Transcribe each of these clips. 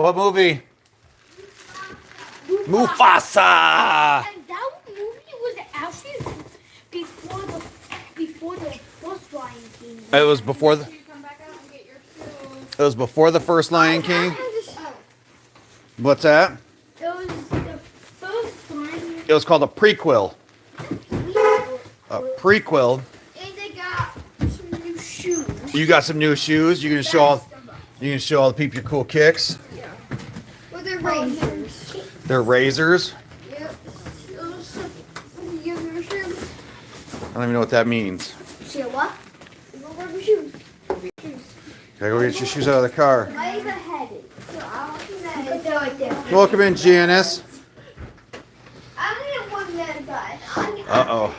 What movie? Mufasa. And that movie was actually before the first Lion King. It was before the. It was before the first Lion King. What's that? It was the first Lion It was called a prequel. King. A prequel. And they got some new shoes. You got some new shoes. You can show all. You can show all the people your cool kicks. Yeah. Well, they're razors. They're razors. Yep. Those your shoes. I don't even know what that means. See what? Go grab your shoes. Gotta go get your shoes out of the car. My even headed. So I want you to put that right there. Welcome in, Janice. I'm gonna one minute, guys. Uh-oh.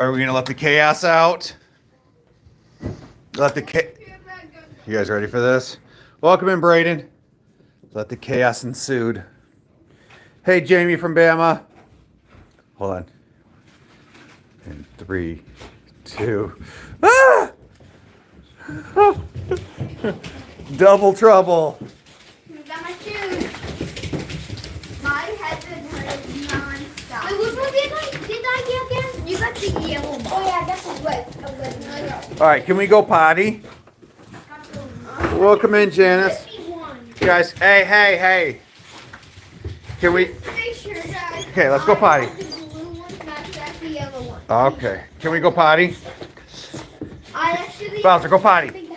Are we gonna let the chaos out? Let the You guys ready for this? Welcome in, Braden. Let the chaos ensued. Hey, Jamie from Bama. Hold on. In 3, 2. Ah! Double trouble. I got my shoes. My head's been hurting non-stop. Wait, which one did I get again? You got the yellow one. Oh yeah, that's wet. All right, can we go potty? Welcome in, Janice. Guys, hey. Can we? Okay, let's go potty. Okay, can we go potty? Bowser, go potty.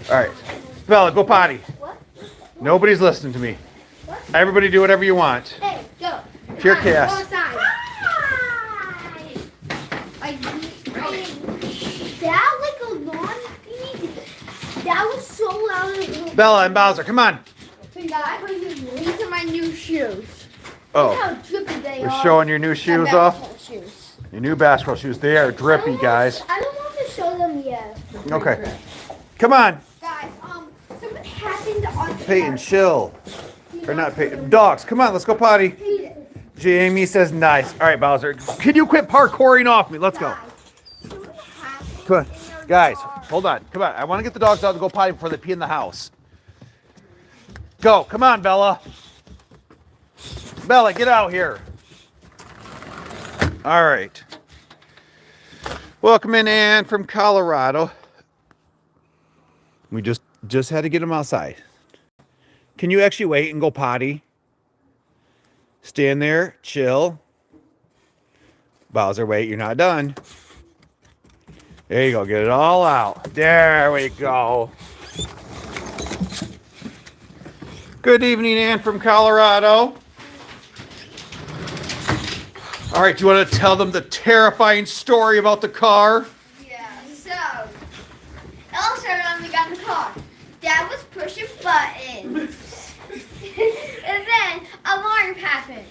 All right, Bella, go potty. What? Nobody's listening to me. What? Everybody do whatever you want. Hey, go. Pure chaos. Go outside. That like a lawn thing. That was so loud. Bella and Bowser, come on. These are my new shoes. Oh, Look how drippy they we're are. showing your new shoes They're off. basketball shoes. Your new basketball shoes. They are drippy, guys. I don't want to show them yet. Okay, come on. Guys, something happened on Peyton, chill. Or not Peyton. Dogs, come on, let's go potty. Jamie says nice. All right, Bowser, can you quit parkouring off me? Let's go. Come on. Guys, hold on. Come on. I want to get the dogs out to go potty before they pee in the house. Go. Come on, Bella. Bella, get out here. All right. Welcome in, Ann from Colorado. We just had to get them outside. Can you actually wait and go potty? Stand there, chill. Bowser, wait, you're not done. There you go, get it all out. There we go. Good evening, Ann from Colorado. All right, do you want to tell them the terrifying story about the car? Yeah, so it all started when we got in the car. Dad was pushing buttons. And then alarm happened.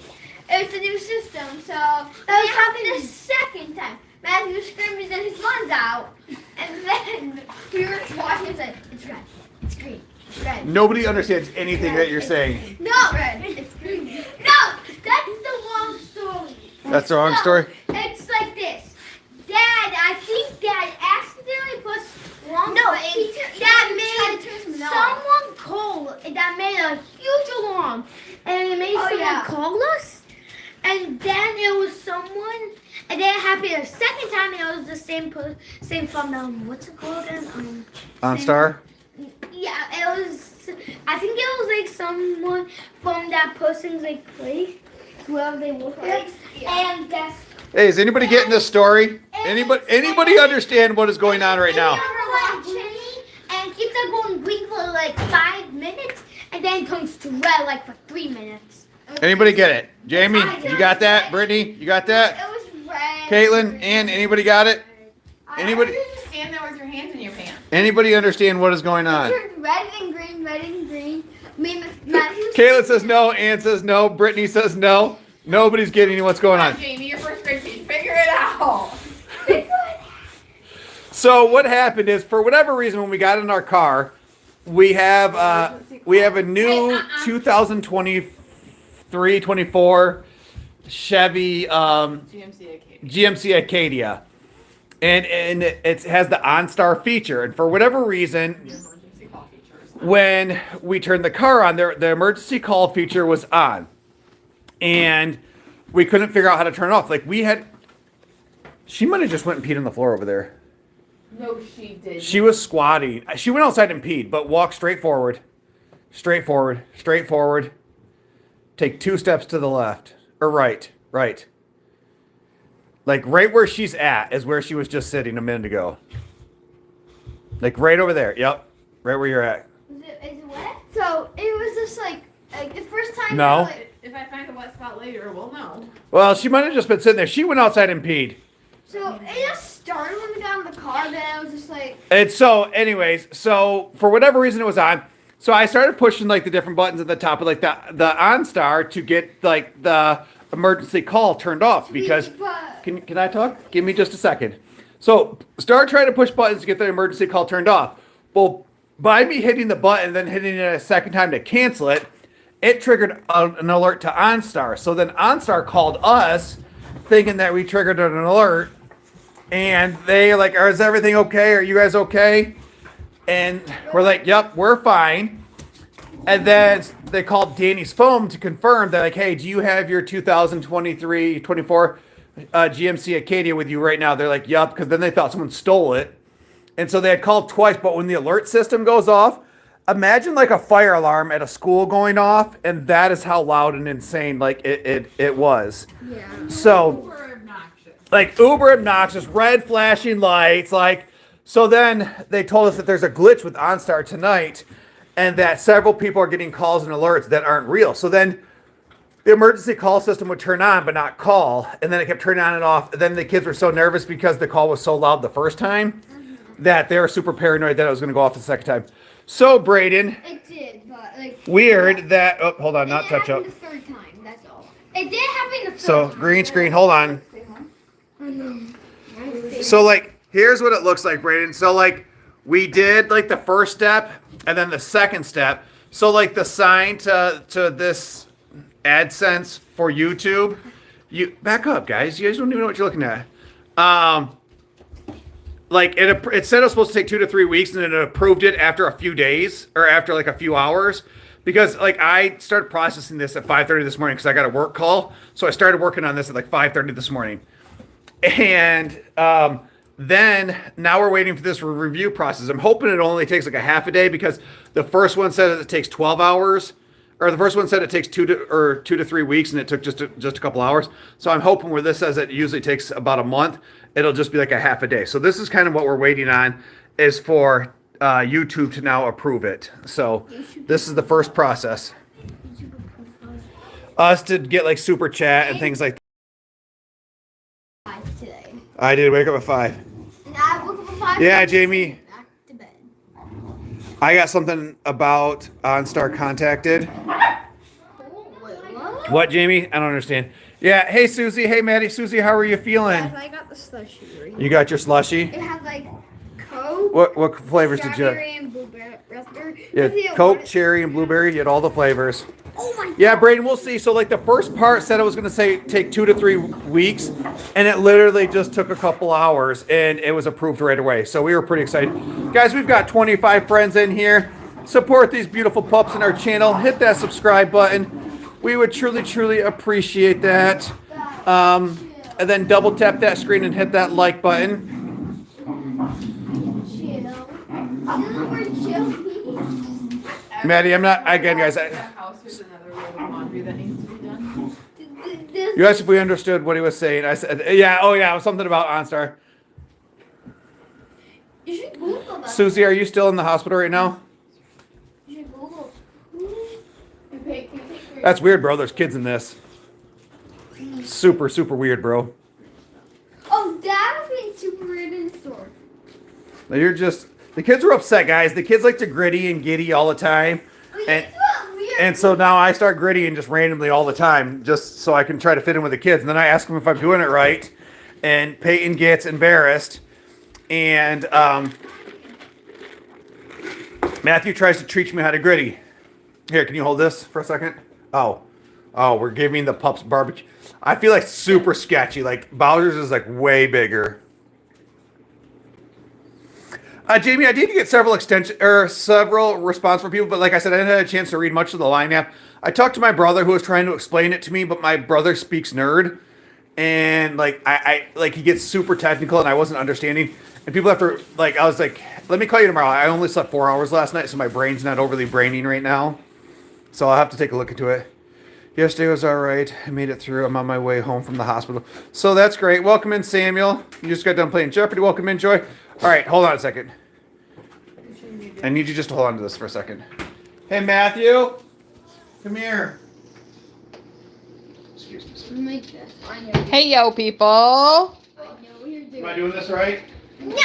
It was a new system, so that was happening the second time. Matthew screamed and his lungs out. And then we were watching and said, it's red, it's green, it's red. Nobody understands anything that you're saying. No, red, it's green. No, that's the wrong story. That's the wrong story? It's like this. I think Dad accidentally pushed wrong button. That made someone call. That made a huge alarm. And it made someone call us. And then it was someone. And then it happened a second time. And it was the same from what's it called again? OnStar? Yeah, it was. I think it was like someone from that person's like place, whoever they work with. And that's. Hey, is anybody getting this story? Anybody understand what is going on right now? And keeps on going green for like 5 minutes, and then turns to red like for 3 minutes. Anybody get it? Jamie, you got that? Brittany, you got that? It was red. Caitlin, Ann, anybody got it? Anybody? You just stand there with your hands in your pants. Anybody understand what is going on? It turned red and green, red and green. Caitlin says no, Ann says no, Brittany says no. Nobody's getting what's going on. Jamie, your first grade teacher, figure it out. So what happened is, for whatever reason, when we got in our car, we have a new 2023-24 Chevy GMC Acadia, and it has the OnStar feature, and for whatever reason, Emergency call features. when we turned the car on, the emergency call feature was on. And we couldn't figure out how to turn it off. Like she might have just went and peed on the floor over there. No, she did. She was squatting. She went outside and peed, but walked straight forward. Straight forward. Straight forward. Take 2 steps to the left. Or right. Right. Like right where she's at is where she was just sitting a minute ago. Like right over there. Yep. Right where you're at. Is it wet? So it was just like the first time. No. If I find a wet spot later, we'll know. Well, she might have just been sitting there. She went outside and peed. So it just started when we got in the car, then I was just like. And so, anyways, so for whatever reason it was on. So I started pushing like the different buttons at the top of like the OnStar to get like the emergency call turned off because. Can I talk? Give me just a second. So start trying to push buttons to get the emergency call turned off. Well, by me hitting the button and then hitting it a second time to cancel it, it triggered an alert to OnStar. So then OnStar called us thinking that we triggered an alert. And they like, is everything okay? Are you guys okay? And we're like, yep, we're fine. And then they called Dani's phone to confirm that like, hey, do you have your 2023-24 GMC Acadia with you right now? They're like, yep, because then they thought someone stole it. And so they had called twice, but when the alert system goes off, imagine like a fire alarm at a school going off, and that is how loud and insane like it was. Yeah. So like uber obnoxious, red flashing lights, like so then they told us that there's a glitch with OnStar tonight and that several people are getting calls and alerts that aren't real. So then the emergency call system would turn on but not call, and then it kept turning on and off. And then the kids were so nervous because the call was so loud the first time that they were super paranoid that it was going to go off the second time. So Braden, It did, but like weird that hold on, not touch up. The third time, that's all. It did happen the third So time. green screen, hold on. So like here's what it looks like, Braden. So like we did like the first step and then the second step. So like the sign to this AdSense for YouTube, you back up, guys. You guys don't even know what you're looking at. Like it said it was supposed to take 2 to 3 weeks, and it approved it after a few days or after like a few hours. Because like I started processing this at 5:30 this morning because I got a work call. So I started working on this at like 5:30 this morning. And then now we're waiting for this review process. I'm hoping it only takes like a half a day because the first one said it takes 12 hours. Or the first one said it takes 2 to 3 weeks, and it took just a couple hours. So I'm hoping where this says it usually takes about a month, it'll just be like a half a day. So this is kind of what we're waiting on, is for YouTube to now approve it. So this is the first process. Us to get like super chat and things like that. 5 today. I did wake up at 5. And I woke up at 5. Yeah, Jamie. Back to bed. I got something about OnStar contacted. What? What, Jamie? I don't understand. Yeah. Hey, Susie. Hey, Maddie. Susie, how are you feeling? I got the slushy. Right? You got your slushy? It had like Coke. What flavors did you have? Strawberry and blueberry. Yeah, Coke, cherry, and blueberry. You had all the flavors. Oh my God. Yeah, Braden, we'll see. So, like, the first part said it was going to say take 2 to 3 weeks, and it literally just took a couple hours, and it was approved right away. So we were pretty excited. Guys, we've got 25 friends in here. Support these beautiful pups in our channel. Hit that subscribe button. We would truly, truly appreciate that. And then double tap that screen and hit that like button. Maddie, I'm not, again, guys, That house, there's another load of laundry that needs to be done. you asked if we understood what he was saying. I said, yeah, oh yeah, it was something about OnStar. You should Google that. Susie, are you still in the hospital right now? You should Google. That's weird, bro. There's kids in this. Super, super weird, bro. Oh, that was being super weird in the store. Now you're just, the kids are upset, guys. The kids like to gritty and giddy all the time. And so now I start grittying just randomly all the time, just so I can try to fit in with the kids. And then I ask them if I'm doing it right. And Peyton gets embarrassed. And Matthew tries to teach me how to gritty. Here, can you hold this for a second? Oh, we're giving the pups barbecue. I feel like super sketchy. Like Bowser's is like way bigger. Jamie, I did get several response from people, but like I said, I didn't have a chance to read much of the line app. I talked to my brother who was trying to explain it to me, but my brother speaks nerd, and like I like he gets super technical, and I wasn't understanding. And people have to like, I was like, let me call you tomorrow. I only slept 4 hours last night, so my brain's not overly braining right now. So I'll have to take a look into it. Yesterday was all right. I made it through. I'm on my way home from the hospital. So that's great. Welcome in, Samuel. You just got done playing Jeopardy. Welcome in, Joy. All right, hold on a second. I need you just to hold on to this for a second. Hey, Matthew. Come here. Excuse me. Hey, yo, people. I know what you're doing. Am I doing this right? No,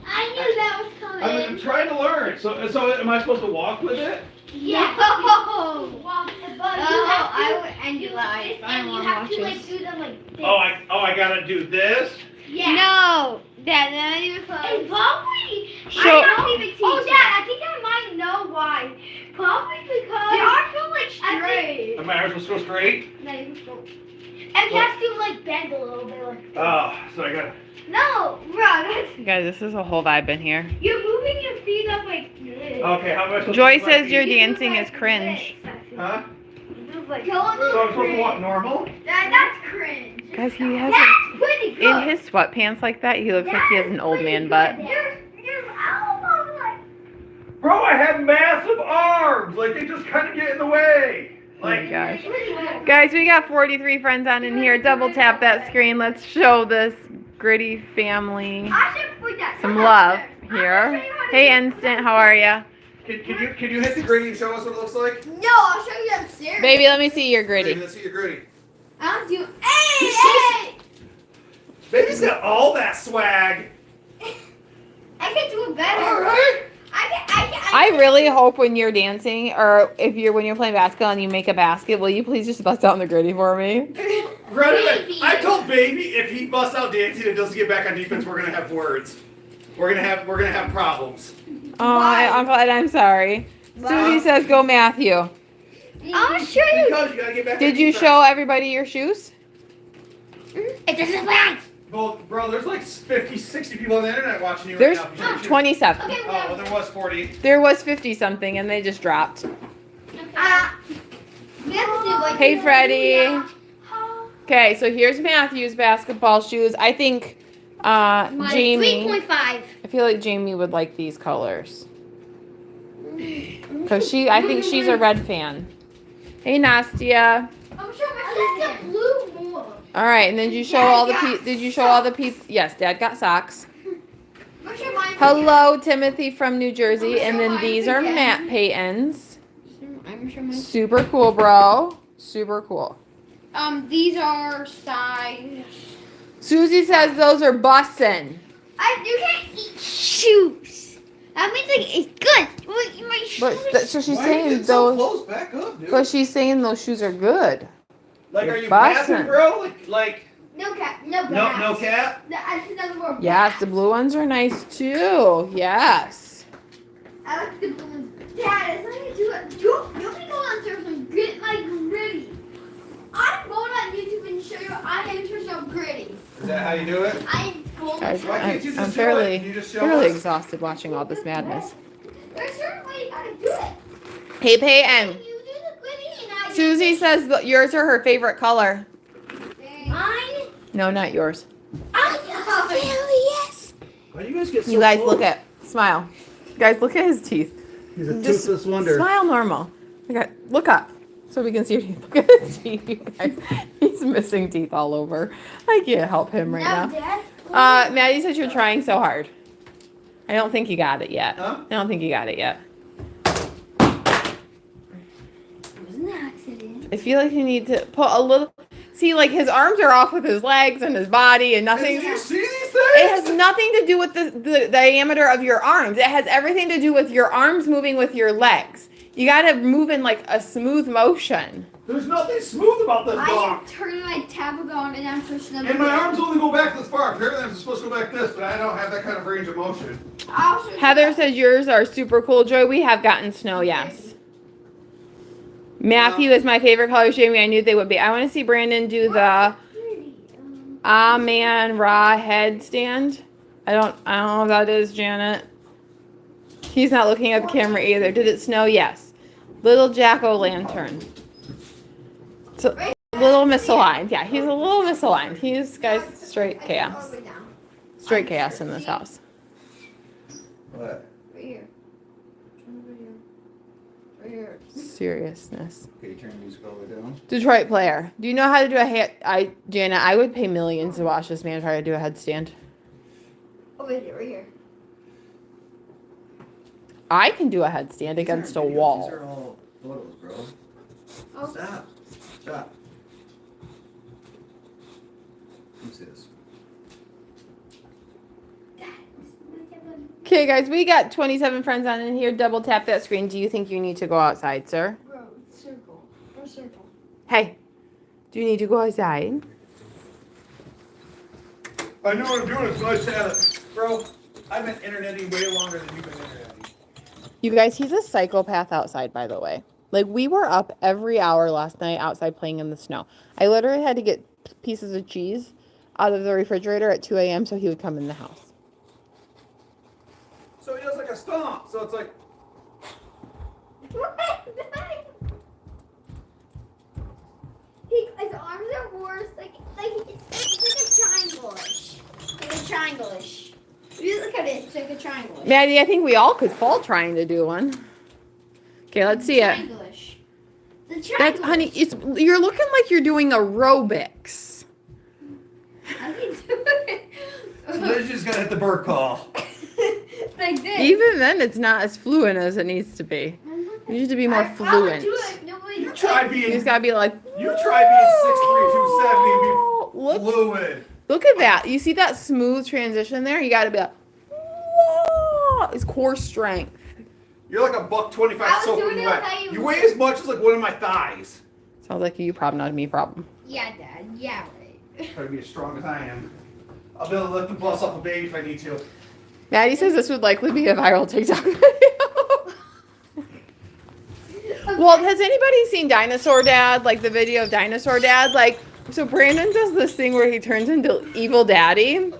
I knew that was coming. I'm trying to learn. So am I supposed to walk with it? Yeah. I would end your life. I don't want to watch this. Do them like this. I gotta do this. Yeah. No, Dad, not even close. And probably. Oh, Dad, I think I might know why. Probably because They are feel like straight. Am I supposed to go straight? No, you go. And you have to like bend a little bit, like. Oh, so I gotta. No, bro, that's, Guys, this is a whole vibe in here. you're moving your feet up like this. Okay, how am I supposed Joy to? says your You dancing move is like cringe. this. Huh? You move like So I'm supposed to walk normal? That's cringe. Guys, he has That's pretty good. in his sweatpants like that, he looks like he has an old man butt. Your elbows like. Bro, I have massive arms. Like they just kind of get in the way. Oh my gosh. Guys, we got 43 friends on in here. Double tap that screen. Let's show this gritty family I should put that. some love here. Hey, Instant, how are ya? Can you hit the gritty and show us what it looks like? No, I'll show you upstairs. Baby, let me see your Baby, gritty. let's see your gritty. I don't do. Hey! Baby's got all that swag. I can do it better. All right. I really hope when you're dancing or when you're playing basketball and you make a basket, will you please just bust out in the gritty for me? I told Baby if he busts out dancing and doesn't get back on defense, we're gonna have words. We're gonna have problems. Oh, Uncle Ed, I'm sorry. Susie says go Matthew. I'll show you. Because you gotta get back. Did on you defense. show everybody your shoes? It doesn't work. Well, bro, there's like 50, 60 people on the internet watching you There's right now. 27. Okay, Oh, well, there was 40. There was 50 something and they just dropped. we have to do like. Hey, Freddie. Okay, so here's Matthew's basketball shoes. I think Jamie. 3.5. I feel like Jamie would like these colors. Cause I think she's a red fan. Hey, Nastia. I'm sure I like the blue more. All right, and then did you show all the people? Yes, Dad got socks. I'm sure mine. Hello, Timothy from New Jersey, and then these are Matt Payton's. I'm sure mine. Super cool, bro. Super cool. These are size. Susie says those are bussin'. You can't eat shoes. That means like it's good. My shoes. So she's saying those. Close back up, dude. But she's saying those shoes are good. Like, are You're you bussin'. passing, bro? Like No cap. No no bats. cap. That's another word. Yes, the blue ones are nice too. Yes. I like the blue ones. Dad, it's like you do it. You can go downstairs and get like gritty. I'm going on YouTube and show you I am to show gritty. Is that how you do it? I'm going Guys, to. Why can't you just I'm show it? fairly, Can you just show fairly us? exhausted watching all this madness. There's a certain way you gotta do it. Hey, Peyton. You do the gritty and I Susie says that yours are her favorite color. Mine. No, not yours. Yes. Why do you guys get so You guys close? look at, smile. Guys, look at his teeth. He's a Just toothless wonder. Smile normal. Look up so we can see your teeth. Look at his teeth, you guys. He's missing teeth all over. I can't help him right now. Dad. Maddie says you're trying so hard. I don't think you got it yet. Huh? I don't think you got it yet. It was an accident. I feel like you need to put a little. See, like his arms are off with his legs and his body, and nothing. Did you see these things? It has nothing to do with the diameter of your arms. It has everything to do with your arms moving with your legs. You gotta move in like a smooth motion. There's nothing smooth about this I dog. am turning my tablet on and I'm pushing them. And my arms only go back this far. Apparently I'm supposed to go back this, but I don't have that kind of range of motion. Heather says yours are super cool. Joy, we have gotten snow, yes. Matthew is my favorite color, Jamie. I knew they would be. I want to see Brandon do the Man Ra headstand. I don't know what that is, Janet. He's not looking at the camera either. Did it snow? Yes. Little jack-o'-lantern. It's a little misaligned. Yeah, he's a little misaligned. He's, guys, straight chaos. Straight chaos in this house. What? Right here. Turn the video. Right here. Seriousness. Okay, turn the music all the way down. Detroit player. Do you know how to do a head? Jana, I would pay millions to watch this man try to do a headstand. Oh, right here. Right here. I can do a headstand against a wall. These are all photos, bro. Oh. Stop. Stop. Who's this? Okay, guys, we got 27 friends on in here. Double tap that screen. Do you think you need to go outside, sir? Bro, circle. Or circle. Hey, do you need to go outside? I know what I'm doing. It's what I said. Bro, I've been interneting way longer than you've been interneting. You guys, he's a psychopath outside, by the way. Like, we were up every hour last night outside playing in the snow. I literally had to get pieces of cheese out of the refrigerator at 2 a.m. so he would come in the house. So he does like a stomp. So it's like, His arms are worse. It's like a triangle-ish. Like a triangle-ish. You look at it. It's like a triangle-ish. Maddie, I think we all could fall trying to do one. Okay, let's see it. Triangle-ish. The That's, triangle. honey, you're looking like you're doing aerobics. I can do it. so Liz just gotta hit the bird call. Like this. Even then, it's not as fluent as it needs to be. You need to be more I would fluent. do it if nobody You try You being, just gotta be like, you try being 6'3", 270 and look, be fluid. look at that. You see that smooth transition there? You gotta be like, whoa. It's core strength. You're like a $1.25 I was soaking doing it wet. without you. You weigh as much as like one of my thighs. Sounds like a you problem, not a me problem. Yeah, Dad. Yeah, right. Try to be as strong as I am. I'll be able to lift the bus off a baby if I need to. Maddie says this would likely be a viral TikTok video. Well, has anybody seen Dinosaur Dad? Like the video of Dinosaur Dad? Like, so Brandon does this thing where he turns into Evil Daddy.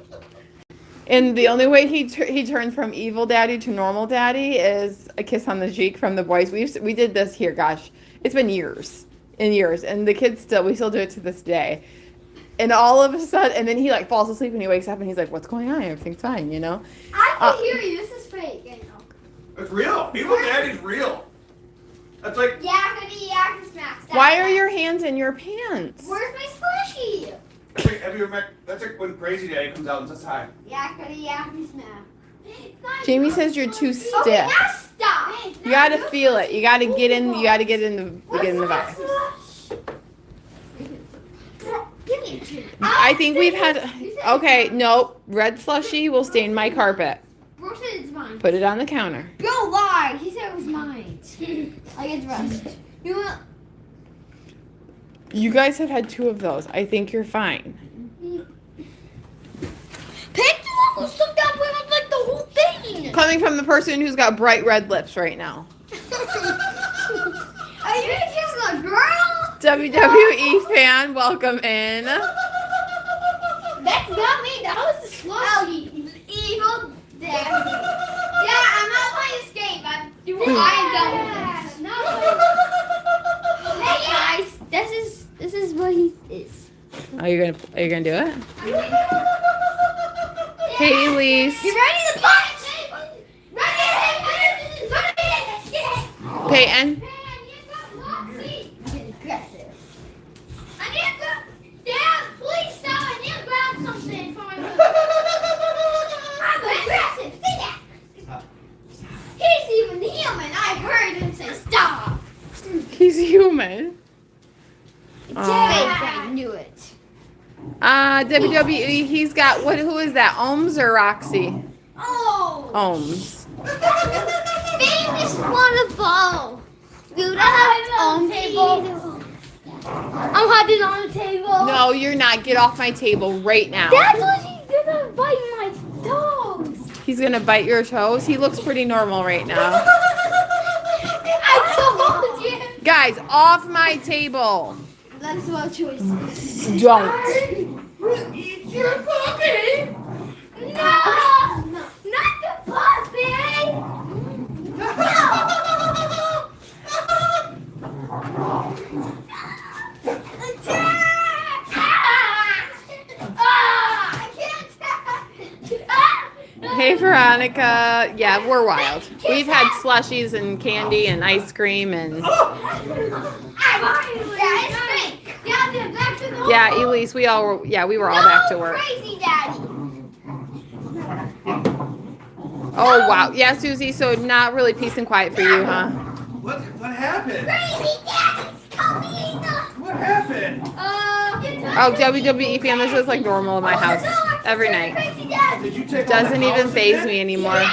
And the only way he turns from Evil Daddy to normal Daddy is a kiss on the cheek from the boys. We did this here, gosh. It's been years and years. And the kids we still do it to this day. And all of a sudden, and then he like falls asleep and he wakes up and he's like, what's going on? Everything's fine, you know? I can hear you. This is fake. I know. It's real. Evil Daddy's real. That's like. Yakety yak smack. Why are your hands in your pants? Where's my slushy? Have you ever met? That's like when Crazy Daddy comes out and says hi. Yakety yak smack. Jamie says you're too stiff. Okay, now stop. You gotta feel it. You gotta get in. You gotta get in the vibe. Give me a two. I think we've had. Okay, nope. Red slushy will stain my carpet. Bro said it's mine. Put it on the counter. Bill lied. He said it was mine. I get dressed. You want? You guys have had 2 of those. I think you're fine. Pick the one who stuck that way up like the whole thing. Coming from the person who's got bright red lips right now. Are you gonna kiss the girl? WWE fan, welcome in. That's not me. That was the slushy. Evil daddy. Yeah, I'm not playing escape. I am done with this. No. Hey guys, this is what he is. Are you gonna do it? Hey, Elise. You ready to punch? Ready? Peyton. I need to go. Dad, please stop. I need to grab something for my room. I'm aggressive. See that? He's even human. I heard him say stop. He's human. I knew it. WWE, he's got, who is that? Ohms or Roxy? Oh. Ohms. Famous waterfall. Dude, on the table. I'm hiding on the table. No, you're not. Get off my table right now. That's what he's gonna bite my toes. He's gonna bite your toes. He looks pretty normal right now. I told you. Guys, off my table. That's what choices. Don't. Eat your puppy. No. Veronica, yeah, we're wild. We've had slushies and candy and ice cream and yeah, Elise, we were all back to work. Crazy Daddy. Oh wow, yeah, Susie. So not really peace and quiet for you, huh? What happened? Crazy Daddy's coming. What happened? Oh, WWE fan, this is like normal in my house every night. Crazy Daddy. Did you take Doesn't even faze me anymore. Yeah,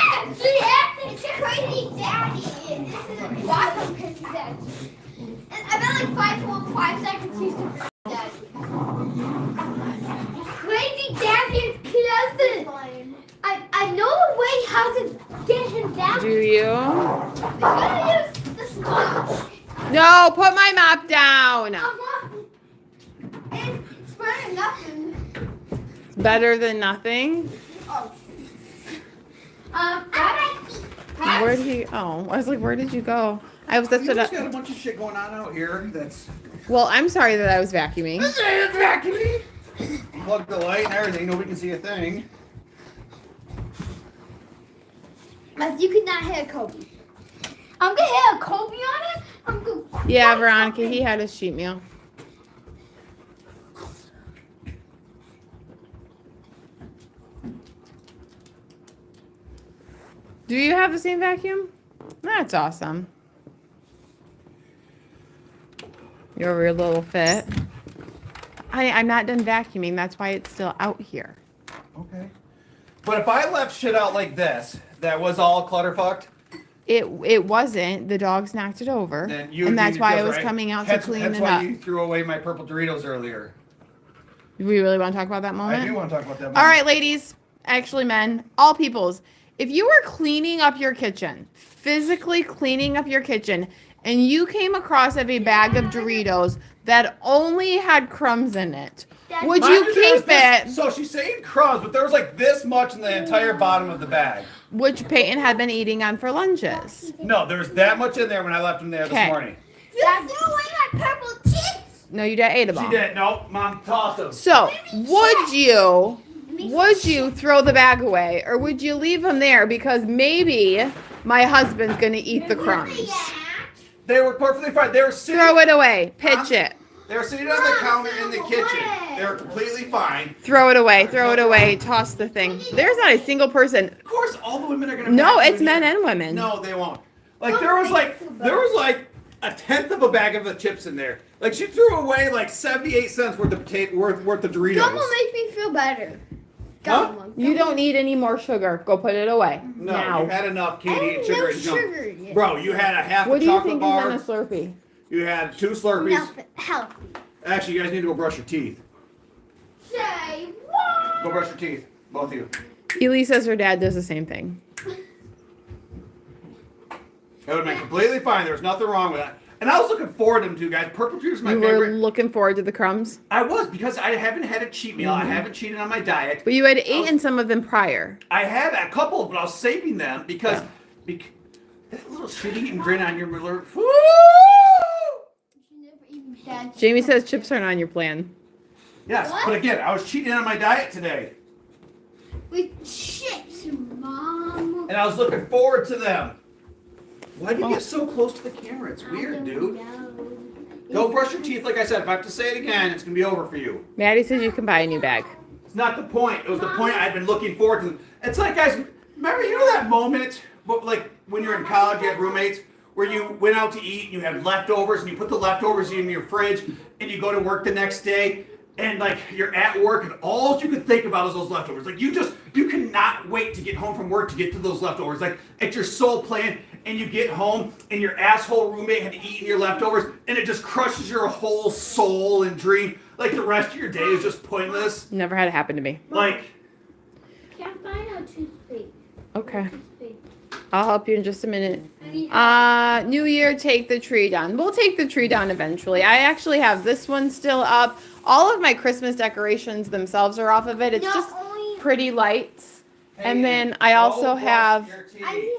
it's Crazy Daddy. This is a lot of Crazy Daddy. And I bet like 5 seconds he's the Crazy Daddy. Crazy Daddy is closet. I know a way how to get him down. Do you? I'm gonna use the sponge. No, put my mop down. It's better than nothing. It's better than nothing. Oh. Where'd he? Oh, I was like, where did you go? That's You what. just got a bunch of shit going on out here. That's Well, I'm sorry that I was vacuuming. vacuuming. Plug the light and everything. Nobody can see a thing. You could not hit a Kobe. I'm gonna hit a Kobe on it. I'm gonna. Yeah, Veronica, he had his sheet meal. Do you have the same vacuum? That's awesome. You're a little fit. I'm not done vacuuming. That's why it's still out here. Okay. But if I left shit out like this, that was all clutterfucked. It wasn't. The dogs knocked it over, Then you and that's why I was right. coming out That's- to clean that's it why up. you threw away my purple Doritos earlier. Do we really want to talk about that moment? I do want to talk about that. All right, ladies, actually men, all peoples, if you were cleaning up your kitchen, physically cleaning up your kitchen, and you came across a bag of Doritos that only had crumbs in it, would Mind you there was keep this- it? So she's saying crumbs, but there was like this much in the entire bottom of the bag. Which Peyton had been eating on for lunches. No, there was that much in there when I left them there this Okay. morning. You threw away my purple chips. No, you did ate them She all. did. No, Mom tossed them. So, would you throw the bag away, or would you leave them there because maybe my husband's gonna eat the crumbs? They were perfectly fine. They were sitting. Throw it away. Pitch it. They were sitting on the counter in the kitchen. They were completely fine. Throw it away. Throw it away. Toss the thing. There's not a single person. Of course, all the women are gonna. No, vacuum it's in men here. and women. No, they won't. Like there was like a tenth of a bag of the chips in there. Like she threw away like 78 cents worth of worth of Doritos. Gum will make me feel better. Huh? You don't need any more sugar. Go put it away. No, now. you had enough candy and Oh, sugar no and junk. sugar yet. Bro, you had a half What a do you chocolate think bar. is in a Slurpee? You had 2 Slurpees. Nothing. Healthy. Actually, you guys need to go brush your teeth. Say what? Go brush your teeth, both of you. Elise says her dad does the same thing. It would have been completely fine. There was nothing wrong with that. And I was looking forward to them too, guys. Purple juice is my You were favorite. looking forward to the crumbs, I was, because I haven't had a cheat meal. I haven't cheated on my diet. but you had eaten some of them prior. I had a couple, but I was saving them because that little shit-eating grin on your Miller. Woo! Jamie says chips aren't on your plan. Yes, What? but again, I was cheating on my diet today. With chips, Mom. And I was looking forward to them. Why do you get so close to the camera? It's weird, dude. Go brush your teeth. Like I said, if I have to say it again, it's going to be over for you. Maddie says you can buy a new bag. It's not the point. It was the point I've been looking forward to. It's like, guys, remember, you know that moment, like when you're in college, you had roommates, where you went out to eat and you had leftovers and you put the leftovers in your fridge and you go to work the next day and like you're at work and all you can think about is those leftovers. Like you cannot wait to get home from work to get to those leftovers. Like it's your soul plan and you get home and your asshole roommate had eaten your leftovers and it just crushes your whole soul and dream. Like the rest of your day is just pointless. Never had it happen to me. Like, Can't find a toothpaste. Okay. I'll help you in just a minute. I need New Year, take the tree down. We'll take the tree down eventually. I actually have this one still up. All of my Christmas decorations themselves are off of it. It's No, just only- pretty lights. And then I also have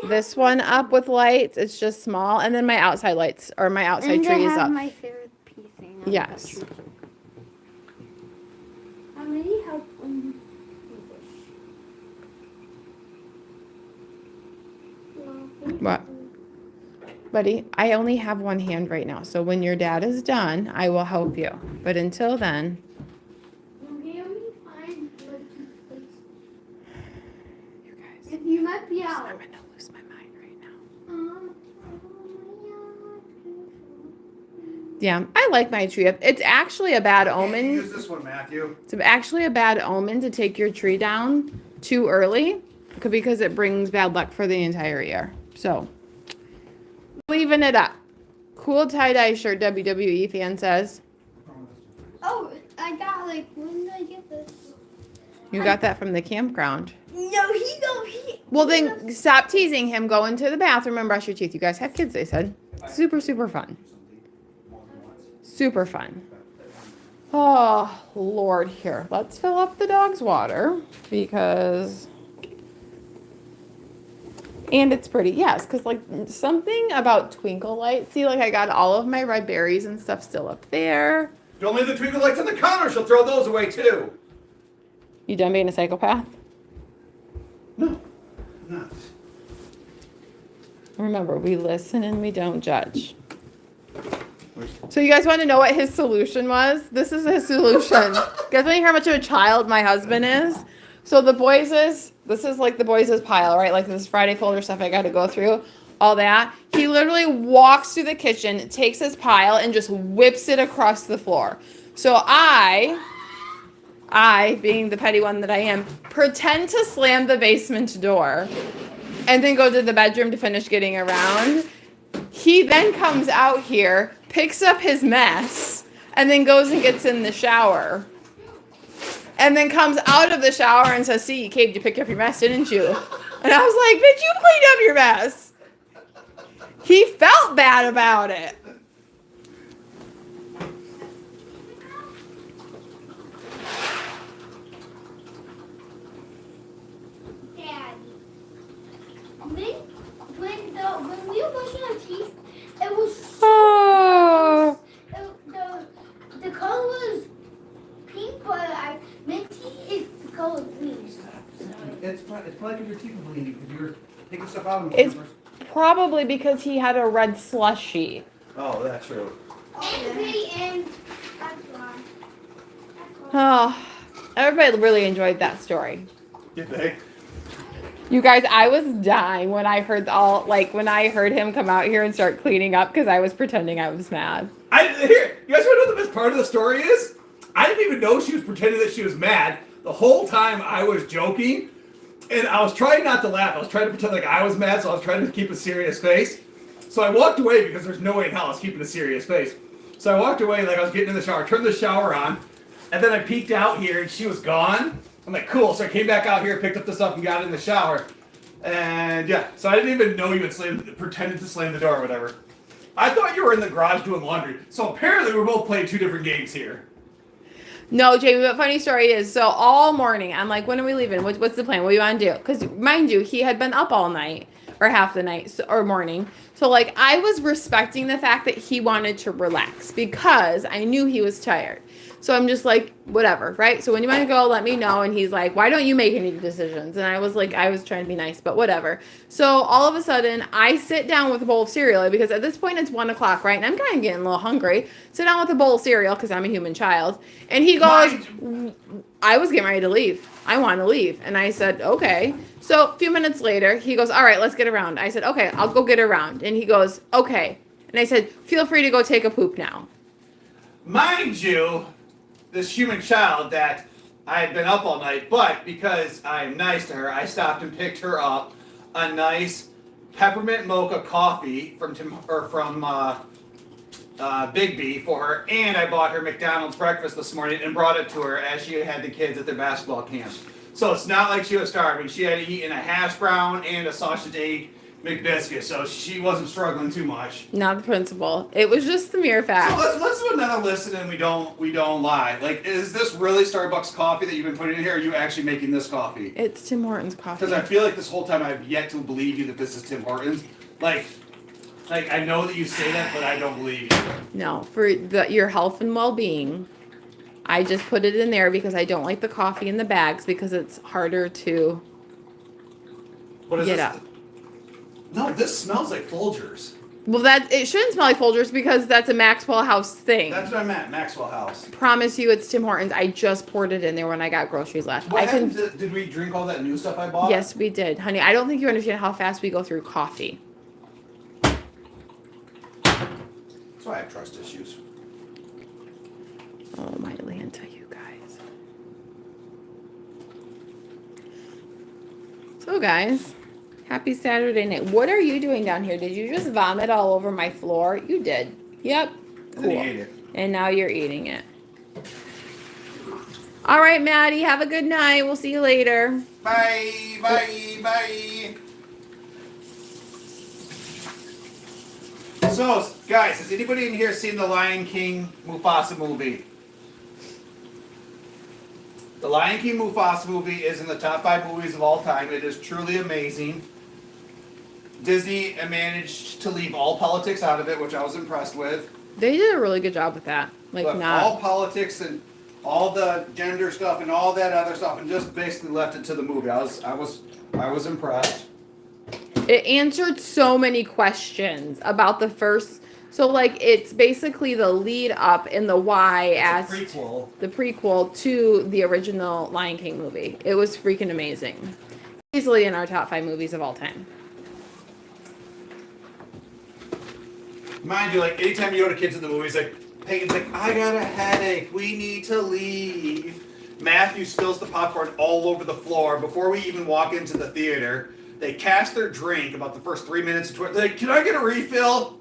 this one up with lights. It's just small. And then my outside lights, or my outside tree is up. my favorite piece thing. Yes. I really help when What? Buddy, I only have one hand right now. So when your dad is done, I will help you. But until then. Okay, let me find like, You guys. if you might be out. I'm going to lose my mind right now. Yeah, I like my tree up. It's actually a bad omen. Use this one, Matthew. It's actually a bad omen to take your tree down too early because it brings bad luck for the entire year. So, leaving it up. Cool tie-dye shirt, WWE fan says. Oh, I got like, when did I get this? You got that from the campground. No, he. Well, then stop teasing him. Go into the bathroom and brush your teeth. You guys have kids, they said. Super, super fun. Super fun. Oh, Lord, here. Let's fill up the dog's water because... And it's pretty. Yes, because, like, something about twinkle lights. See, like, I got all of my red berries and stuff still up there. Don't leave the twinkle lights on the counter. She'll throw those away, too. You done being a psychopath? No, not. Remember, we listen and we don't judge. So you guys want to know what his solution was? This is his solution. You guys want to hear how much of a child my husband is? So this is like the boys' pile, right? Like this Friday folder stuff I got to go through, all that. He literally walks through the kitchen, takes his pile, and just whips it across the floor. So I, being the petty one that I am, pretend to slam the basement door and then go to the bedroom to finish getting around. He then comes out here, picks up his mess, and then goes and gets in the shower. And then comes out of the shower and says, see, Kate, you picked up your mess, didn't you? And I was like, bitch, you cleaned up your mess. He felt bad about it. Daddy. When we were brushing our teeth, it was so Oh. the color was pink, but minty is the color green. It's probably because your teeth are bleeding because you're taking stuff out. It's probably because he had a red slushie. Oh, that's true. And that's why. Oh, everybody really enjoyed that story. Did they? You guys, I was dying when I heard when I heard him come out here and start cleaning up because I was pretending I was mad. You guys want to know the best part of the story is? I didn't even know she was pretending that she was mad. The whole time I was joking, and I was trying not to laugh. I was trying to pretend like I was mad, so I was trying to keep a serious face. So I walked away because there's no way in hell I was keeping a serious face. So I walked away like I was getting in the shower, turned the shower on, and then I peeked out here and she was gone. I'm like, cool. So I came back out here, picked up the stuff, and got in the shower. And yeah, so I didn't even know you had pretended to slam the door or whatever. I thought you were in the garage doing laundry. So apparently we're both playing two different games here. No, Jamie, but funny story is, so all morning, I'm like, when are we leaving? What's the plan? What do you want to do? Because mind you, he had been up all night, or half the night, or morning. So like, I was respecting the fact that he wanted to relax because I knew he was tired. So I'm just like, whatever, right? So when you want to go, let me know. And he's like, why don't you make any decisions? And I was like, I was trying to be nice, but whatever. So all of a sudden, I sit down with a bowl of cereal because at this point it's 1 o'clock, right? And I'm kind of getting a little hungry. Sit down with a bowl of cereal because I'm a human child. And he goes, I was getting ready to leave. I want to leave. And I said, okay. So a few minutes later, he goes, all right, let's get around. I said, okay, I'll go get around. And he goes, okay. And I said, feel free to go take a poop now. Mind you, this human child that I had been up all night, but because I'm nice to her, I stopped and picked her up a nice peppermint mocha coffee from Big B for her, and I bought her McDonald's breakfast this morning and brought it to her as she had the kids at their basketball camp. So it's not like she was starving. She had eaten a hash brown and a sausage egg McBiscuit, so she wasn't struggling too much. Not the principal. It was just the mere fact. So let's do another listen and we don't lie. Like, is this really Starbucks coffee that you've been putting in here, or are you actually making this coffee? It's Tim Hortons coffee. Because I feel like this whole time I've yet to believe you that this is Tim Hortons. Like I know that you say that, but I don't believe you. No, for your health and well-being, I just put it in there because I don't like the coffee in the bags because it's harder to What is get this? up. No, this smells like Folgers. Well, it shouldn't smell like Folgers because that's a Maxwell House thing. That's what I meant, Maxwell House. Promise you, it's Tim Hortons. I just poured it in there when I got groceries last. What happened did we drink all that new stuff I bought? Yes, we did, honey. I don't think you understand how fast we go through coffee. That's why I have trust issues. Oh, my Atlanta, you guys. So, guys, happy Saturday night. What are you doing down here? Did you just vomit all over my floor? You did. Yep. And then he ate it. And now you're eating it. All right, Maddie, have a good night. We'll see you later. Bye, bye, bye. So, guys, has anybody in here seen the Lion King Mufasa movie? The Lion King Mufasa movie is in the top 5 movies of all time. It is truly amazing. Disney managed to leave all politics out of it, which I was impressed with. They did a really good job with that. All politics and all the gender stuff and all that other stuff, and just basically left it to the movie. I was impressed. It answered so many questions about the first. So, like, it's basically the lead up and the why as the prequel to the original Lion King movie. It was freaking amazing. Easily in our top 5 movies of all time. Mind you, like, anytime you go to kids in the movies, like, Peyton's like, I got a headache. We need to leave. Matthew spills the popcorn all over the floor before we even walk into the theater. They cast their drink about the first 3 minutes into it. They're like, can I get a refill?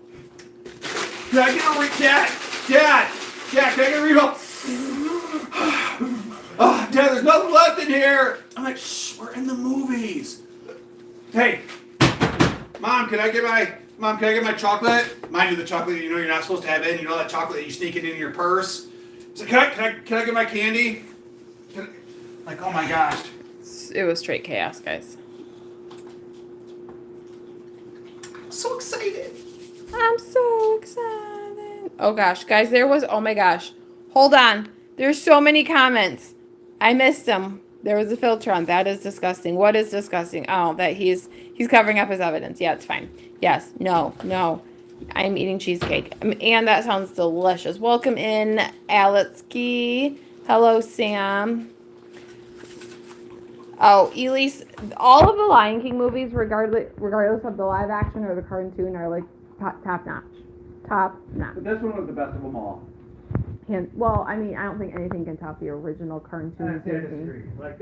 Can I get a refill? Dad, can I get a refill? Oh, Dad, there's nothing left in here. I'm like, shh, we're in the movies. Hey, Mom, can I get my chocolate? Mind you, the chocolate you know you're not supposed to have in. You know that chocolate that you sneak it in your purse? So can I get my candy? Like, oh my gosh. It was straight chaos, guys. I'm so excited. I'm so excited. Oh gosh, guys, oh my gosh. Hold on. There's so many comments. I missed them. There was a filter on. That is disgusting. What is disgusting? Oh, that he's covering up his evidence. Yeah, it's fine. Yes. No. I'm eating cheesecake. And that sounds delicious. Welcome in, Aletsky. Hello, Sam. Oh, Elise, all of the Lion King movies, regardless of the live action or the cartoon, are like top notch. Top notch. But this one was the best of them all. And, well, I mean, I don't think anything can top the original cartoon. Like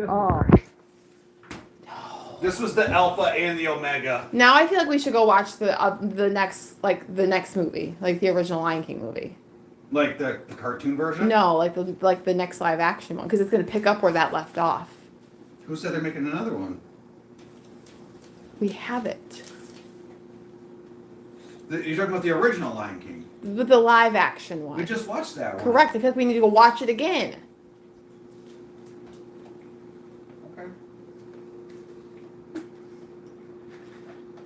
this This was the alpha and the omega. Now I feel like we should go watch the next movie, like the original Lion King movie. Like the cartoon version? No, like the next live action one, because it's going to pick up where that left off. Who said they're making another one? We have it. You're talking about the original Lion King? The live action one. We just watched that one. Correct. I feel like we need to go watch it again. Okay.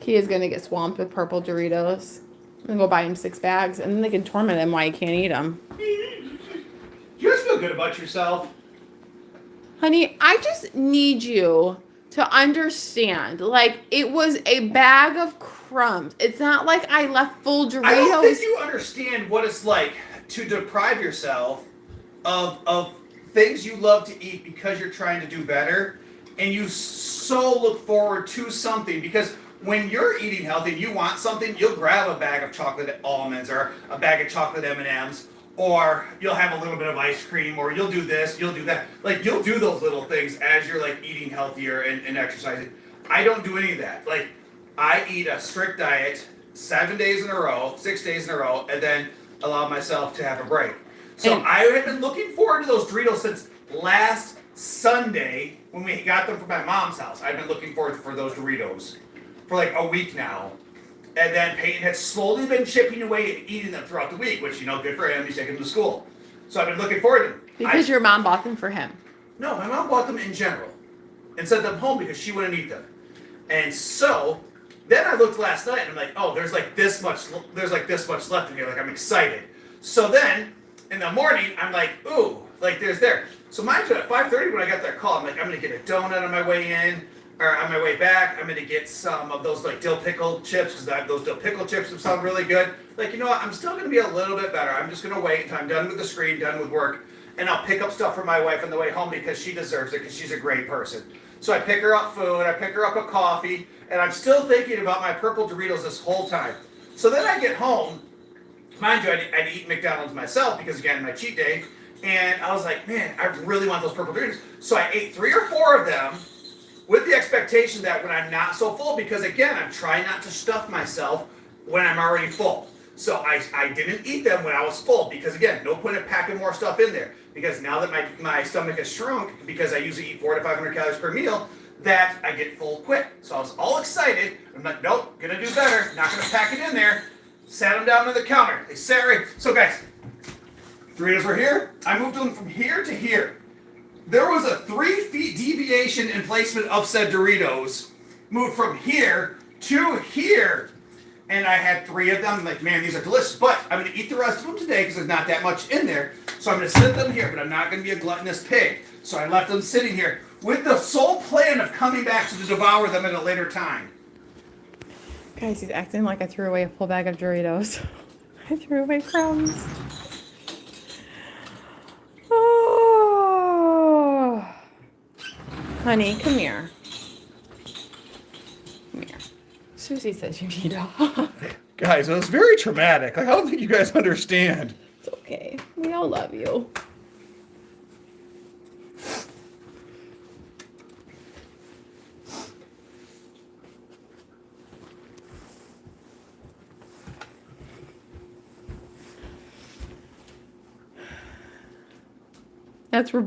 He is going to get swamped with purple Doritos. I'm going to go buy him 6 bags, and then they can torment him why he can't eat them. You guys feel good about yourself? Honey, I just need you to understand. Like, it was a bag of crumbs. It's not like I left full Doritos. I don't think you understand what it's like to deprive yourself of things you love to eat because you're trying to do better, and you so look forward to something. Because when you're eating healthy and you want something, you'll grab a bag of chocolate almonds or a bag of chocolate M&Ms. Or you'll have a little bit of ice cream, or you'll do this, you'll do that. Like, you'll do those little things as you're, like, eating healthier and exercising. I don't do any of that. Like, I eat a strict diet 6 days in a row, and then allow myself to have a break. So I have been looking forward to those Doritos since last Sunday when we got them from my mom's house. I've been looking forward for those Doritos for, like, a week now. And then Peyton had slowly been chipping away and eating them throughout the week, which, good for him. He's taking them to school. So I've been looking forward to them. Because your mom bought them for him. No, my mom bought them in general and sent them home because she wouldn't eat them. And so then I looked last night and I'm like, oh, there's like this much left in here. Like, I'm excited. So then in the morning, I'm like, ooh, like there's there. So mind you, at 5:30 when I got that call, I'm like, I'm going to get a donut on my way in. or on my way back, I'm gonna get some of those like dill pickle chips because those dill pickle chips have sound really good. Like, you know what? I'm still gonna be a little bit better. I'm just gonna wait until I'm done with the screen, done with work, and I'll pick up stuff for my wife on the way home because she deserves it because she's a great person. So I pick her up food, I pick her up a coffee, and I'm still thinking about my purple Doritos this whole time. So then I get home, mind you, I'd eat McDonald's myself because again, my cheat day, and I was like, man, I really want those purple Doritos. So I ate 3 or 4 of them with the expectation that when I'm not so full, because again, I'm trying not to stuff myself when I'm already full. So I didn't eat them when I was full because again, no point in packing more stuff in there. Because now that my stomach has shrunk, because I usually eat 400 to 500 calories per meal, that I get full quick. So I was all excited. I'm like, nope, gonna do better. Not gonna pack it in there. Sat them down on the counter. They sat right. So guys, Doritos were here. I moved them from here to here. There was a 3 feet deviation in placement of said Doritos. Moved from here to here. And I had 3 of them. I'm like, man, these are delicious. But I'm going to eat the rest of them today because there's not that much in there. So I'm going to sit them here, but I'm not going to be a gluttonous pig. So I left them sitting here with the sole plan of coming back to devour them at a later time. Guys, he's acting like I threw away a full bag of Doritos. I threw away crumbs. Oh. Honey, come here. Come here. Susie says you need a hug. Guys, it was very traumatic. Like, I don't think you guys understand. It's okay. We all love you. That's where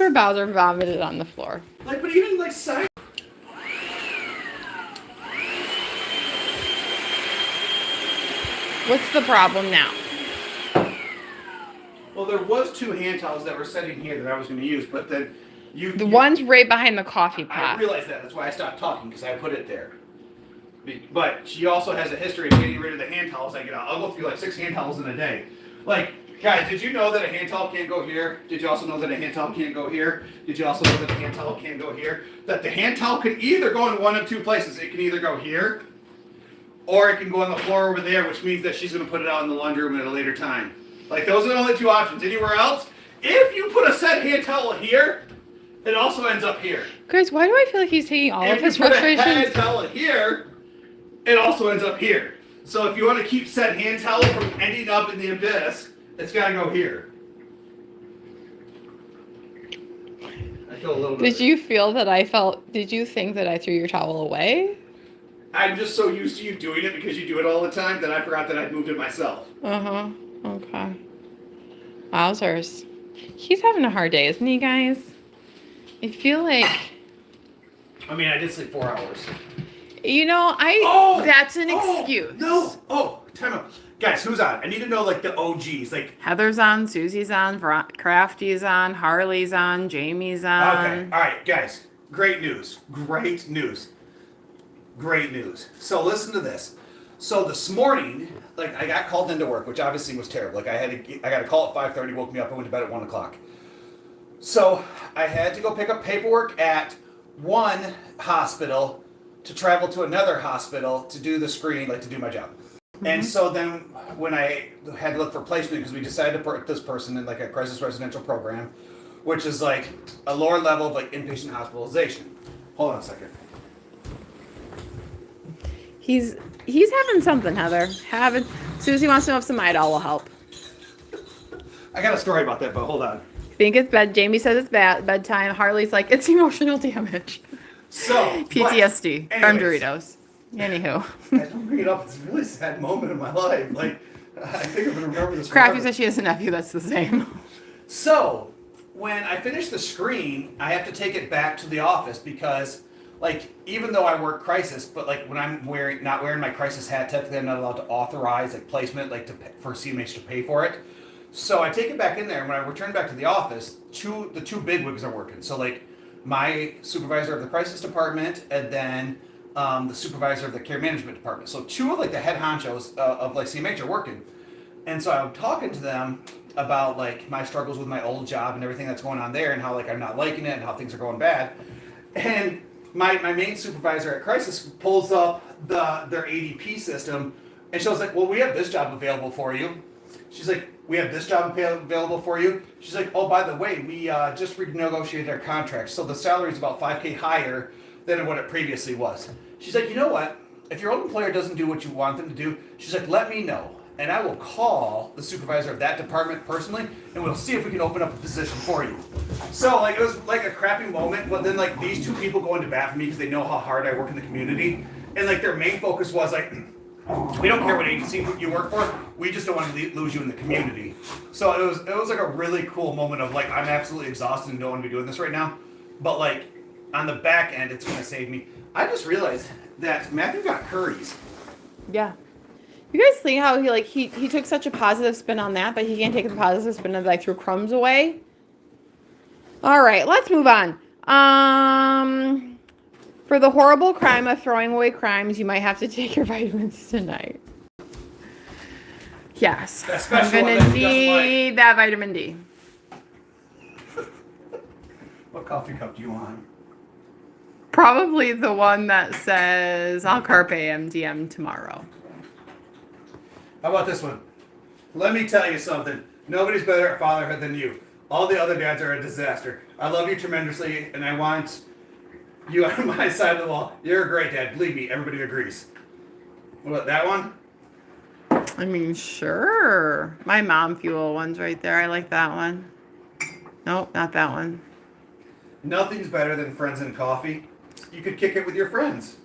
Bowser vomited on the floor. Like, but even like side. What's the problem now? Well, there was 2 hand towels that were sitting here that I was going to use, but then The one's right behind the coffee pot. I realized that. That's why I stopped talking because I put it there. But she also has a history of getting rid of the hand towels I get out. I'll go through like 6 hand towels in a day. Like, guys, did you know that a hand towel can't go here? Did you also know that a hand towel can't go here? Did you also know that a hand towel can't go here? That the hand towel can either go in one of 2 places. It can either go here, or it can go on the floor over there, which means that she's going to put it out in the laundry room at a later time. Like, those are the only 2 options. Anywhere else, if you put a set hand towel here, it also ends up here. Guys, why do I feel like he's taking all of his If you put a frustrations? hand towel here, it also ends up here. So if you want to keep said hand towel from ending up in the abyss, it's got to go here. I feel a little bit. Did you think that I threw your towel away? I'm just so used to you doing it because you do it all the time that I forgot that I'd moved it myself. Uh-huh. Okay. Wowzers. He's having a hard day, isn't he, guys? I feel like... I mean, I did sleep 4 hours. You know, that's an excuse. No. Oh, time out. Guys, who's on? I need to know, like, the OGs. Like, Heather's on, Susie's on, Crafty's on, Harley's on, Jamie's on. okay. All right, guys. Great news. Great news. Great news. So listen to this. So this morning, like, I got called into work, which obviously was terrible. Like, I got a call at 5:30, woke me up, I went to bed at 1 o'clock. So I had to go pick up paperwork at one hospital to travel to another hospital to do the screen, like to do my job. Mm-hmm. And so then when I had to look for placement, because we decided to put this person in like a crisis residential program, which is like a lower level of like inpatient hospitalization. Hold on a second. He's having something, Heather. Susie wants to know if some Idol will help. I got a story about that, but hold on. Think it's bed. Jamie says it's bedtime. Harley's like, it's emotional damage. So PTSD from Doritos. Anywho. I don't bring it up. It's a really sad moment in my life. Like, I think I'm going to remember this Crafty forever. says she has a nephew that's the same. So, when I finish the screen, I have to take it back to the office because, like, even though I work crisis, but like when I'm not wearing my crisis hat, technically I'm not allowed to authorize like placement, like for CMH to pay for it. So I take it back in there, and when I return back to the office, the two bigwigs are working. So like my supervisor of the crisis department, and then the supervisor of the care management department. So 2 of like the head honchos of like CMH are working, and so I'm talking to them about like my struggles with my old job and everything that's going on there, and how like I'm not liking it and how things are going bad. And my main supervisor at Crisis pulls up their ADP system, and she was like, well, we have this job available for you. She's like, we have this job available for you. She's like, oh, by the way, we just renegotiated our contract, so the salary is about $5,000 higher than what it previously was. She's like, you know what? If your old employer doesn't do what you want them to do, she's like, let me know. And I will call the supervisor of that department personally, and we'll see if we can open up a position for you. So, like, it was like a crappy moment, but then, like, these two people go into bat for me because they know how hard I work in the community. And, like, their main focus was, like, we don't care what agency you work for, we just don't want to lose you in the community. So it was like a really cool moment of, like, I'm absolutely exhausted and don't want to be doing this right now. But, like, on the back end, it's going to save me. I just realized that Matthew got curries. Yeah. You guys see how he took such a positive spin on that, but he can't take the positive spin of like threw Crumbs away? All right, let's move on. For the horrible crime of throwing away crimes, you might have to take your vitamins tonight. Yes, I'm gonna need that vitamin D. What coffee cup do you want? Probably the one that says I'll carpe MDM tomorrow. How about this one? Let me tell you something. Nobody's better at fatherhood than you. All the other dads are a disaster. I love you tremendously, and I want you on my side of the wall. You're a great dad. Believe me, everybody agrees. What about that one? I mean, sure. My mom fuel one's right there. I like that one. Nope, not that one. Nothing's better than friends and coffee. You could kick it with your friends.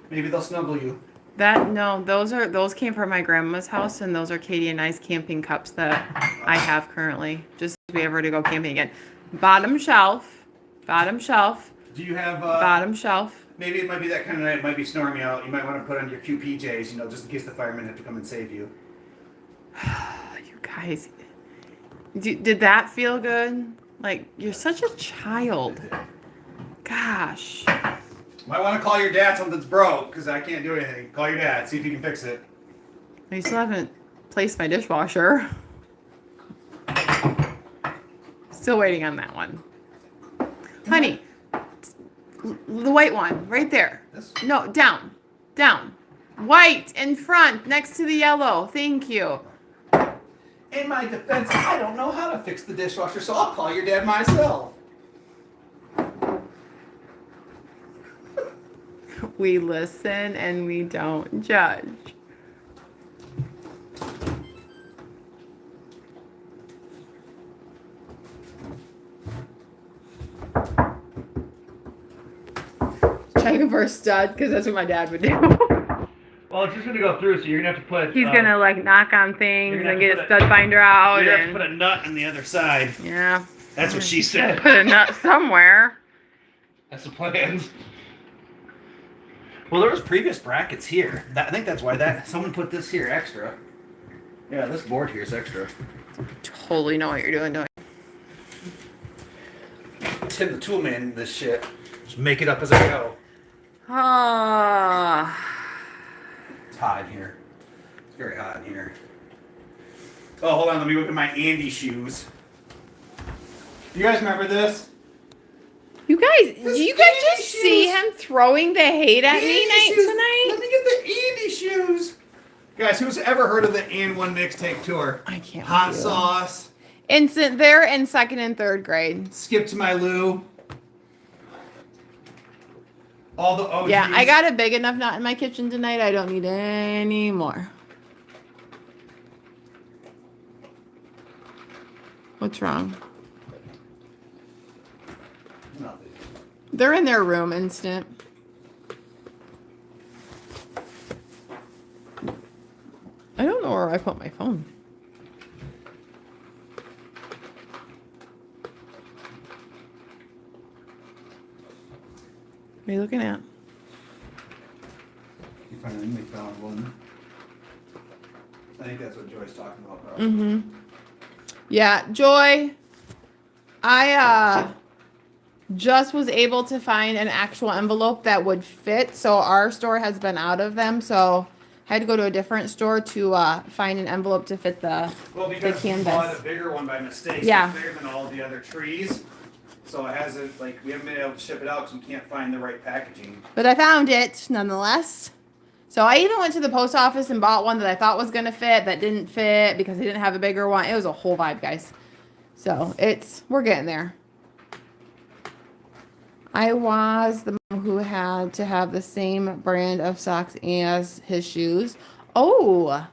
Maybe they'll snuggle you. Those came from my grandma's house, and those are Katie and I's camping cups that I have currently, just to be able to go camping again. Bottom shelf. Do you have bottom shelf. Maybe it might be that kind of night. It might be snoring you out. You might want to put on your QPJs, just in case the firemen have to come and save you. You guys, did that feel good? Like, you're such a child. Gosh. Might want to call your dad, something's broke, because I can't do anything. Call your dad, see if he can fix it. I still haven't placed my dishwasher. Still waiting on that one. Honey, the white one, right there. This? No, down. White in front, next to the yellow. Thank you. In my defense, I don't know how to fix the dishwasher, so I'll call your dad myself. We listen and we don't judge. Checking for a stud, because that's what my dad would do. Well, it's just going to go through, so you're going to have to put... He's going to, like, knock on things and get a stud finder out. You're going to have to put a nut on the other side. Yeah. That's what she said. Put a nut somewhere. That's the plans. Well, there was previous brackets here. I think that's why someone put this here extra. Yeah, this board here is extra. Totally know what you're doing, don't you? Tim the tool man, this shit. Just make it up as I go. It's hot in here. It's very hot in here. Oh, hold on. Let me look at my Andy shoes. Do you guys remember this? Do you guys just see him throwing the hate at me tonight? Let me get the Andy shoes. Guys, who's ever heard of the And One mixtape tour? I can't. Hot sauce. They're in 2nd and 3rd grade. Skip to my Lou. All the OGs. Yeah, I got a big enough knot in my kitchen tonight. I don't need any more. What's wrong? Nothing. They're in their room, instant. I don't know where I put my phone. What are you looking at? You finally found one. I think that's what Joy's talking about, probably. Mm-hmm. Yeah, Joy, I just was able to find an actual envelope that would fit. So our store has been out of them. So I had to go to a different store to find an envelope to fit the Well, because canvas. you bought a bigger one by mistake. Yeah. So it's bigger than all the other trees. So it hasn't, like, we haven't been able to ship it out because we can't find the right packaging. But I found it nonetheless. So I even went to the post office and bought one that I thought was going to fit that didn't fit because they didn't have a bigger one. It was a whole vibe, guys. So we're getting there. I was the mom who had to have the same brand of socks as his shoes. Oh,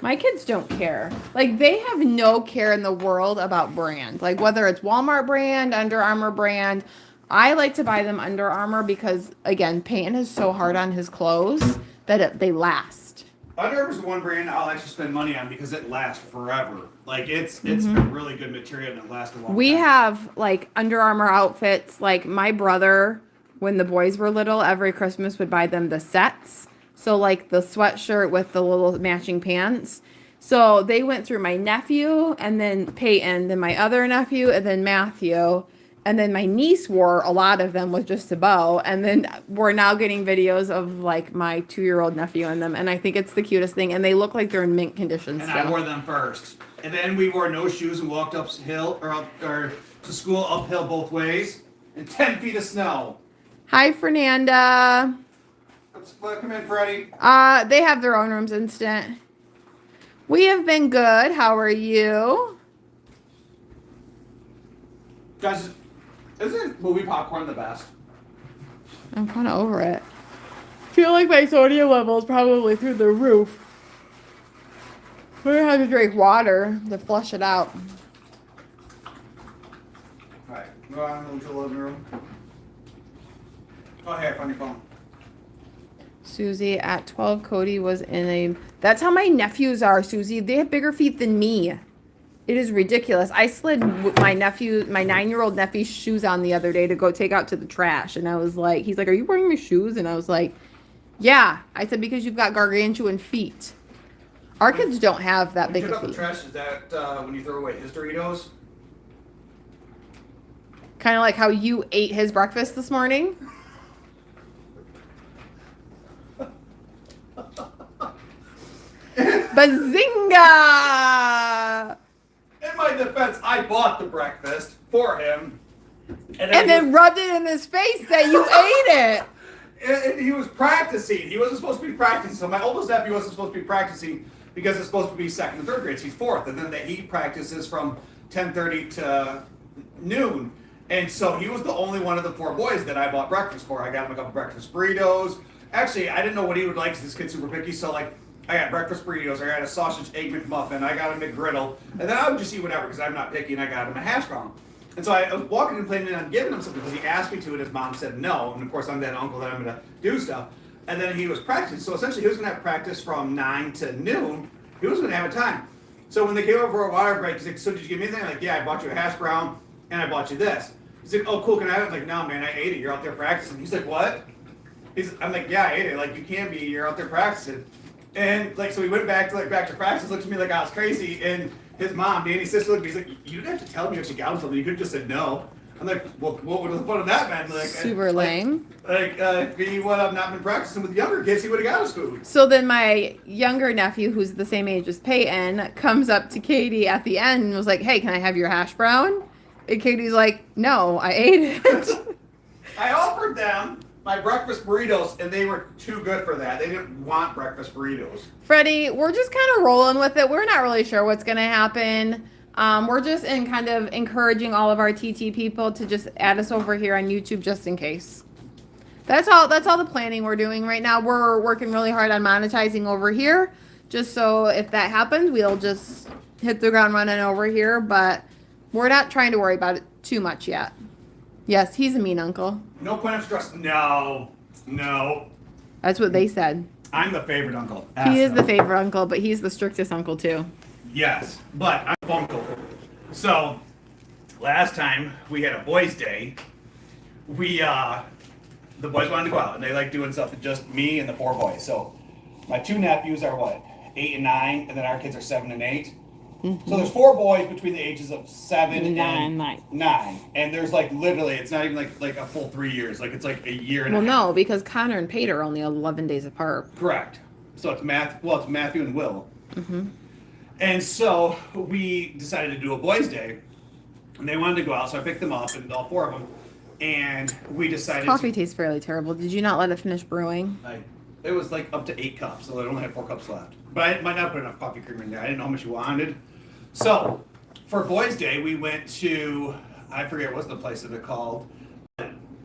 my kids don't care. Like, they have no care in the world about brand. Like, whether it's Walmart brand, Under Armour brand. I like to buy them Under Armour because, again, Peyton is so hard on his clothes that they last. Under Armour's the one brand I'll actually spend money on because it lasts forever. Like, it's a really good material and it lasts a long time. We have, like, Under Armour outfits. Like, my brother, when the boys were little, every Christmas would buy them the sets. So, like, the sweatshirt with the little matching pants. So, they went through my nephew, and then Peyton, then my other nephew, and then Matthew. And then my niece wore a lot of them with just a bow. And then we're now getting videos of, like, my 2-year-old nephew in them. And I think it's the cutest thing. And they look like they're in mint condition And still. I wore them first. And then we wore no shoes and walked uphill, or to school uphill both ways. And 10 feet of snow. Hi, Fernanda. Come in, Freddie. They have their own rooms instant. We have been good. How are you? Guys, isn't movie popcorn the best? I'm kind of over it. I feel like my sodium level is probably through the roof. We're gonna have to drink water to flush it out. Alright, go on into the living room. Oh, hey, I found your phone. Susie, at 12, Cody was in a... That's how my nephews are, Susie. They have bigger feet than me. It is ridiculous. I slid my 9-year-old nephew's shoes on the other day to go take out to the trash. And I was like, he's like, are you wearing my shoes? And I was like, yeah. I said, because you've got gargantuan feet. Our kids don't have that big of of feet. feet. The trash, is that when you throw away his Doritos? Kind of like how you ate his breakfast this morning. Bazinga! In my defense, I bought the breakfast for him. And then rubbed it in his face that you ate it. And he was practicing. He wasn't supposed to be practicing. So my oldest nephew wasn't supposed to be practicing because it's supposed to be second and third grades. He's fourth. And then he practices from 10:30 to noon. And so he was the only one of the 4 boys that I bought breakfast for. I got him a couple breakfast burritos. Actually, I didn't know what he would like because this kid's super picky. So, like, I got breakfast burritos. I got a sausage egg McMuffin. I got a McGriddle. And then I would just eat whatever because I'm not picky. And I got him a hash brown. And so I was walking and planning on giving him something because he asked me to, and his mom said no. And of course, I'm that uncle that I'm going to do stuff. And then he was practicing. So essentially, he was going to have practice from 9 to noon. He was going to have a time. So when they came over for a water break, he's like, so did you give me anything? I'm like, yeah, I bought you a hash brown, and I bought you this. He's like, oh, cool, can I have it? I'm like, no, man, I ate it. You're out there practicing. He's like, what? I'm like, yeah, I ate it. Like, you can't be. You're out there practicing. And, like, so we went back to practice, looked at me like I was crazy, and his mom, Dani's sister, looked at me. He's like, you didn't have to tell me if she got him something. You could have just said no. I'm like, well, what would the fun of that been? Like, Super lame. If he would have not been practicing with younger kids, he would have got his food. So then my younger nephew, who's the same age as Peyton, comes up to Katie at the end and was like, hey, can I have your hash brown? And Katie's like, no, I ate it. I offered them my breakfast burritos, and they were too good for that. They didn't want breakfast burritos. Freddie, we're just kind of rolling with it. We're not really sure what's going to happen. We're just kind of encouraging all of our TT people to just add us over here on YouTube just in case. That's all the planning we're doing right now. We're working really hard on monetizing over here. Just so if that happens, we'll just hit the ground running over here. But we're not trying to worry about it too much yet. Yes, he's a mean uncle. No point of stress. No. That's what they said. I'm the favorite uncle. He is the favorite uncle, but he's the strictest uncle too. Yes, but I'm uncle. So, last time we had a boys' day, the boys wanted to go out, and they like doing stuff with just me and the 4 boys. So, my 2 nephews are what, 8 and 9, and then our kids are 7 and 8. Mm-hmm. So there's 4 boys between the ages of 7 and 9. And there's like literally, it's not even like a full 3 years. Like it's like a year and a half. Well, no, because Connor and Pate are only 11 days apart. Correct. So it's Matthew and Will. Mm-hmm. And so we decided to do a boys' day. And they wanted to go out, so I picked them up, and all 4 of them. And we decided Coffee tastes fairly terrible. Did you not let it finish brewing? It was like up to 8 cups, so I only had 4 cups left. But I might not put enough coffee creamer in there. I didn't know how much you wanted. So, for Boys' Day, we went to, I forget what's the place that it called.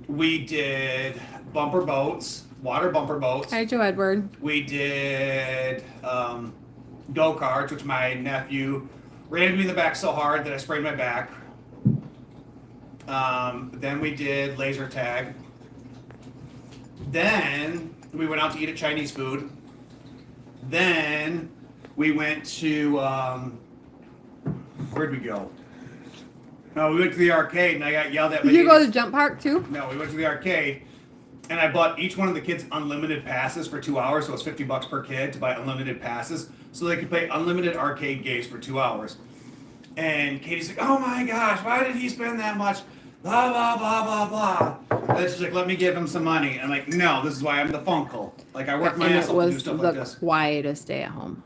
We did bumper boats, water bumper boats. Hi, Joe Edward. We did go-karts, which my nephew ran me in the back so hard that I sprained my back. Then we did laser tag. Then we went out to eat at Chinese food. Then we went to, where'd we go? No, we went to the arcade and I got yelled at. Did you go to Jump Park too? No, we went to the arcade and I bought each one of the kids unlimited passes for 2 hours, so it was $50 per kid to buy unlimited passes so they could play unlimited arcade games for 2 hours. And Katie's like, oh my gosh, why did he spend that much? Blah, blah, blah, blah, blah. And then she's like, let me give him some money. And I'm like, no, this is why I'm the funkle. Like, I work my ass off to do stuff like this. It was the quietest day at home.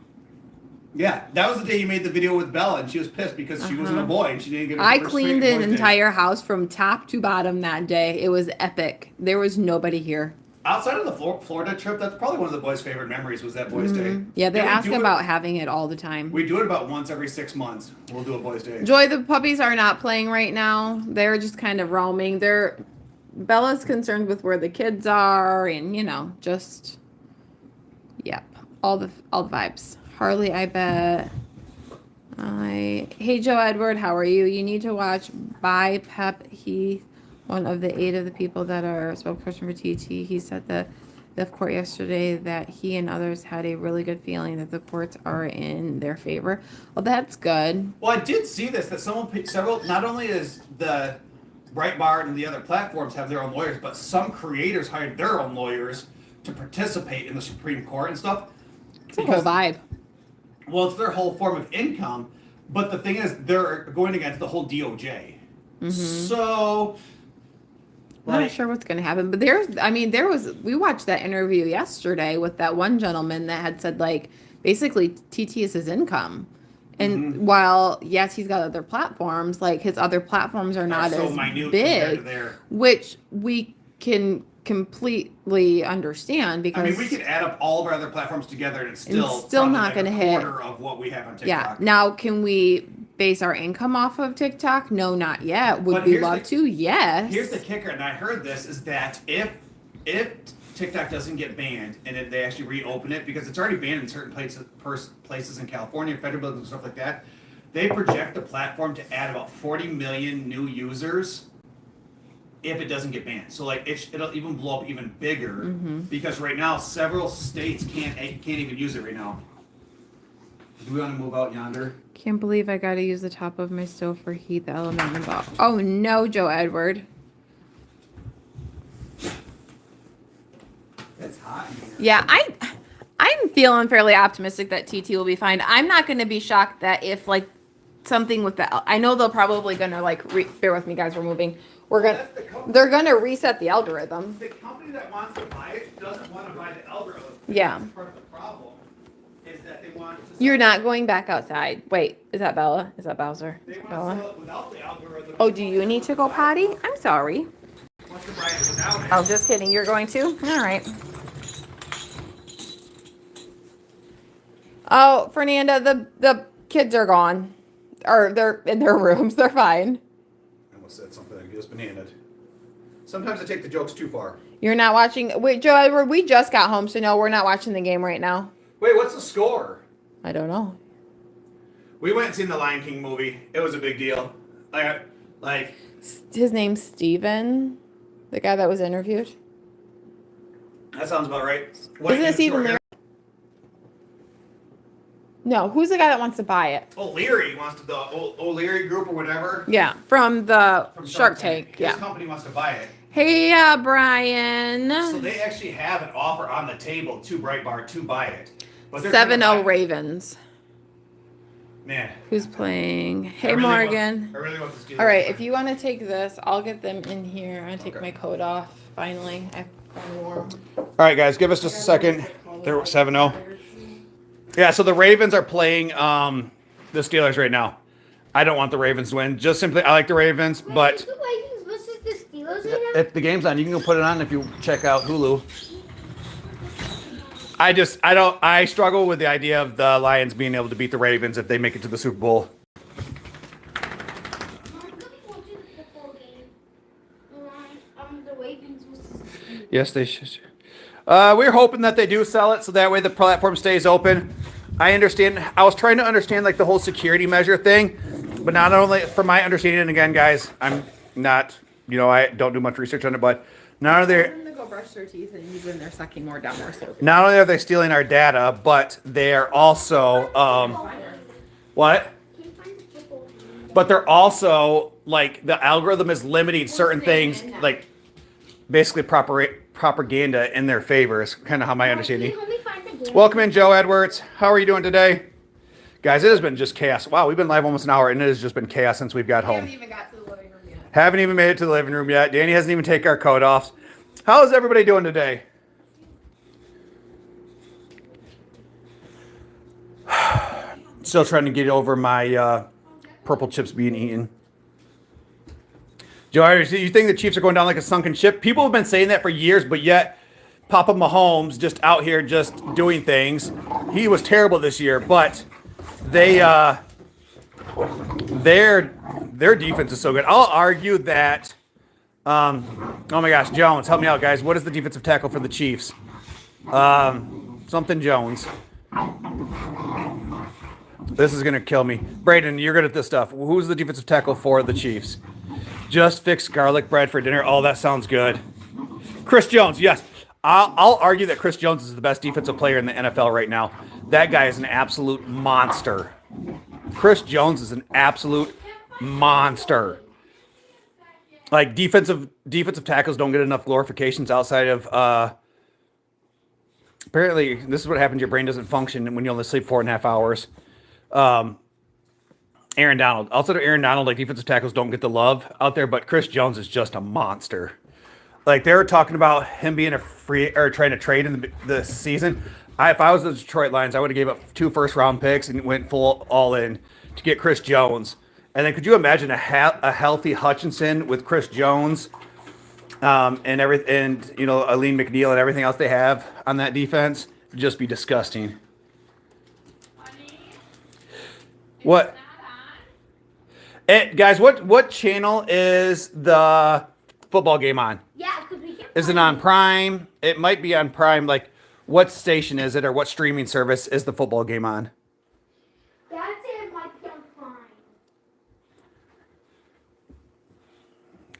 Yeah, that was the day you made the video with Bella, and she was pissed because she wasn't a boy and she didn't get her I first cleaned straight an boys' day. entire house from top to bottom that day. It was epic. There was nobody here. Outside of the Florida trip, that's probably one of the boys' favorite memories was that boys' day. Yeah, they And we ask do it- about having it all the time. We do it about once every 6 months. We'll do a boys' day. Joy, the puppies are not playing right now. They're just kind of roaming. Bella's concerned with where the kids are and, just, yep, all the vibes. Harley, I bet. Hey, Joe Edward, how are you? You need to watch By Pep. He, one of the 8 of the people that are spokesperson for TT, he said that the court yesterday that he and others had a really good feeling that the courts are in their favor. Well, that's good. Well, I did see this, that several, not only is the Breitbart and the other platforms have their own lawyers, but some creators hired their own lawyers to participate in the Supreme Court and stuff. It's a whole vibe. Well, it's their whole form of income, but the thing is, they're going against the whole DOJ. So, I'm not sure what's going to happen, but we watched that interview yesterday with that one gentleman that had said, like, basically TT is his income. And while, yes, he's got other platforms, like his other platforms are not so as minute big, compared to their- which we can completely understand because I mean, we could add up all of our other platforms together and it's still not going to hit. Quarter of what we have on TikTok. Yeah. Now, can we base our income off of TikTok? No, not yet. Would we love to? Yes. Here's the kicker, and I heard this, is that if TikTok doesn't get banned and if they actually reopen it, because it's already banned in certain places in California, federal buildings and stuff like that, they project the platform to add about 40 million new users if it doesn't get banned. So like it'll even blow up even bigger because right now several states can't even use it right now. Do we want to move out yonder? Can't believe I got to use the top of my stove for heat, the element involved. Oh no, Joe Edward. It's hot in here. Yeah, I'm feeling fairly optimistic that TT will be fine. I'm not going to be shocked that if like something with the, I know they're probably going to like, bear with me guys, we're moving. They're going to reset the algorithm. The company that wants to buy it doesn't want to buy the algorithm. Yeah. That's part of the problem is that they want to You're not going back outside. Wait, is that Bella? Is that Bowser? They want Bella? to sell it without the algorithm. Oh, do you need to go potty? I'm sorry. Wants to buy it without it. Oh, just kidding. You're going to? All right. Oh, Fernanda, the kids are gone. Or they're in their rooms. They're fine. I almost said something that just bananaed. Sometimes I take the jokes too far. You're not watching. Wait, Joe Edward, we just got home, so no, we're not watching the game right now. Wait, what's the score? I don't know. We went and seen the Lion King movie. It was a big deal. Like His name's Steven, the guy that was interviewed. that sounds about right. Isn't it Steven Leary? No, who's the guy that wants to buy it? O'Leary wants to, the O'Leary group or whatever. Yeah, from the From Shark Tank. His Yeah. company wants to buy it. Hey, Brian. So they actually have an offer on the table to Breitbart to buy it. But they're 7-0 Ravens. Man. Who's playing? I Hey, really Morgan. I really want to All right, if you want to take this, I'll get them in here. I take Okay. my coat off. Finally, I'm warm. All right, guys, give us just a second. They're 7-0. Yeah, so the Ravens are playing the Steelers right now. I don't want the Ravens to win. Just simply, I like the Ravens, but The Vikings versus the Steelers right now? if the game's on, you can go put it on if you check out Hulu. I struggle with the idea of the Lions being able to beat the Ravens if they make it to the Super Bowl. Yes, they should. We're hoping that they do sell it so that way the platform stays open. I understand. I was trying to understand like the whole security measure thing, but not only from my understanding. And again, guys, I'm not. I don't do much research on it, but not only Tell them to go brush their teeth and use when they're sucking more down their throat. not only are they stealing our data, but they're also what? But they're also like the algorithm is limiting certain things, like basically propaganda in their favor. Is kind of how my understanding. Welcome in, Joe Edwards. How are you doing today? Guys, it has been just chaos. Wow, we've been live almost an hour, and it has just been chaos since we've got home. Haven't even got to the living room yet. Haven't even made it to the living room yet. Danny hasn't even taken our coat off. How is everybody doing today? Still trying to get over my purple chips being eaten. Joe, do you think the Chiefs are going down like a sunken ship? People have been saying that for years, but yet Papa Mahomes just out here just doing things. He was terrible this year, but their defense is so good. I'll argue that. Oh my gosh, Jones, help me out, guys. What is the defensive tackle for the Chiefs? Something Jones. This is gonna kill me. Braden, you're good at this stuff. Who's the defensive tackle for the Chiefs? Just fix garlic bread for dinner. Oh, that sounds good. Chris Jones, yes. I'll argue that Chris Jones is the best defensive player in the NFL right now. That guy is an absolute monster. Chris Jones is an absolute monster. Like defensive tackles don't get enough glorifications outside of apparently this is what happens. Your brain doesn't function when you only sleep 4.5 hours. Aaron Donald. Outside of Aaron Donald, like defensive tackles don't get the love out there, but Chris Jones is just a monster. Like they were talking about him being a free or trying to trade in the season. If I was the Detroit Lions, I would have gave up 2 first-round picks and went full all in to get Chris Jones. And then could you imagine a healthy Hutchinson with Chris Jones and Aline McNeil and everything else they have on that defense? It'd just be disgusting. What? Guys, what channel is the football game on? Yeah, because we can. Is it on Prime? It might be on Prime. Like, what station is it or what streaming service is the football game on? That's it, my Prime.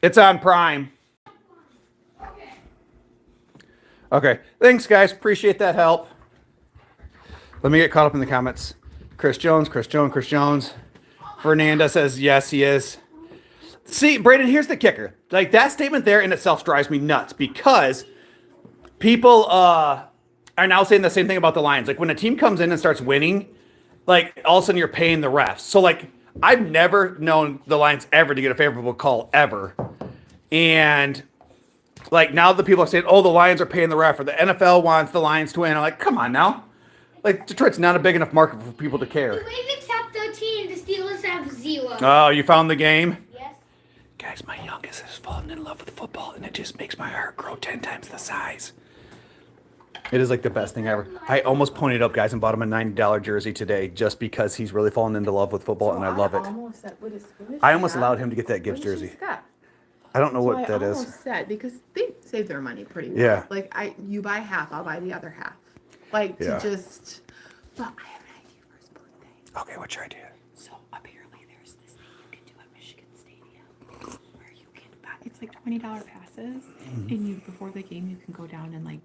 It's on Prime. Okay. Thanks, guys. Appreciate that help. Let me get caught up in the comments. Chris Jones. Fernanda says, yes, he is. See, Brayden, here's the kicker. Like, that statement there in itself drives me nuts because people are now saying the same thing about the Lions. Like, when a team comes in and starts winning, like, all of a sudden you're paying the refs. So, like, I've never known the Lions ever to get a favorable call, ever. And, like, now the people are saying, oh, the Lions are paying the ref, or the NFL wants the Lions to win. I'm like, come on now. Like, Detroit's not a big enough market for people to care. The Ravens have 13, the Steelers have 0. Oh, you found the game? Yes. Guys, my youngest has fallen in love with football, and it just makes my heart grow 10 times the size. It is like the best thing ever. I almost pointed up, guys, and bought him a $90 jersey today just because he's really fallen into love with football, and I love it. I almost allowed him to get that Gibbs jersey. I don't know what that is. I almost said, because they save their money pretty well. Yeah. Like, you buy half, I'll buy the other half. Like, Yeah. to just... But I have an idea for his birthday. Okay, what's your idea? So, apparently there's this thing you can do at Michigan Stadium where you can buy... It's like $20 passes, and you before the game, you can go down and, like,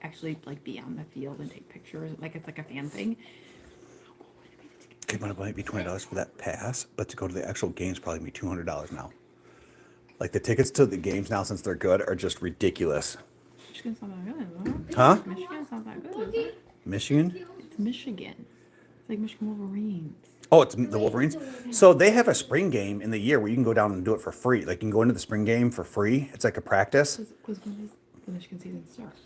actually, like, be on the field and take pictures. Like, it's like a fan thing. Okay, but it might be $20 for that pass, but to go to the actual games probably be $200 now. Like, the tickets to the games now, since they're good, are just ridiculous. Michigan's not that good, is it? Huh? Michigan's not that good, is it? Michigan? It's Michigan. It's like Michigan Wolverines. Oh, it's the Wolverines? So they have a spring game in the year where you can go down and do it for free. Like, you can go into the spring game for free. It's like a practice. Because when does the Michigan season start?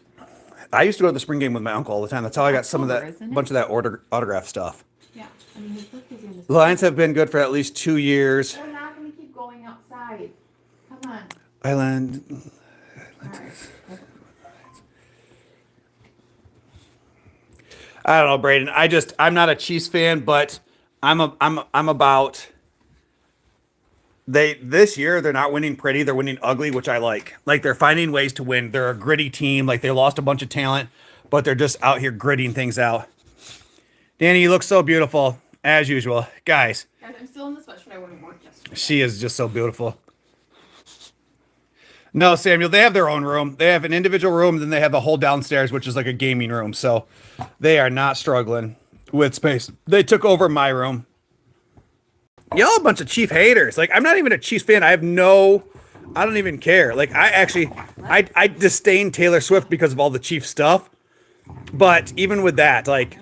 I used to go to the spring game with my uncle all the time. That's how I got some of that, October, isn't it? bunch of that autograph stuff. Yeah. I mean, his birthday's in just. The Lions have been good for at least 2 years. We're not going to keep going outside. Come on. Island. All right. I don't know, Braden. I'm not a Chiefs fan, but I'm about. This year they're not winning pretty, they're winning ugly, which I like. Like they're finding ways to win. They're a gritty team. Like they lost a bunch of talent, but they're just out here gritting things out. Dani, you look so beautiful as usual, guys. Guys, I'm still in the sweatshirt I wore to work yesterday. She is just so beautiful. No, Samuel, they have their own room. They have an individual room, then they have a whole downstairs, which is like a gaming room. So they are not struggling with space. They took over my room. Y'all a bunch of Chief haters. Like, I'm not even a Chiefs fan. I don't even care. Like, I disdain Taylor Swift because of all the Chief stuff. But even with that, like...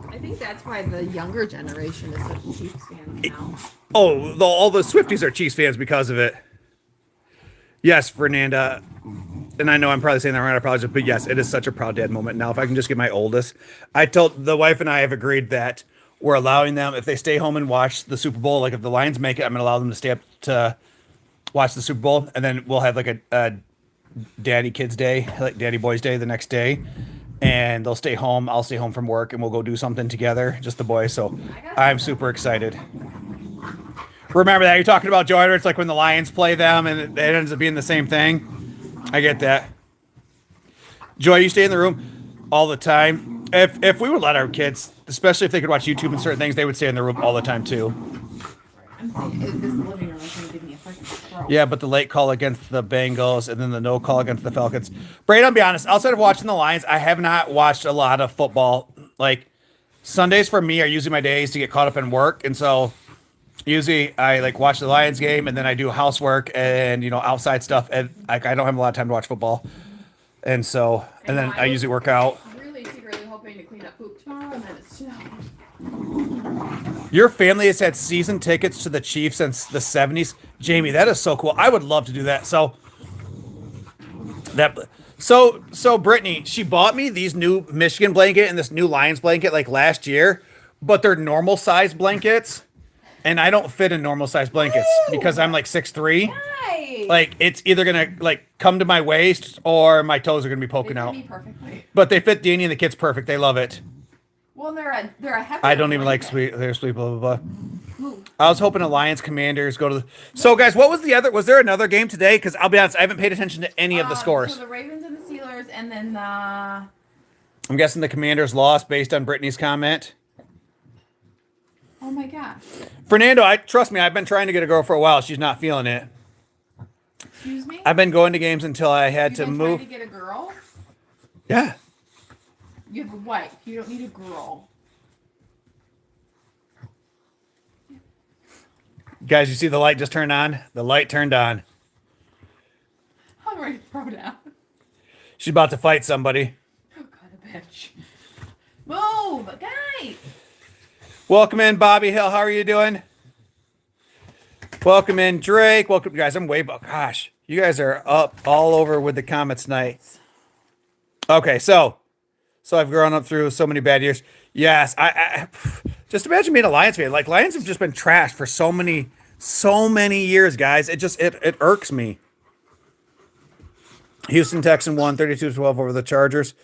I think that's why the younger generation is such Chiefs fans now. Oh, all the Swifties are Chiefs fans because of it. Yes, Fernanda. And I know I'm probably saying that wrong. I apologize. But yes, it is such a proud dad moment. Now, if I can just get my oldest. I told the wife and I have agreed that we're allowing them, if they stay home and watch the Super Bowl, like if the Lions make it, I'm going to allow them to stay up to watch the Super Bowl. And then we'll have like a Daddy Kids Day, like Daddy Boys Day the next day. And they'll stay home. I'll stay home from work and we'll go do something together, just the boys. So I'm super excited. Remember that? You're talking about Joy, it's like when the Lions play them and it ends up being the same thing. I get that. Joy, you stay in the room all the time. If we would let our kids, especially if they could watch YouTube and certain things, they would stay in the room all the time too. I'm thinking this living room is going to give me a fucking stroke. Yeah, but the late call against the Bengals and then the no call against the Falcons. Brady, I'll be honest, outside of watching the Lions, I have not watched a lot of football. Like, Sundays for me are usually my days to get caught up in work. And so usually I like watch the Lions game and then I do housework and, outside stuff. And I don't have a lot of time to watch football. And so, and then I usually work out. Really secretly hoping to clean up poop tomorrow and then it's snowing. Your family has had season tickets to the Chiefs since the 70s. Jamie, that is so cool. I would love to do that. So Brittany, she bought me these new Michigan blanket and this new Lions blanket like last year, but they're normal size blankets. And I don't fit in normal size blankets because I'm like 6'3". Nice. Like it's either going to like come to my waist or my toes are going to be poking out. Me perfectly. But they fit Dani and the kids perfect. They love it. Well, they're a heavy. I don't even like they're sweet, blah, blah, blah. I was hoping Alliance Commanders go to the... So, guys, what was the other... Was there another game today? Because I'll be honest, I haven't paid attention to any of the scores. So the Ravens and the Steelers, and then the... I'm guessing the Commanders lost based on Brittany's comment. Oh, my gosh. Fernando, trust me, I've been trying to get a girl for a while. She's not feeling it. Excuse me? I've been going to games until I had to move. Trying to get a girl? Yeah. You have a wife. You don't need a girl. Guys, you see the light just turned on? The light turned on. I'm ready to throw down. She's about to fight somebody. Oh, God, a bitch. Move! Guy! Welcome in, Bobby Hill. How are you doing? Welcome in, Drake. Welcome, guys. I'm way back. Gosh, you guys are up all over with the comments tonight. Okay, so I've grown up through so many bad years. Yes, I just imagine being a Lions fan. Like, Lions have just been trashed for so many years, guys. It irks me. Houston Texans won 32-12 over the Chargers.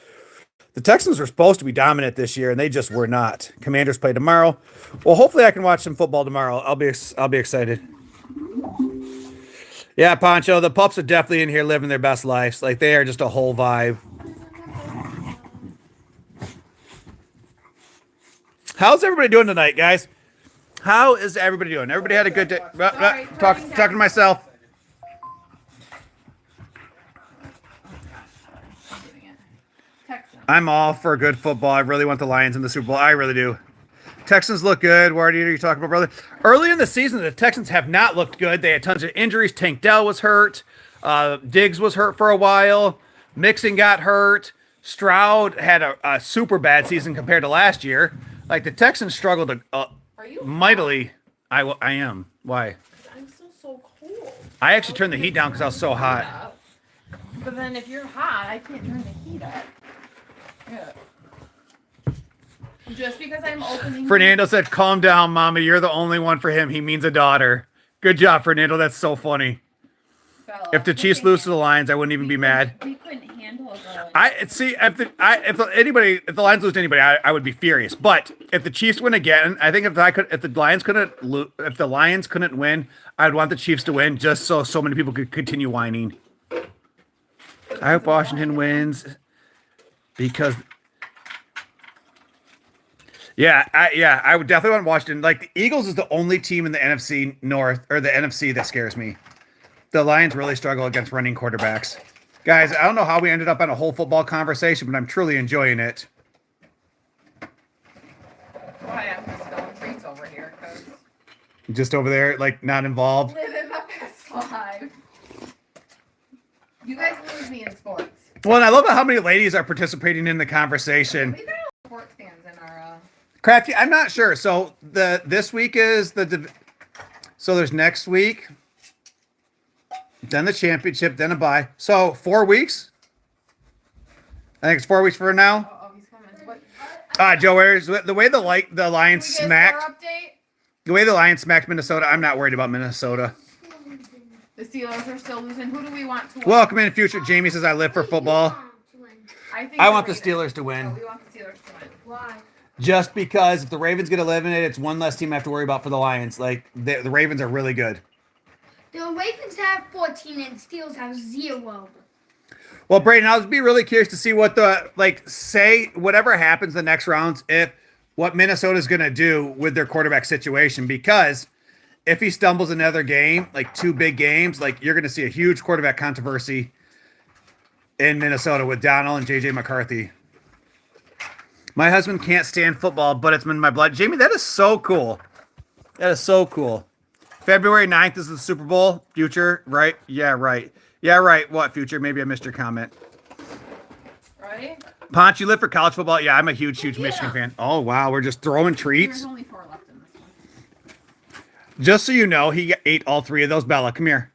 The Texans were supposed to be dominant this year, and they just were not. Commanders play tomorrow. Well, hopefully I can watch some football tomorrow. I'll be excited. Yeah, Poncho, the pups are definitely in here living their best lives. Like, they are just a whole vibe. How's everybody doing tonight, guys? How is everybody doing? Everybody had a good day. Talking to myself. I'm all for good football. I really want the Lions in the Super Bowl. I really do. Texans look good. What are you talking about, brother? Early in the season, the Texans have not looked good. They had tons of injuries. Tank Dell was hurt. Diggs was hurt for a while. Mixon got hurt. Stroud had a super bad season compared to last year. Like, the Texans struggled mightily. I am. Why? I'm still so cold. I actually turned the heat down because I was so hot. But then if you're hot, I can't turn the heat up. Yeah. Just because I'm opening. Fernando said, calm down, Mama. You're the only one for him. He means a daughter. Good job, Fernando. That's so funny. Fella. If the Chiefs lose to the Lions, I wouldn't even be mad. We couldn't handle it. If the Lions lose to anybody, I would be furious. But if the Chiefs win again, I think if the Lions couldn't win, I'd want the Chiefs to win just so many people could continue whining. I hope Washington wins because I would definitely want Washington. Like the Eagles is the only team in the NFC North or the NFC that scares me. The Lions really struggle against running quarterbacks. Guys, I don't know how we ended up on a whole football conversation, but I'm truly enjoying it. Why I'm just going treats over here because Just over there, like not involved. living my best life. You guys lose me in sports. Well, and I love how many ladies are participating in the conversation. We got a sports fans in our. Crafty, I'm not sure. So this week is so there's next week, then the championship, then a bye. So 4 weeks. I think it's 4 weeks from now. Oh, he's coming. What? Joe, the way the Lions Can we get a smacked. score update? The way the Lions smacked Minnesota, I'm not worried about Minnesota. The Steelers are still losing. Who do we want to win? Welcome in, future. Jamie says I live for football. I want the Steelers to win. No, we want the Steelers to win. Why? Just because if the Ravens get eliminated, it's one less team I have to worry about for the Lions. Like the Ravens are really good. The Ravens have 14 and Steelers have 0. Well, Brayden, I'll be really curious to see what say whatever happens the next rounds, what Minnesota's going to do with their quarterback situation, because if he stumbles another game, like 2 big games, like you're going to see a huge quarterback controversy in Minnesota with Donald and JJ McCarthy. My husband can't stand football, but it's in my blood. Jamie, that is so cool. That is so cool. February 9th is the Super Bowl. Future, right? Yeah, right. Yeah, right. What, Future? Maybe I missed your comment. Right? Ponch, you live for college football? Yeah, I'm a huge Michigan fan. Oh, wow. We're just throwing treats. There's only 4 left in this one. Just so you know, he ate all 3 of those. Bella, come here.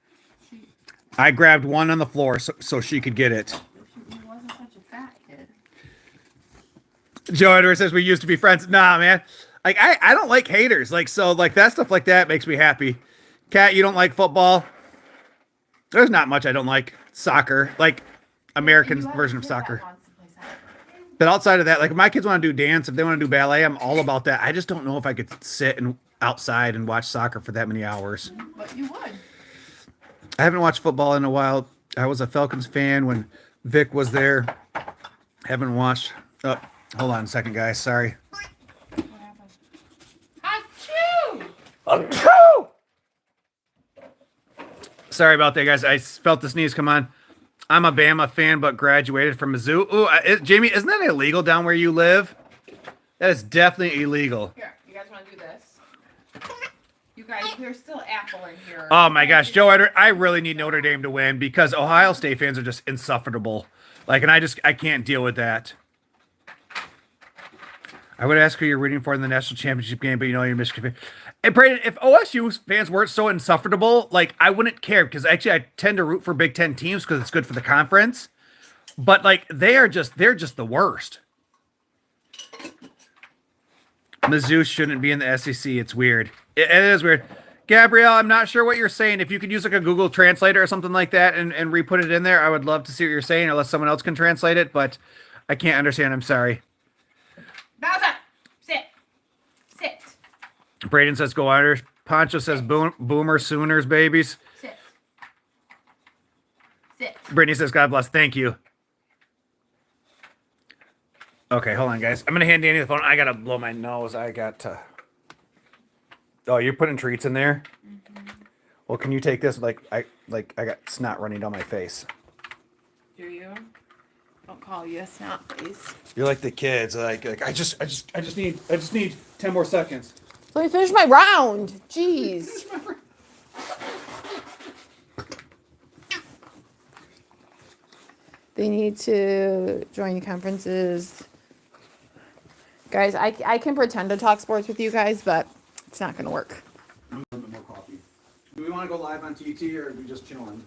I grabbed one on the floor so she could get it. He wasn't such a fat kid. Joe Edwards says we used to be friends. Nah, man. Like, I don't like haters. Like, so, like, that stuff like that makes me happy. Kat, you don't like football? There's not much I don't like. Soccer. Like, American version of soccer. But outside of that, like, if my kids want to do dance, if they want to do ballet, I'm all about that. I just don't know if I could sit outside and watch soccer for that many hours. But you would. I haven't watched football in a while. I was a Falcons fan when Vic was there. Haven't watched. Oh, hold on a second, guys. Sorry. What happened? Achoo! Achoo! Sorry about that, guys. I felt the sneeze come on. I'm a Bama fan, but graduated from Mizzou. Ooh, Jamie, isn't that illegal down where you live? That is definitely illegal. Here, you guys want to do this? You guys, there's still apple in here. Oh my gosh, Joe, I really need Notre Dame to win because Ohio State fans are just insufferable. Like, and I can't deal with that. I would ask who you're rooting for in the national championship game, but you know you're Michigan fan. And Brayden, if OSU fans weren't so insufferable, like, I wouldn't care because actually I tend to root for Big Ten teams because it's good for the conference. But like, they're just the worst. Mizzou shouldn't be in the SEC. It's weird. It is weird. Gabrielle, I'm not sure what you're saying. If you could use like a Google Translator or something like that and re-put it in there, I would love to see what you're saying, unless someone else can translate it, but I can't understand. I'm sorry. Bowser, sit. Sit. Brayden says go Irish. Poncho says boomer Sooners babies. Sit. Sit. Brittany says God bless. Thank you. Okay, hold on, guys. I'm going to hand Danny the phone. I got to blow my nose. I got to... Oh, you're putting treats in there? Mm-hmm. Well, can you take this? I got snot running down my face. Do you? Don't call you a snot face. You're like the kids. Like I just need 10 more seconds. Let me finish my round. Jeez. They need to join conferences. Guys, I can pretend to talk sports with you guys, but it's not going to work. A little bit more coffee. Do we want to go live on TT or are we just chilling?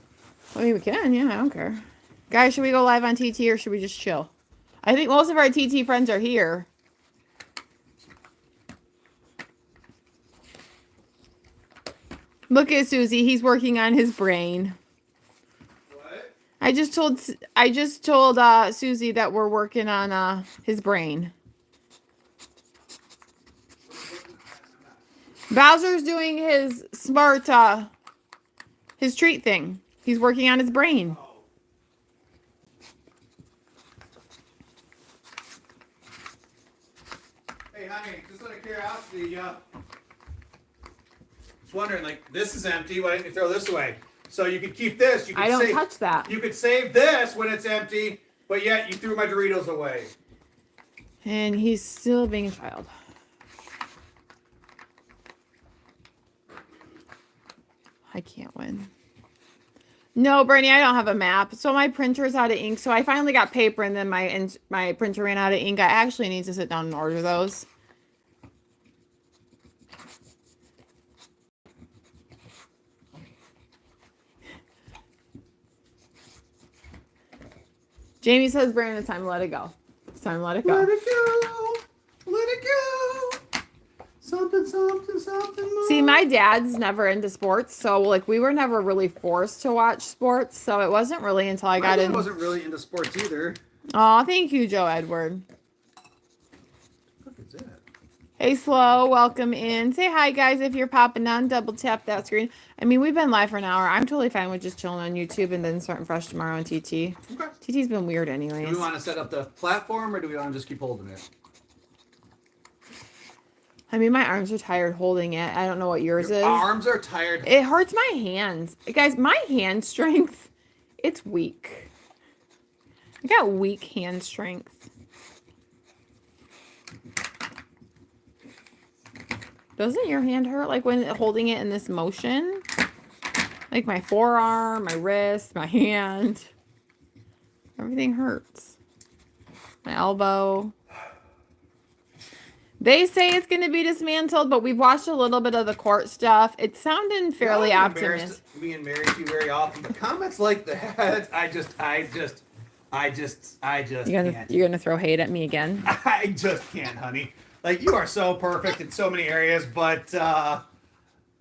I mean, we can. Yeah, I don't care. Guys, should we go live on TT or should we just chill? I think most of our TT friends are here. Look at Susie. He's working on his brain. What? I just told Susie that we're working on his brain. Bowser's doing his smart his treat thing. He's working on his brain. Hey, honey, just out of curiosity, just wondering, like, this is empty. Why didn't you throw this away? So you could keep this. You could I don't touch that. You could save this when it's empty, but yet you threw my Doritos away. And he's still being a child. I can't win. No, Bernie, I don't have a map. So my printer's out of ink. So I finally got paper, and then my printer ran out of ink. I actually need to sit down and order those. Jamie says, Brandon, it's time to let it go. It's time to let it go. Let it go. Let it go. Something, something, something more. See, my dad's never into sports, so like we were never really forced to watch sports. So it wasn't really until I got in. I wasn't really into sports either. Oh, thank you, Joe Edward. What is that? Hey, Slow, welcome in. Say hi, guys, if you're popping on. Double tap that screen. I mean, we've been live for an hour. I'm totally fine with just chilling on YouTube and then starting fresh tomorrow on TT. Okay. TT's been weird anyways. Do we want to set up the platform, or do we want to just keep holding it? I mean, my arms are tired holding it. I don't know what yours is. Arms are tired. It hurts my hands. Guys, my hand strength, it's weak. I got weak hand strength. Doesn't your hand hurt like when holding it in this motion? Like my forearm, my wrist, my hand. Everything hurts. My elbow. They say it's going to be dismantled, but we've watched a little bit of the court stuff. It's sounding fairly optimistic. Being married to you very often, but comments like that, I just You're gonna throw hate at me again? I just can't, honey. Like, you are so perfect in so many areas, but the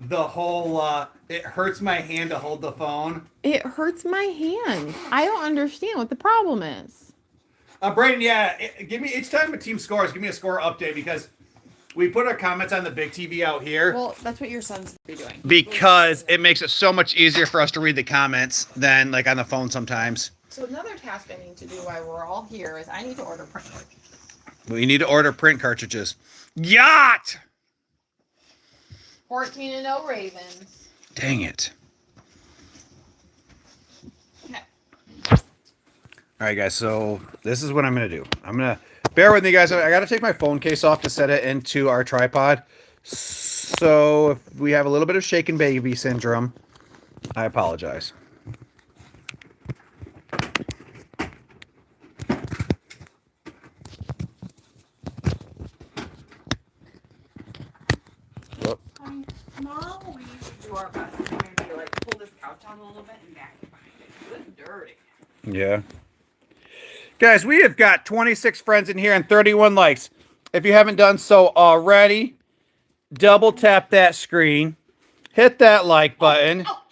whole it hurts my hand to hold the phone. It hurts my hand. I don't understand what the problem is. Brayden, yeah, give me each time a team scores, give me a score update, because we put our comments on the big TV out here. Well, that's what your son's be doing. Because it makes it so much easier for us to read the comments than like on the phone sometimes. So another task I need to do while we're all here is I need to order print cartridges. We need to order print cartridges. Yacht! 14-0 Ravens. Dang it. Okay. All right, guys, so this is what I'm going to do. I'm going to bear with me, guys. I got to take my phone case off to set it into our tripod. So if we have a little bit of shaken baby syndrome, I apologize. Tomorrow we should do our best to maybe like pull this couch on a little bit and back it behind it. It's dirty. Yeah. Guys, we have got 26 friends in here and 31 likes. If you haven't done so already, double tap that screen. Hit that like button. Oh,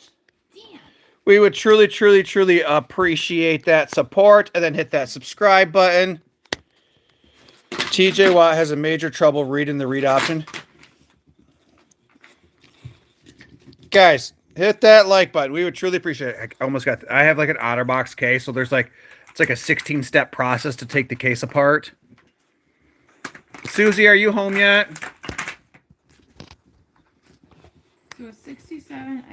damn. We would truly, truly, truly appreciate that support. And then hit that subscribe button. TJ Watt has a major trouble reading the read option. Guys, hit that like button. We would truly appreciate it. I have like an OtterBox case, so it's like a 16-step process to take the case apart. Susie, are you home yet? So a 67XL.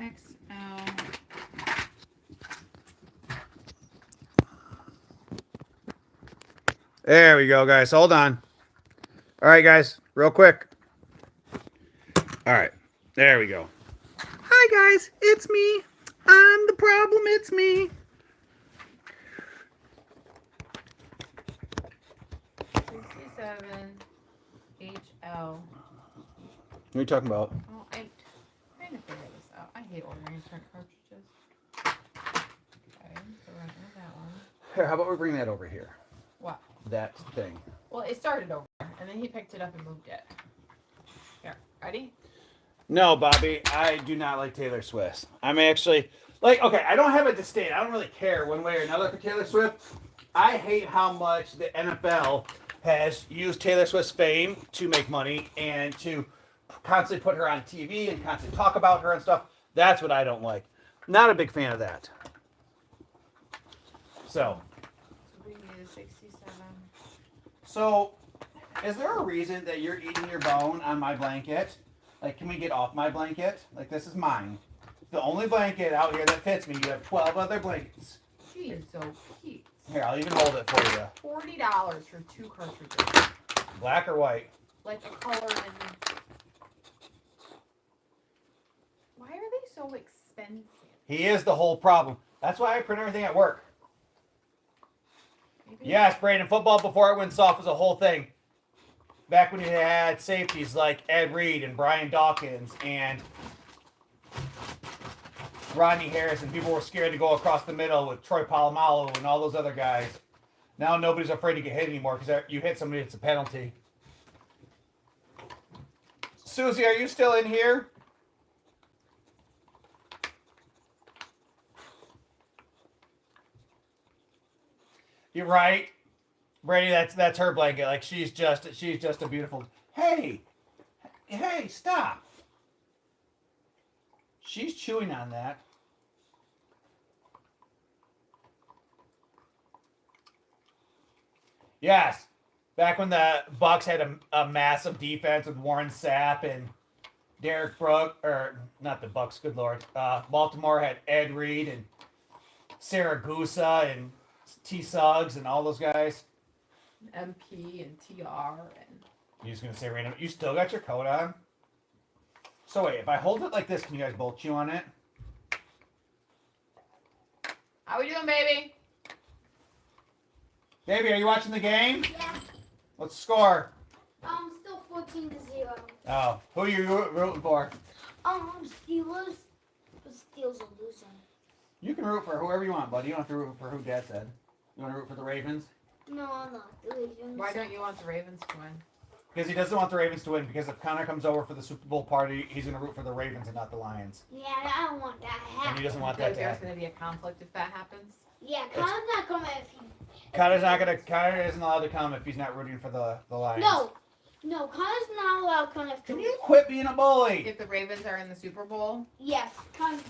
There we go, guys. Hold on. All right, guys, real quick. All right, there we go. Hi, guys. It's me. I'm the problem. It's me. 67HL. What are you talking about? Oh, I'm trying to figure this out. I hate ordering print cartridges. Okay, so we're gonna add that one. Here, how about we bring that over here? What? That thing. Well, it started over there, and then he picked it up and moved it. Here, ready? No, Bobby, I do not like Taylor Swift. I'm actually like, okay, I don't have a disdain. I don't really care one way or another for Taylor Swift. I hate how much the NFL has used Taylor Swift's fame to make money and to constantly put her on TV and constantly talk about her and stuff. That's what I don't like. Not a big fan of that. So we need a 67. So, is there a reason that you're eating your bone on my blanket? Like, can we get off my blanket? Like, this is mine. It's the only blanket out here that fits me. You have 12 other blankets. She is so cute. Here, I'll even hold it for you. $40 for 2 cartridges. Black or white? Like a color and... Why are they so expensive? He is the whole problem. That's why I print everything at work. Maybe Yes, Brandon, football before it went soft was a whole thing. Back when you had safeties like Ed Reed and Brian Dawkins and Rodney Harrison, people were scared to go across the middle with Troy Polamalu and all those other guys. Now nobody's afraid to get hit anymore because you hit somebody, it's a penalty. Susie, are you still in here? You're right, Brady. That's her blanket. Like she's just a beautiful. Hey, stop. She's chewing on that. Yes, back when the Bucks had a massive defense with Warren Sapp and Derek Brooks, or not the Bucks. Good Lord, Baltimore had Ed Reed and Saragusa and T. Suggs and all those guys. MP and TR and... You're just going to say random... You still got your coat on? So wait, if I hold it like this, can you guys both chew on it? How we doing, baby? Baby, are you watching the game? Yeah. What's the score? Still 14-0. Oh, who are you rooting for? Steelers. The Steelers are losing. You can root for whoever you want, buddy. You don't have to root for who Dad said. You want to root for the Ravens? No, I'm not. The Ravens. Why don't you want the Ravens to win? Because he doesn't want the Ravens to win. Because if Connor comes over for the Super Bowl party, he's going to root for the Ravens and not the Lions. Yeah, I don't want that to happen. And he doesn't want I feel that like to there's happen. going to be a conflict if that happens. Yeah, Connor's not coming if he... Connor isn't allowed to come if he's not rooting for the Lions. No, Connor's not allowed to come if... Can you quit being a bully? If the Ravens are in the Super Bowl, Yes, Connor's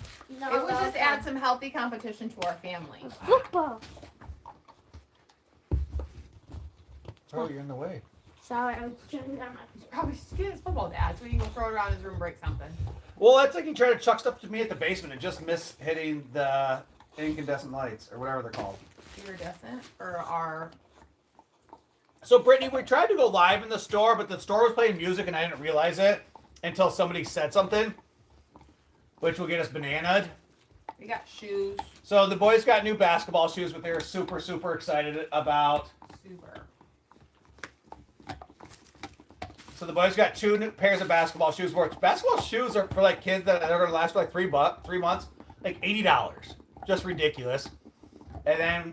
not it would allowed just to add come. some healthy competition to our family. Football. Oh, you're in the way. Sorry, I was trying to... He's probably scared his football dad, so he can go throw it around his room and break something. Well, that's like he tried to chuck stuff to me at the basement and just miss hitting the incandescent lights or whatever they're called. Iridescent or our... So, Brittany, we tried to go live in the store, but the store was playing music and I didn't realize it until somebody said something, which will get us bananaed. We got shoes. So the boys got new basketball shoes, but they were super, super excited about. Super. So the boys got 2 new pairs of basketball shoes. Which basketball shoes are for like kids that are going to last for like 3 months, like $80, just ridiculous. And then,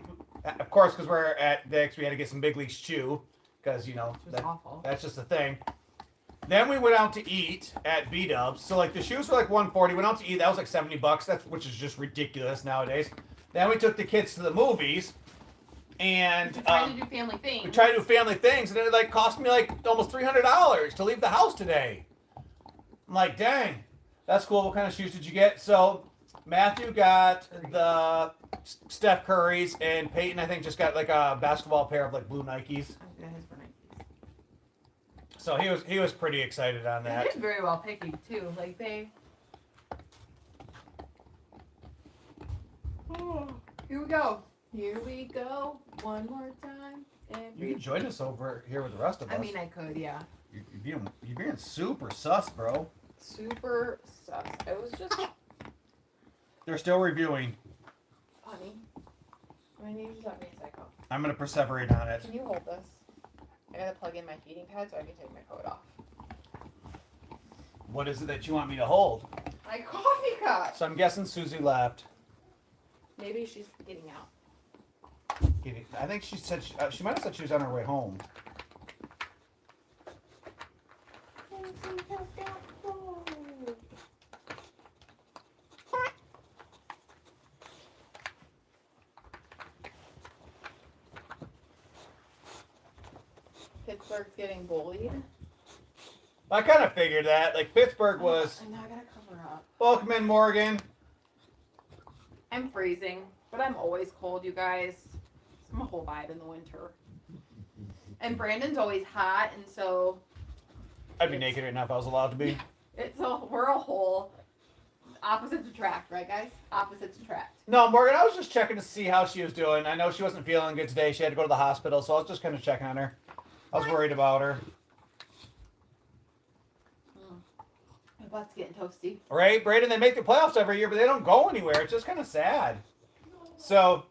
of course, because we're at Dick's, we had to get some big league shoe because Awful. that's just the thing. Then we went out to eat at B-Dubs. So like the shoes were like $140. Went out to eat. That was like $70. Which is just ridiculous nowadays. Then we took the kids to the movies. And Trying to do family things. we tried to do family things, and it like cost me like almost $300 to leave the house today. I'm like, dang, that's cool. What kind of shoes did you get? So Matthew got the Steph Curry's, and Peyton I think just got like a basketball pair of like blue Nikes. Yeah, his were Nikes. So he was pretty excited on They that. did very well picking too. Like they. Oh, here we go. Here we go. One more time. You can join us over here with the rest of us. I mean, I could, yeah. You're being super sus, bro. Super sus. It was just They're still reviewing. funny. I need you to let me a second. I'm gonna perseverate on it. Can you hold this? I gotta plug in my heating pad so I can take my coat off. What is it that you want me to hold? My coffee cup. So I'm guessing Susie left. Maybe she's getting out. I think she said she might have said she was on her way home. Pittsburgh's getting bullied. I kind of figured that. Like, Pittsburgh was... I know, I gotta cover up. Welcome in, Morgan. I'm freezing, but I'm always cold, you guys. It's my whole vibe in the winter. And Brandon's always hot, and so... I'd be naked right now if I was allowed to be. We're a whole... Opposites attract, right, guys? Opposites attract. No, Morgan, I was just checking to see how she was doing. I know she wasn't feeling good today. She had to go to the hospital, so I was just kind of checking on her. I was worried about her. My butt's getting toasty. Right, Braden, they make the playoffs every year, but they don't go anywhere. It's just kind of sad. So,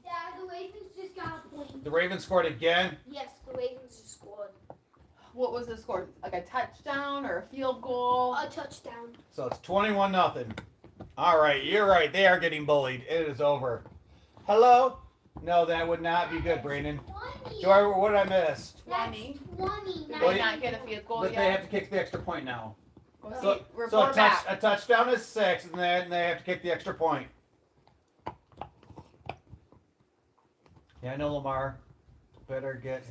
Dad, the Ravens just got a point. the Ravens scored again. Yes, the Ravens just scored. What was the score? Like a touchdown or a field goal? A touchdown. So it's 21-0. All right, you're right. They are getting bullied. It is over. Hello? No, that would not be good, Brandon. 20. Joy, what did I miss? That's 20. 20. Did Well, they not get a field goal But yet? they have to kick the extra point now. Go see. So Report back. a touchdown is 6, and then they have to kick the extra point. Yeah, I know Lamar. Better get...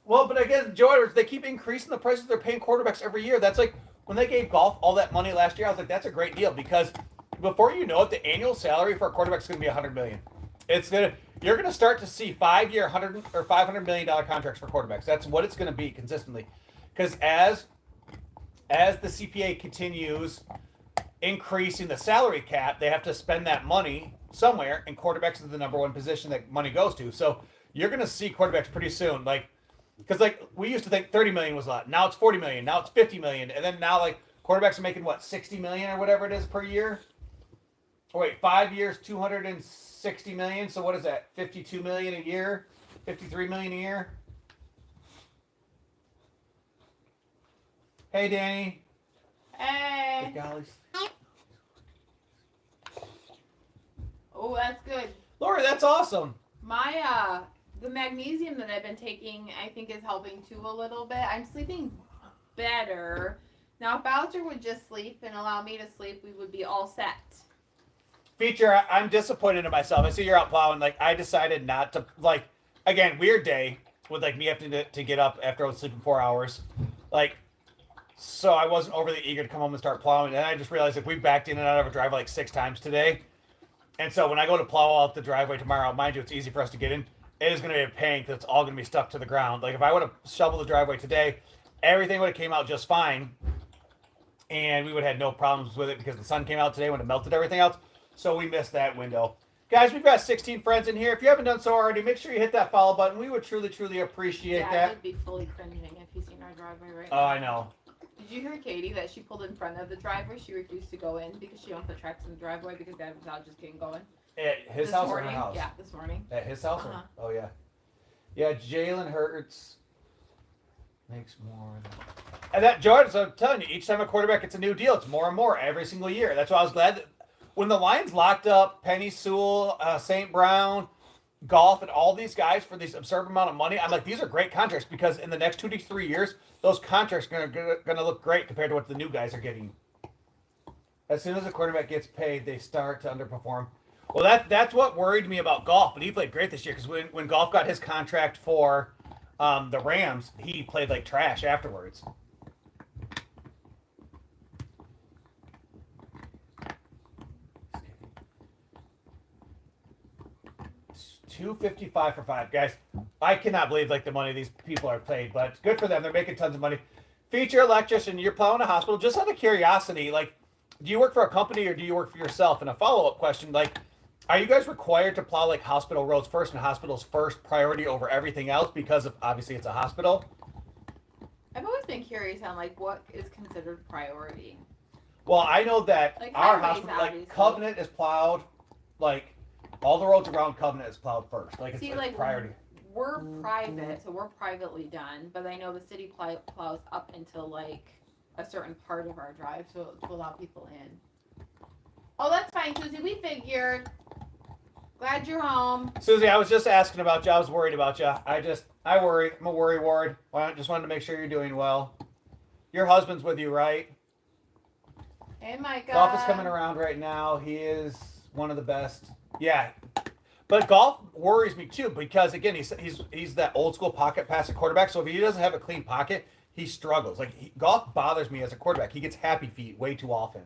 Well, but again, Joy, they keep increasing the prices they're paying quarterbacks every year. That's like, when they gave golf all that money last year, I was like, that's a great deal, because before you know it, the annual salary for a quarterback is going to be $100 million. You're going to start to see 5-year $100 or $500 million contracts for quarterbacks. That's what it's going to be consistently, because as the CPA continues increasing the salary cap, they have to spend that money somewhere, and quarterbacks is the number one position that money goes to. So you're going to see quarterbacks pretty soon, because we used to think 30 million was a lot. Now it's 40 million. Now it's 50 million, and then now quarterbacks are making what, 60 million or whatever it is per year. Oh wait, 5 years, 260 million. So what is that? 52 million a year, 53 million a year. Hey, Dani. Hey. Good golly. Oh, that's good. Lori, that's awesome. My the magnesium that I've been taking, I think, is helping too a little bit. I'm sleeping better. Now, if Bowser would just sleep and allow me to sleep, we would be all set. Feature, I'm disappointed in myself. I see you're out plowing. I decided not to, again, weird day with, me having to get up after I was sleeping 4 hours. So I wasn't overly eager to come home and start plowing. And I just realized, we backed in and out of a driveway 6 times today. And so when I go to plow out the driveway tomorrow, mind you, it's easy for us to get in. It is going to be a pain because it's all going to be stuck to the ground. If I would have shoveled the driveway today, everything would have came out just fine. And we would have had no problems with it because the sun came out today when it melted everything else. So we missed that window. Guys, we've got 16 friends in here. If you haven't done so already, make sure you hit that follow button. We would truly, truly appreciate that. Dad would be fully cringing if he's seen our driveway right now. Oh, I know. Did you hear Katie that she pulled in front of the driveway? She refused to go in because she don't put tracks in the driveway because Dad was out just getting going. At his This house morning. or her house? Yeah, this morning. At his house? Uh-huh. Oh, yeah. Yeah, Jalen Hurts makes more. And that, Jordan, so I'm telling you, each time a quarterback gets a new deal, it's more and more every single year. That's why I was glad that when the Lions locked up Penny Sewell, St. Brown, Golf, and all these guys for this absurd amount of money, I'm like, these are great contracts because in the next 2 to 3 years, those contracts are going to look great compared to what the new guys are getting. As soon as a quarterback gets paid, they start to underperform. Well, that's what worried me about Golf, but he played great this year because when Golf got his contract for the Rams, he played like trash afterwards. $255 for 5, guys. I cannot believe the money these people are paid, but good for them. They're making tons of money. Feature electrician, you're plowing a hospital. Just out of curiosity, do you work for a company or do you work for yourself? And a follow-up question, are you guys required to plow hospital roads first and hospitals first priority over everything else because of obviously it's a hospital? I've always been curious on what is considered priority. Well, I know that our highways, hospital, obviously. Covenant is plowed, all the roads around Covenant is plowed first. See, it's priority. We're private, so we're privately done, but I know the city plows up until a certain part of our drive to allow people in. Oh, that's fine, Susie. We figured. Glad you're home. Susie, I was just asking about you. I was worried about you. I worry. I'm a worry ward. Just wanted to make sure you're doing well. Your husband's with you, right? Hey, Micah. Golf is coming around right now. He is one of the best Yeah. But golf worries me too because again he's that old school pocket passing quarterback. So if he doesn't have a clean pocket, he struggles. Like golf bothers me as a quarterback. He gets happy feet way too often.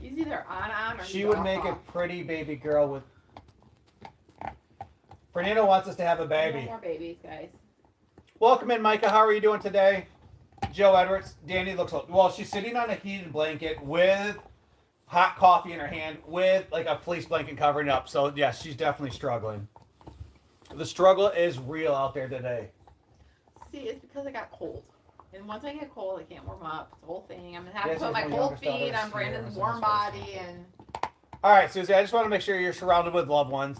He's either on or She he's would off, make off. a pretty baby girl with. Fernando wants us to have a No baby. more babies, guys. Welcome in, Micah. How are you doing today? Joe Edwards. Dani looks well. She's sitting on a heated blanket with hot coffee in her hand with like a fleece blanket covering up. So yeah, she's definitely struggling. The struggle is real out there today. See, it's because I got cold. And once I get cold, I can't warm up. It's the whole thing. I'm going to have Yes, to put my there's no cold youngest daughter feet on here, Brandon's so warm it's supposed to body. And All right, Susie. I just want to make sure you're surrounded with loved ones.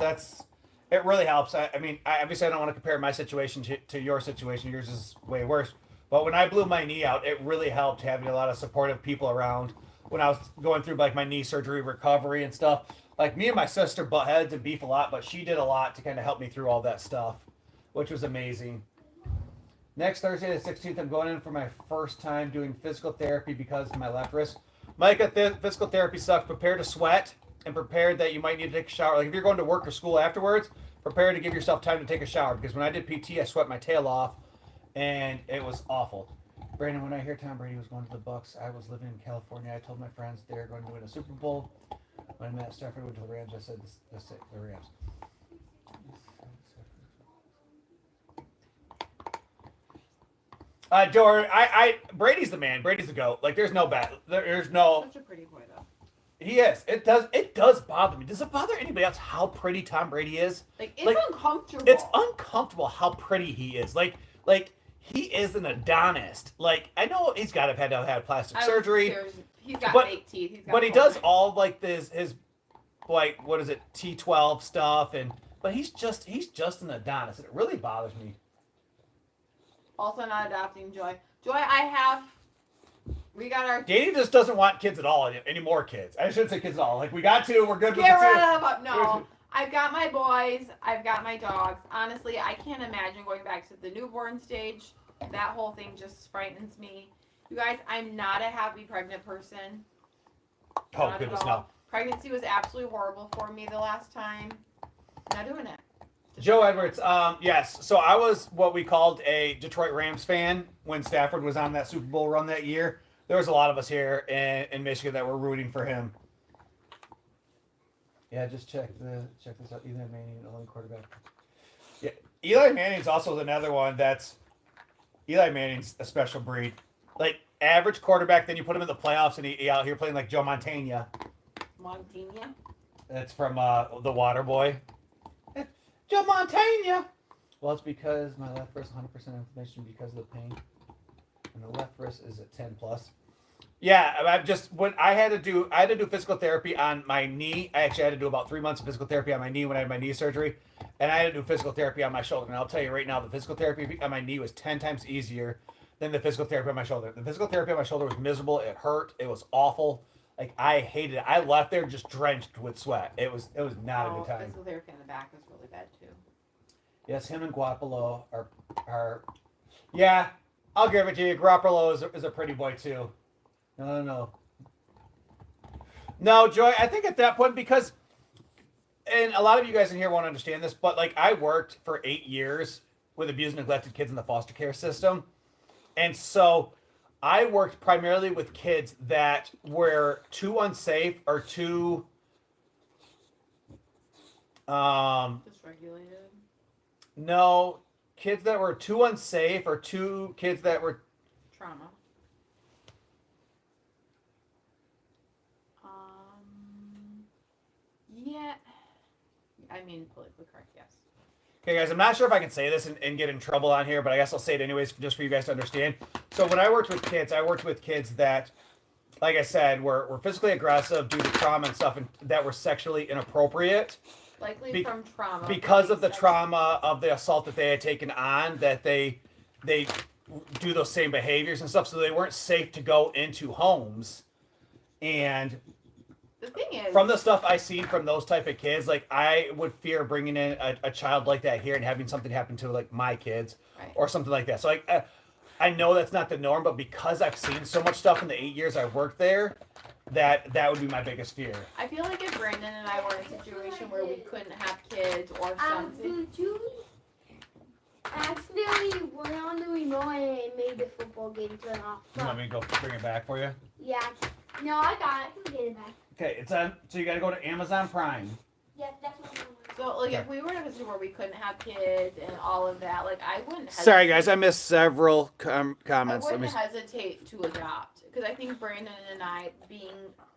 It really helps. I mean, obviously I don't want to compare my situation to your situation. Yours is way worse. But when I blew my knee out, it really helped having a lot of supportive people around when I was going through like my knee surgery recovery and stuff. Like me and my sister butt heads and beef a lot, but she did a lot to kind of help me through all that stuff, which was amazing. Next Thursday, the 16th, I'm going in for my first time doing physical therapy because of my left wrist. Micah, physical therapy sucks. Prepare to sweat and prepare that you might need to take a shower. Like if you're going to work or school afterwards, prepare to give yourself time to take a shower because when I did PT, I sweat my tail off and it was awful. Brandon, when I hear Tom Brady was going to the Bucks, I was living in California. I told my friends they're going to win a Super Bowl. When Matt Stafford went to the Rams, I said the Rams. Joe, Brady's the man. Brady's the GOAT. Like, there's no bet. There's no. such a pretty boy, though. He is. It does bother me. Does it bother anybody else how pretty Tom Brady is? It's uncomfortable. It's uncomfortable how pretty he is. Like he is an Adonis. Like I know he's got to have had plastic surgery. He's got fake teeth. But he does all like his like what is it T12 stuff but he's just an Adonis. And it really bothers me. Also not adopting Joy. We got our. Dani just doesn't want kids at all. Any more kids. I shouldn't say kids at all. Like, we got two. We're good with Get the two. rid of them. No. I've got my boys. I've got my dogs. Honestly, I can't imagine going back to the newborn stage. That whole thing just frightens me. You guys, I'm not a happy pregnant person. Oh, Not goodness, at no. all. Pregnancy was absolutely horrible for me the last time. Not doing it. Joe Edwards, yes. So I was what we called a Detroit Rams fan when Stafford was on that Super Bowl run that year. There was a lot of us here in Michigan that were rooting for him. Yeah, just check this out. Eli Manning, only quarterback. Yeah, Eli Manning's also another one Eli Manning's a special breed. Like average quarterback, then you put him in the playoffs and he out here playing like Joe Montana. Montana? That's from The Water Boy. Joe Montana. Well, it's because my left wrist 100% inflammation because of the pain, and the left wrist is at 10 plus. Yeah, I had to do physical therapy on my knee. I actually had to do about 3 months of physical therapy on my knee when I had my knee surgery, and I had to do physical therapy on my shoulder. And I'll tell you right now, the physical therapy on my knee was 10 times easier than the physical therapy on my shoulder. The physical therapy on my shoulder was miserable. It hurt. It was awful. Like I hated it. I left there just drenched with sweat. It was not a good time. Physical therapy on the back is really bad too. Yes, him and Guapolo are. Yeah, I'll give it to you. Guapolo is a pretty boy too. No, Joy. I think at that point because, and a lot of you guys in here won't understand this, but like I worked for 8 years with abused and neglected kids in the foster care system, and so I worked primarily with kids that were too unsafe or too Dysregulated. no, kids that were too unsafe or kids that were Trauma. Yeah. I mean, politically correct, yes. Okay, guys, I'm not sure if I can say this and get in trouble on here, but I guess I'll say it anyways just for you guys to understand. So when I worked with kids that, like I said, were physically aggressive due to trauma and stuff and that were sexually inappropriate. Likely from trauma. Because of the trauma of the assault that they had taken on, that they do those same behaviors and stuff, so they weren't safe to go into homes. And the thing is, from the stuff I seen from those type of kids, like I would fear bringing in a child like that here and having something happen to like my kids or something like that. So like I know that's not the norm, but because I've seen so much stuff in the 8 years I worked there, that would be my biggest fear. I feel like if Brandon and I were in a situation where we couldn't have kids or something. Accidentally went on the remote and it made the football game turn off. You want me to go bring it back for you? Yeah. No, I got it. I can get it back. Okay, it's on. So you got to go to Amazon Prime. Yeah, that's what I want. So, like, if we were in a position where we couldn't have kids and all of that, like, I wouldn't hesitate. Sorry, guys, I missed several comments. I wouldn't hesitate to adopt. Because I think Brandon and I, being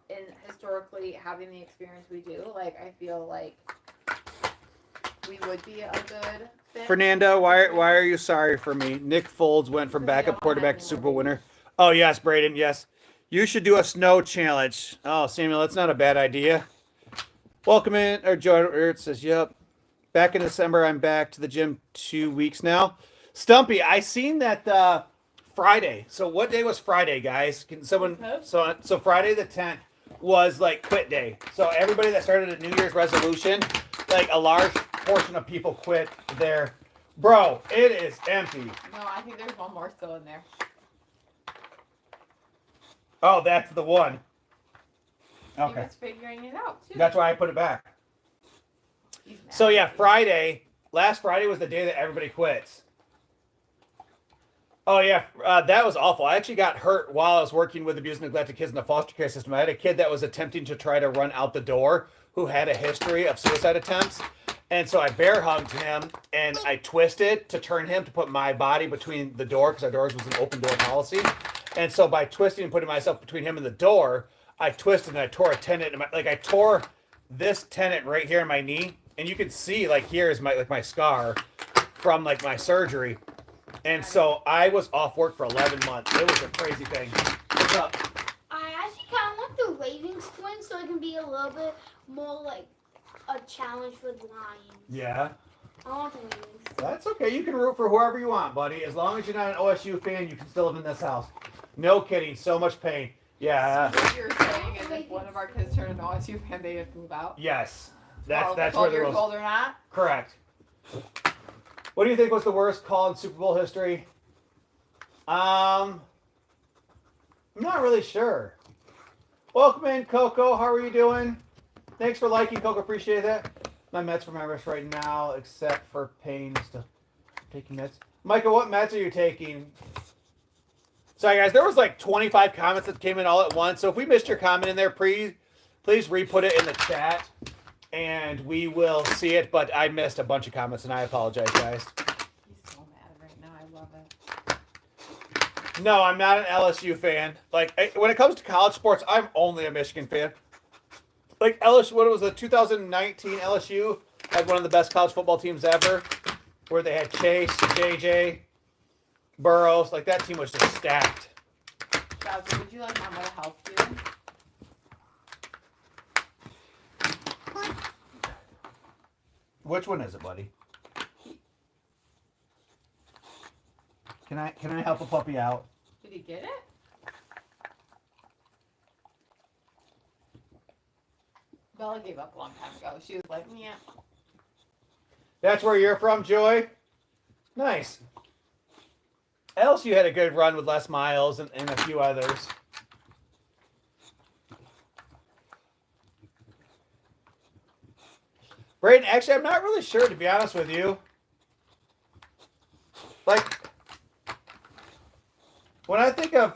in historically having the experience we do, like, I feel like we would be a good fit. Fernando, why are you sorry for me? Nick Foles went from backup quarterback to Super Bowl winner. Oh, yes, Braden, yes. You should do a snow challenge. Oh, Samuel, that's not a bad idea. Welcome in, or Joe says, yep. Back in December, I'm back to the gym 2 weeks now. Stumpy, I seen that Friday. So what day was Friday, guys? Can someone, so Friday the 10th was like quit day. So everybody that started a New Year's resolution, like a large portion of people quit there. Bro, it is empty. No, I think there's one more still in there. Oh, that's the one. Okay. He was figuring it out, too. That's why I put it back. So, yeah, last Friday was the day that everybody quits. Oh, yeah, that was awful. I actually got hurt while I was working with abused and neglected kids in the foster care system. I had a kid that was attempting to try to run out the door who had a history of suicide attempts. And so I bear hugged him, and I twisted to turn him to put my body between the door, because our doors was an open door policy. And so by twisting and putting myself between him and the door, I twisted and I tore a tendon. I tore this tendon right here in my knee, and you can see like here is my scar from like my surgery. And so I was off work for 11 months. It was a crazy thing. What's up? I actually kind of want the Ravens to win so it can be a little bit more like a challenge for the Lions. Yeah. I want the Ravens. That's okay. You can root for whoever you want, buddy. As long as you're not an OSU fan, you can still live in this house. No kidding. So much pain. Yeah. So what you're saying is if one of our kids turned an OSU fan, they have to move out? Yes. That's where 12 the years rules. old or not? Correct. What do you think was the worst call in Super Bowl history? I'm not really sure. Welcome in, Coco. How are you doing? Thanks for liking, Coco. Appreciate that. My meds for my wrist right now, except for pain. Still taking meds. Micah, what meds are you taking? Sorry, guys. There was like 25 comments that came in all at once. So if we missed your comment in there, please re-put it in the chat, and we will see it. But I missed a bunch of comments, and I apologize, guys. He's so mad right now. I love it. No, I'm not an LSU fan. Like, when it comes to college sports, I'm only a Michigan fan. Like, LSU, what was the 2019 LSU had one of the best college football teams ever, where they had Chase, JJ, Burrows. Like, that team was just stacked. Bowser, would you like Mama to help you? Which one is it, buddy? Can I help a puppy out? Did he get it? Bella gave up a long time ago. She was like, yeah. That's where you're from, Joy? Nice. LSU had a good run with Les Miles and a few others. Brayden, actually, I'm not really sure, to be honest with you. Like, when I think of...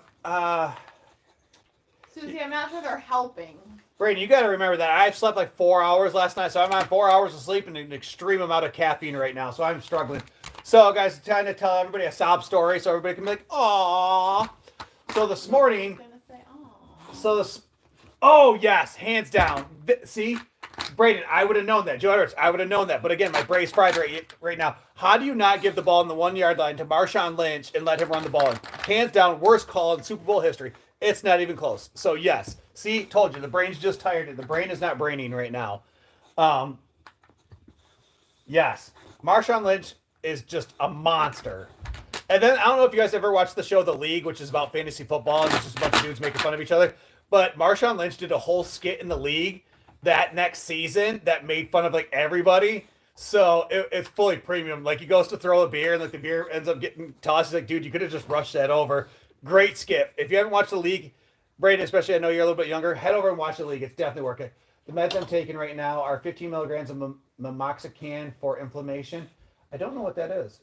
Susie, I'm not sure they're helping. Brayden, you got to remember that I slept like 4 hours last night, so I'm on 4 hours of sleep and an extreme amount of caffeine right now, so I'm struggling. So, guys, I'm trying to tell everybody a sob story so everybody can be like, aww. So this morning... Oh, yes, hands down. See? Brayden, I would have known that. Joe Edwards, I would have known that. But again, my brain's fried right now. How do you not give the ball in the 1 yard line to Marshawn Lynch and let him run the ball in? Hands down, worst call in Super Bowl history. It's not even close. So, yes. See, told you, the brain's just tired. The brain is not braining right now. Yes. Marshawn Lynch is just a monster. And then, I don't know if you guys ever watched the show The League, which is about fantasy football, and it's just a bunch of dudes making fun of each other. But Marshawn Lynch did a whole skit in The League that next season that made fun of, like, everybody. So, it's fully premium. Like, he goes to throw a beer, and, like, the beer ends up getting tossed. He's like, dude, you could have just rushed that over. Great skit. If you haven't watched The League, Braden, especially, I know you're a little bit younger. Head over and watch the league. It's definitely working. The meds I'm taking right now are 15 milligrams of memoxicam for inflammation. I don't know what that is.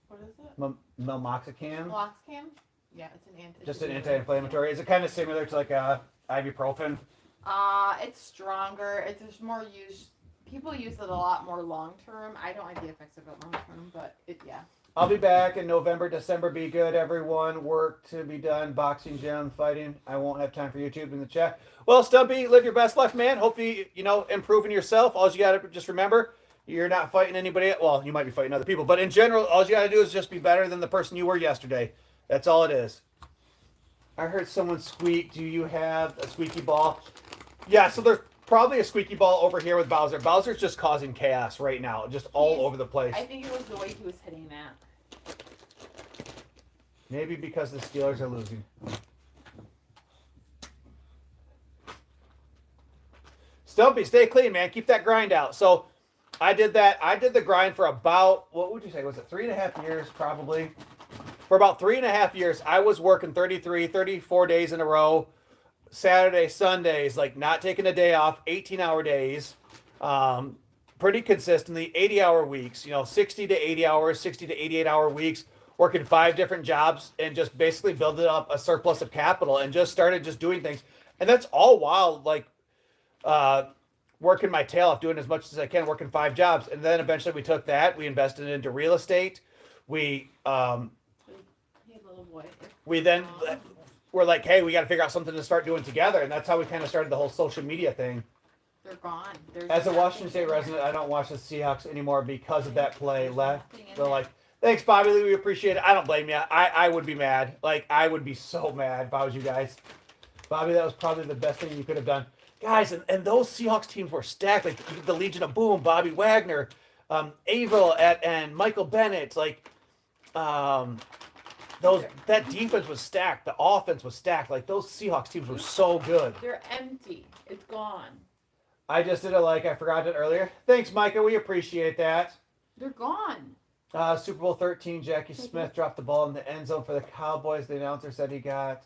What is it? Memoxicam. Meloxicam? Yeah, it's an Just an anti-inflammatory. Is it kind of similar to like ibuprofen? It's stronger. It's just more used. People use it a lot more long term. I don't like the effects of it long term, but yeah. I'll be back in November, December. Be good, everyone. Work to be done. Boxing, gym, fighting. I won't have time for YouTube in the chat. Well, Stumpy, live your best life, man. Hopefully, improving yourself. All you got to just remember, you're not fighting anybody. Well, you might be fighting other people, but in general, all you got to do is just be better than the person you were yesterday. That's all it is. I heard someone squeak. Do you have a squeaky ball? Yeah, so there's probably a squeaky ball over here with Bowser. Bowser's just causing chaos right now, just all over the place. I think it was the way he was hitting that. Maybe because the Steelers are losing. Stumpy, stay clean, man. Keep that grind out. So I did that. I did the grind for about, what would you say? Was it 3.5 years probably? For about 3.5 years, I was working 33, 34 days in a row. Saturday, Sundays, like not taking a day off, 18-hour days, pretty consistently, 80-hour weeks, 60 to 80 hours, 60 to 88-hour weeks, working 5 different jobs and just basically building up a surplus of capital and just started just doing things. And that's all while like working my tail off, doing as much as I can, working 5 jobs. And then eventually we took that, we invested into real estate. We then we're like, hey, we got to figure out something to start doing together. And that's how we kind of started the whole social media thing. They're gone. As a Washington State resident, I don't watch the Seahawks anymore because of that play left. They're like, thanks, Bobby Lee. We appreciate it. I don't blame you. I would be mad. Like, I would be so mad if I was you guys. Bobby, that was probably the best thing you could have done. Guys, and those Seahawks teams were stacked. Like, the Legion of Boom, Bobby Wagner, Avil, and Michael Bennett. Like, that defense was stacked. The offense was stacked. Like, those Seahawks teams were so good. They're empty. It's gone. I just did it like I forgot it earlier. Thanks, Micah. We appreciate that. They're gone. Super Bowl 13, Jackie Smith dropped the ball in the end zone for the Cowboys. The announcer said he got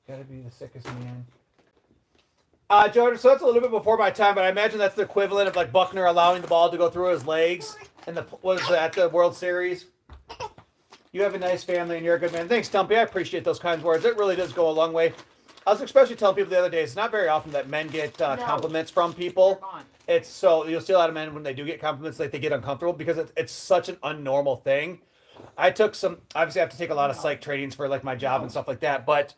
to be the sickest man. Jordan, so that's a little bit before my time, but I imagine that's the equivalent of like Buckner allowing the ball to go through his legs and was that the World Series? You have a nice family and you're a good man. Thanks, Stumpy. I appreciate those kind words. It really does go a long way. I was especially telling people the other day, it's not very often that men get compliments from people. It's so you'll see a lot of men when they do get compliments, like they get uncomfortable because it's such an unnormal thing. I took obviously I have to take a lot of psych trainings for like my job and stuff like that, but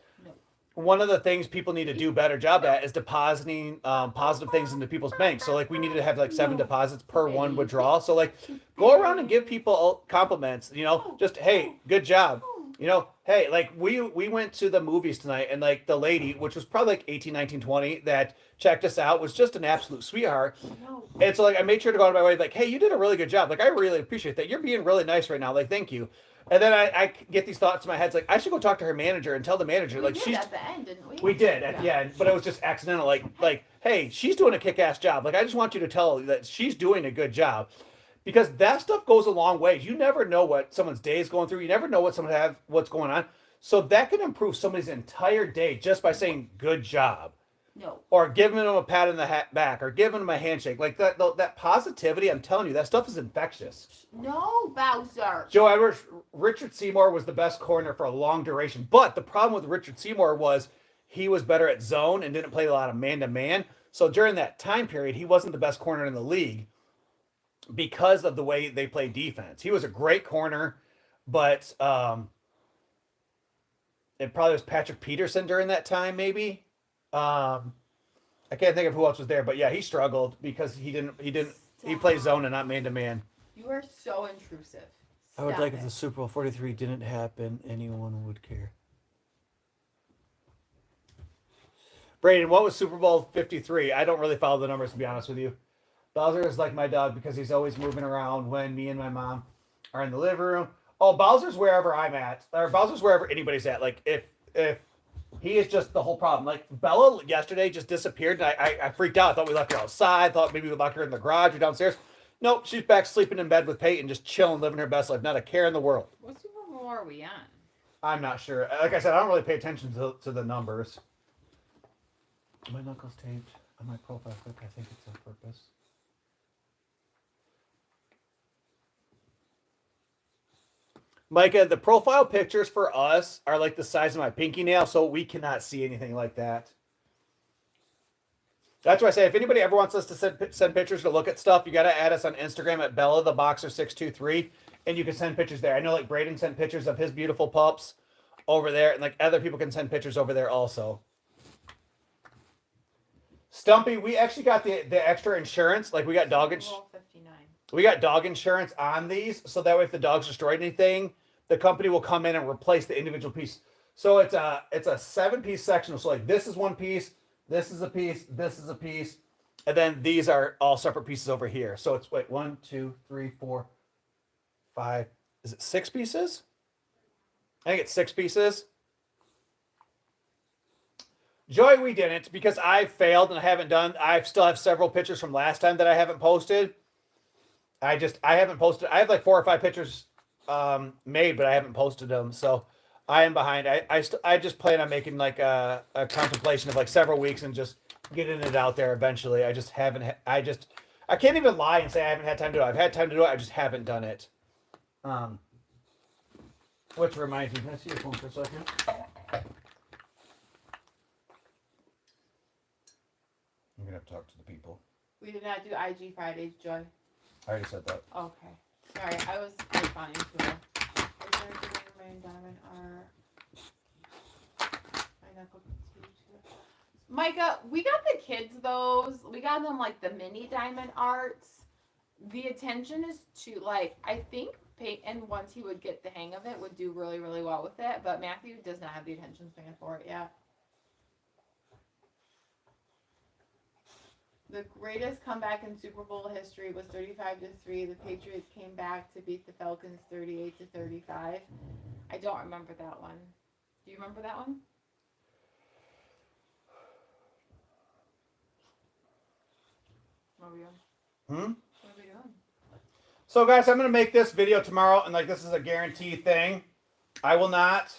one of the things people need to do a better job at is depositing positive things into people's banks. So like we needed to have like 7 deposits per one withdrawal. So like go around and give people compliments, just, hey, good job. Hey, like we went to the movies tonight and like the lady, which was probably like 18, 19, 20, that checked us out was just an absolute sweetheart. And so like I made sure to go out of my way like, hey, you did a really good job. Like I really appreciate that. You're being really nice right now. Like, thank you. And then I get these thoughts in my head. It's like, I should go talk to her manager and tell the manager. We did at the end, didn't we? We did at the end, but it was just accidental. Like, hey, she's doing a kick-ass job. Like, I just want you to tell her that she's doing a good job. Because that stuff goes a long way. You never know what someone's day is going through. You never know what's going on. So that can improve somebody's entire day just by saying, good job. No. Or giving them a pat in the back or giving them a handshake. Like that positivity, I'm telling you, that stuff is infectious. No, Bowser. Joe Edwards, Richard Seymour was the best corner for a long duration. But the problem with Richard Seymour was he was better at zone and didn't play a lot of man-to-man. So during that time period, he wasn't the best corner in the league because of the way they played defense. He was a great corner, but it probably was Patrick Peterson during that time, maybe. I can't think of who else was there, but yeah, he struggled because he played zone and not man-to-man. You are so intrusive. I would like if the Super Bowl 43 didn't happen, anyone would care. Braden, what was Super Bowl 53? I don't really follow the numbers, to be honest with you. Bowser is like my dog because he's always moving around when me and my mom are in the living room. Oh, Bowser's wherever I'm at, or Bowser's wherever anybody's at. Like if he is just the whole problem. Like Bella yesterday just disappeared, and I freaked out. I thought we left her outside. Thought maybe we locked her in the garage or downstairs. Nope, she's back sleeping in bed with Peyton, just chilling, living her best life. Not a care in the world. What Super Bowl are we on? I'm not sure. Like I said, I don't really pay attention to the numbers. My knuckles taped on my profile pic. I think it's on purpose. Micah, the profile pictures for us are like the size of my pinky nail, so we cannot see anything like that. That's why I say if anybody ever wants us to send pictures to look at stuff, you got to add us on Instagram at BellaTheBoxer623, and you can send pictures there. I know like Braden sent pictures of his beautiful pups over there, and like other people can send pictures over there also. Stumpy, we actually got the extra insurance. Like we got dog insurance. We got dog insurance on these, so that way if the dog's destroyed anything, the company will come in and replace the individual piece. So it's a 7-piece section. So like this is one piece, this is a piece, this is a piece, and then these are all separate pieces over here. So it's wait 1, 2, 3, 4, 5. Is it 6 pieces? I think it's 6 pieces. Joy, we didn't because I failed and I haven't done. I still have several pictures from last time that I haven't posted. I haven't posted. I have like 4 or 5 pictures made, but I haven't posted them. So I am behind. I just plan on making like a contemplation of like several weeks and just getting it out there eventually. I just haven't. I can't even lie and say I haven't had time to do it. I've had time to do it. I just haven't done it. Which reminds me, can I see your phone for a second? I'm gonna have to talk to the people. We did not do IG Fridays, Joy. I already said that. Okay. Sorry, I was responding to her. Micah, we got the kids those. We got them like the mini diamond arts. The attention is to like, I think Peyton, once he would get the hang of it, would do really, really well with it. But Matthew does not have the attention span for it yet. The greatest comeback in Super Bowl history was 35-3. The Patriots came back to beat the Falcons 38-35. I don't remember that one. Do you remember that one? What are we doing? What are we doing? So guys, I'm gonna make this video tomorrow, and like this is a guaranteed thing. We will not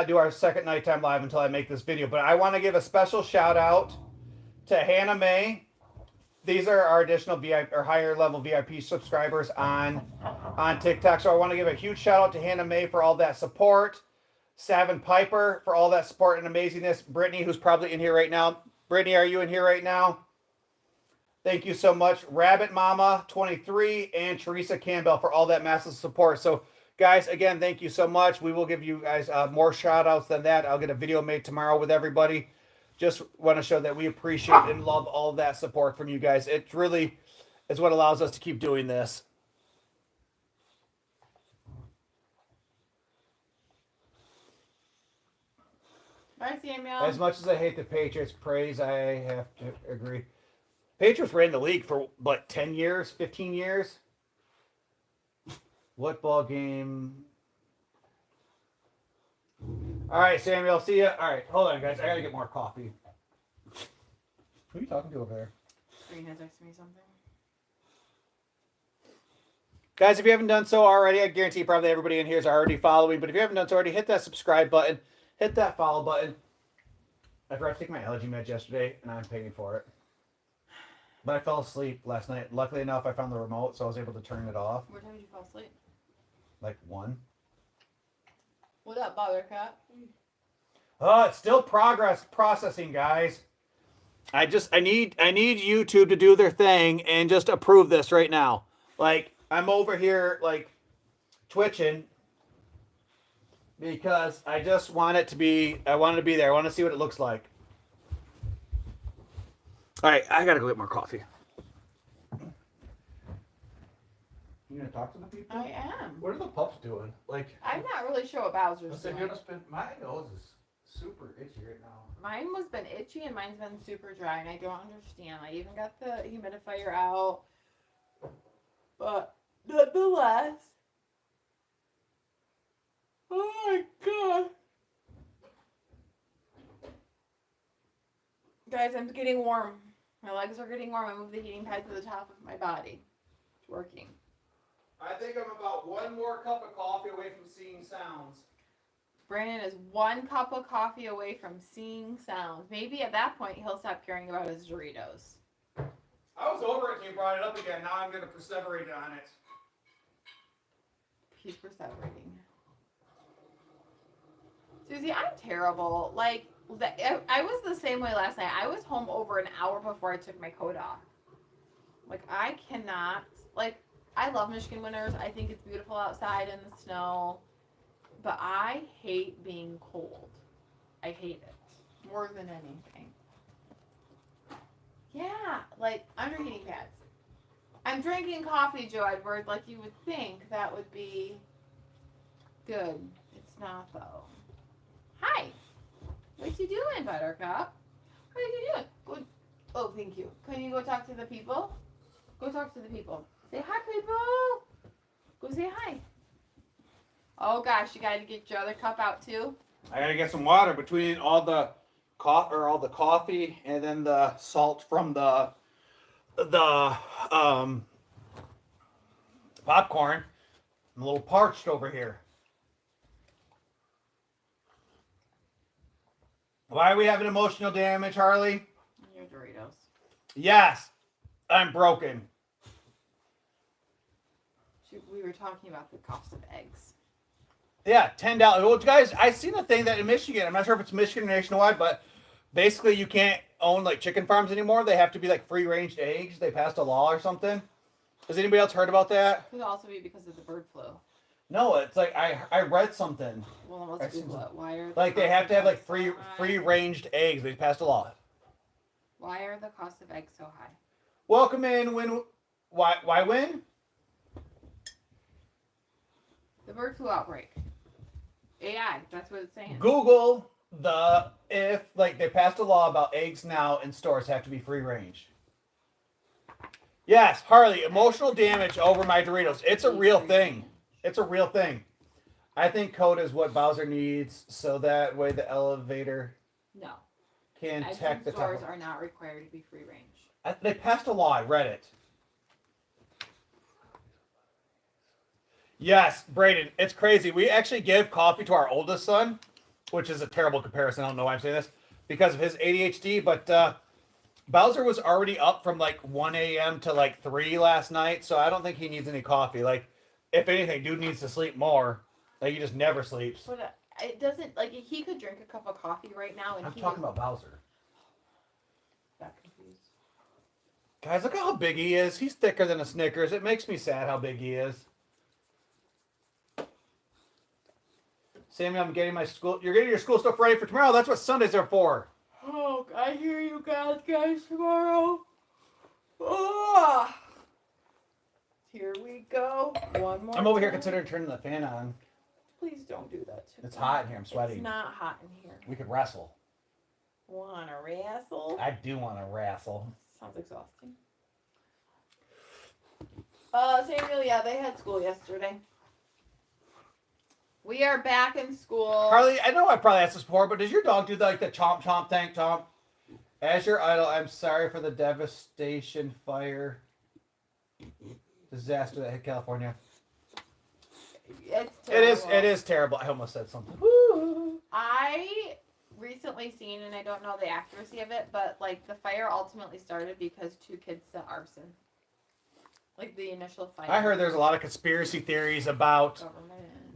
do our second nighttime live until I make this video. But I want to give a special shout out to Hannah Mae. These are our additional VIP or higher level VIP subscribers on TikTok. So I want to give a huge shout out to Hannah Mae for all that support. Savin Piper for all that support and amazingness. Brittany, who's probably in here right now. Brittany, are you in here right now? Thank you so much. Rabbit Mama 23 and Teresa Campbell for all that massive support. So guys, again, thank you so much. We will give you guys more shout outs than that. I'll get a video made tomorrow with everybody. Just want to show that we appreciate and love all that support from you guys. It really is what allows us to keep doing this. Bye, Samuel. As much as I hate the Patriots, praise, I have to agree. Patriots ran the league for, what, 10 years, 15 years? What ball game? All right, Samuel, see ya. All right, hold on, guys. I got to get more coffee. Who are you talking to over there? Green has texted me something. Guys, if you haven't done so already, I guarantee probably everybody in here is already following. But if you haven't done so already, hit that subscribe button. Hit that follow button. I forgot to take my allergy meds yesterday, and I'm paying for it. But I fell asleep last night. Luckily enough, I found the remote, so I was able to turn it off. What time did you fall asleep? Like 1. What up, Buttercup? It's still processing, guys. I need YouTube to do their thing and just approve this right now. Like, I'm over here, like, twitching because I just want it to be, I want it to be there. I want to see what it looks like. All right, I got to go get more coffee. You gonna talk to the people? I am. What are the pups doing? Like, I'm not really sure what Bowser's doing. My nose is super itchy right now. Mine was been itchy and mine's been super dry, and I don't understand. I even got the humidifier out, but nonetheless. Oh my god. Guys, I'm getting warm. My legs are getting warm. I moved the heating pad to the top of my body. It's working. I think I'm about one more cup of coffee away from seeing sounds. Brandon is 1 cup of coffee away from seeing sounds. Maybe at that point he'll stop caring about his Doritos. I was over it and you brought it up again. Now I'm going to perseverate on it. He's perseverating. Susie, I'm terrible. Like, I was the same way last night. I was home over an hour before I took my coat off. Like, I cannot. Like, I love Michigan winters. I think it's beautiful outside in the snow. But I hate being cold. I hate it more than anything. Yeah, like under heating pads. I'm drinking coffee, Joe Edward. Like you would think that would be good. It's not though. Hi. What you doing, Buttercup? What are you doing? Go. Oh, thank you. Can you go talk to the people? Go talk to the people. Say hi, people. Go say hi. Oh gosh, you got to get your other cup out too. I got to get some water between all the coffee and then the salt from the popcorn. I'm a little parched over here. Why are we having emotional damage, Harley? Your Doritos. Yes, I'm broken. We were talking about the cost of eggs. Yeah, $10. Well, guys, I seen a thing that in Michigan, I'm not sure if it's Michigan or nationwide, but basically you can't own like chicken farms anymore. They have to be like free-range eggs. They passed a law or something. Has anybody else heard about that? Could also be because of the bird flu. No, it's like I read something. Well, let's Google it. Why are like they have to have like free-ranged eggs. They passed a law. Why are the cost of eggs so high? Welcome in. Why win? The bird flu outbreak. AI, that's what it's saying. Google if like they passed a law about eggs now in stores have to be free range. Yes, Harley, emotional damage over my Doritos. It's a real thing. It's a real thing. I think code is what Bowser needs so that way the elevator No. can Eggs tech in the stores top. are not required to be free range. They passed a law. I read it. Yes, Brayden, it's crazy. We actually give coffee to our oldest son, which is a terrible comparison. I don't know why I'm saying this, because of his ADHD. But Bowser was already up from like 1 a.m. to like 3 last night, so I don't think he needs any coffee. Like, if anything, dude needs to sleep more. Like, he just never sleeps. But it doesn't, like, he could drink a cup of coffee right now. And I'm talking about Bowser. Got confused. Guys, look how big he is. He's thicker than a Snickers. It makes me sad how big he is. Sammy, I'm getting my school. You're getting your school stuff ready for tomorrow. That's what Sundays are for. Oh, I hear you guys tomorrow. Oh. Here we go. One more. I'm over here time. considering turning the fan on. Please don't do that to me. It's hot in here. I'm sweating. It's not hot in here. We could wrestle. Wanna wrestle? I do want to wrestle. Sounds exhausting. Samuel, yeah, they had school yesterday. We are back in school. Harley, I know I probably asked this before, but does your dog do like the chomp chomp thank chomp? As your idol, I'm sorry for the devastation fire disaster that hit California. It's terrible. It is terrible. I almost said something. I recently seen, and I don't know the accuracy of it, but like the fire ultimately started because 2 kids set arson. Like the initial fire. I heard there's a lot of conspiracy theories about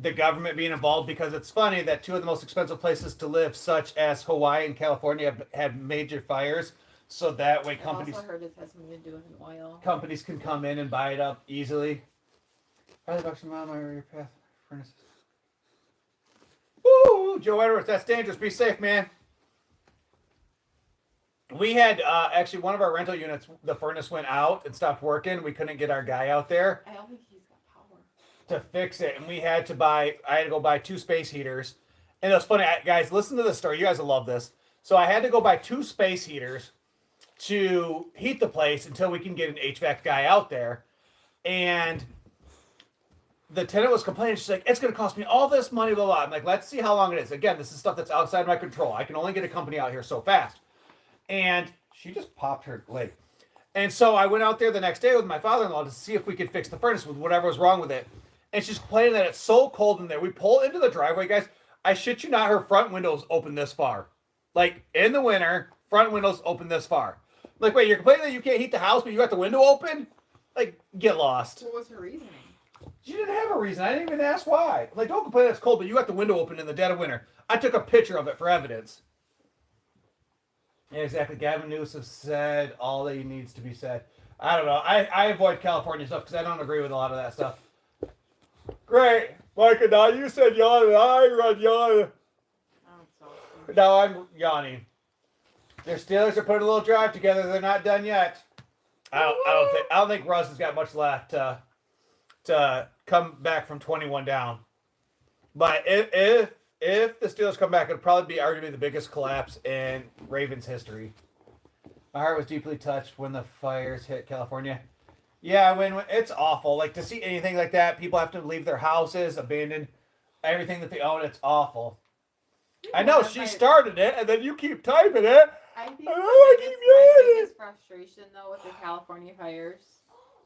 the government being involved because it's funny that 2 of the most expensive places to live, such as Hawaii and California, have had major fires. So that way companies... I also heard it has something to do with an oil. Companies can come in and buy it up easily. $5 a mile, my rear path furnaces. Woo! Joe Edwards, that's dangerous. Be safe, man. We had actually one of our rental units, the furnace went out and stopped working. We couldn't get our guy out there I don't think he's got power to fix it, and I had to go buy 2 space heaters. And it was funny, guys. Listen to this story. You guys will love this. So I had to go buy 2 space heaters to heat the place until we can get an HVAC guy out there. And the tenant was complaining. She's like, "It's going to cost me all this money, blah blah." I'm like, "Let's see how long it is." Again, this is stuff that's outside my control. I can only get a company out here so fast. And she just popped her leg. And so I went out there the next day with my father-in-law to see if we could fix the furnace with whatever was wrong with it. And she's complaining that it's so cold in there. We pull into the driveway, guys. I shit you not, her front windows open this far. Like, in the winter, front windows open this far. Like, wait, you're complaining that you can't heat the house, but you got the window open? Like, get lost. What was her reasoning? She didn't have a reason. I didn't even ask why. Like, don't complain that it's cold, but you got the window open in the dead of winter. I took a picture of it for evidence. Yeah, exactly. Gavin Newsom said all that needs to be said. I don't know. I avoid California stuff because I don't agree with a lot of that stuff. Great. Micah, now you said yawn and I run yawn. Now I'm yawning. Their Steelers are putting a little drive together. They're not done yet. I don't think Russ has got much left to come back from 21 down. But if the Steelers come back, it'll probably be arguably the biggest collapse in Ravens history. My heart was deeply touched when the fires hit California. Yeah, when it's awful. Like, to see anything like that, people have to leave their houses, abandon everything that they own. It's awful. I know she started it, and then you keep typing it. I think my biggest frustration though with the California fires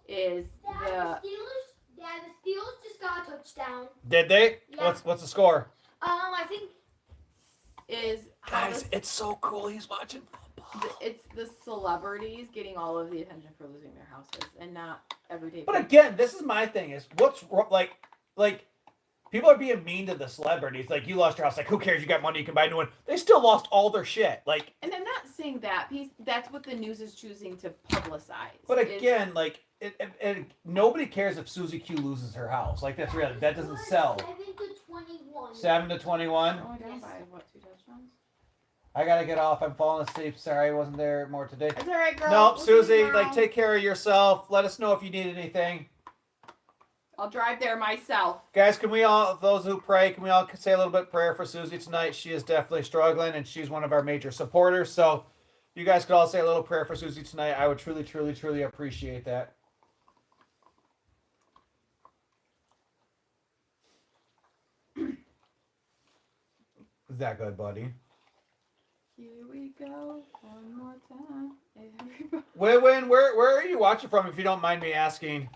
is the Steelers just got a touchdown. Did they? Yeah. What's the score? I think Guys, it's so cool. He's watching football. It's the celebrities getting all of the attention for losing their houses, and not everyday. But again, this is my thing: is what's like people are being mean to the celebrities. Like, you lost your house. Like, who cares? You got money. You can buy a new one. They still lost all their shit. Like, and I'm not saying that piece. That's what the news is choosing to publicize. But again, nobody cares if Susie Q loses her house. Like, that's real. That doesn't sell. 7-21. 7-21. Oh, down by what, 2 touchdowns? I gotta get off. I'm falling asleep. Sorry, I wasn't there more today. It's all right, girl. Nope, We'll Susie. Take care of yourself. Let us know if you need anything. I'll drive there myself. Guys, can we all, those who pray, can we all say a little bit of prayer for Susie tonight? She is definitely struggling, and she's one of our major supporters. So, you guys could all say a little prayer for Susie tonight. I would truly, truly, truly appreciate that. Is that good, buddy? Here we go. One more time. Everybody. Where are you watching from, if you don't mind me asking?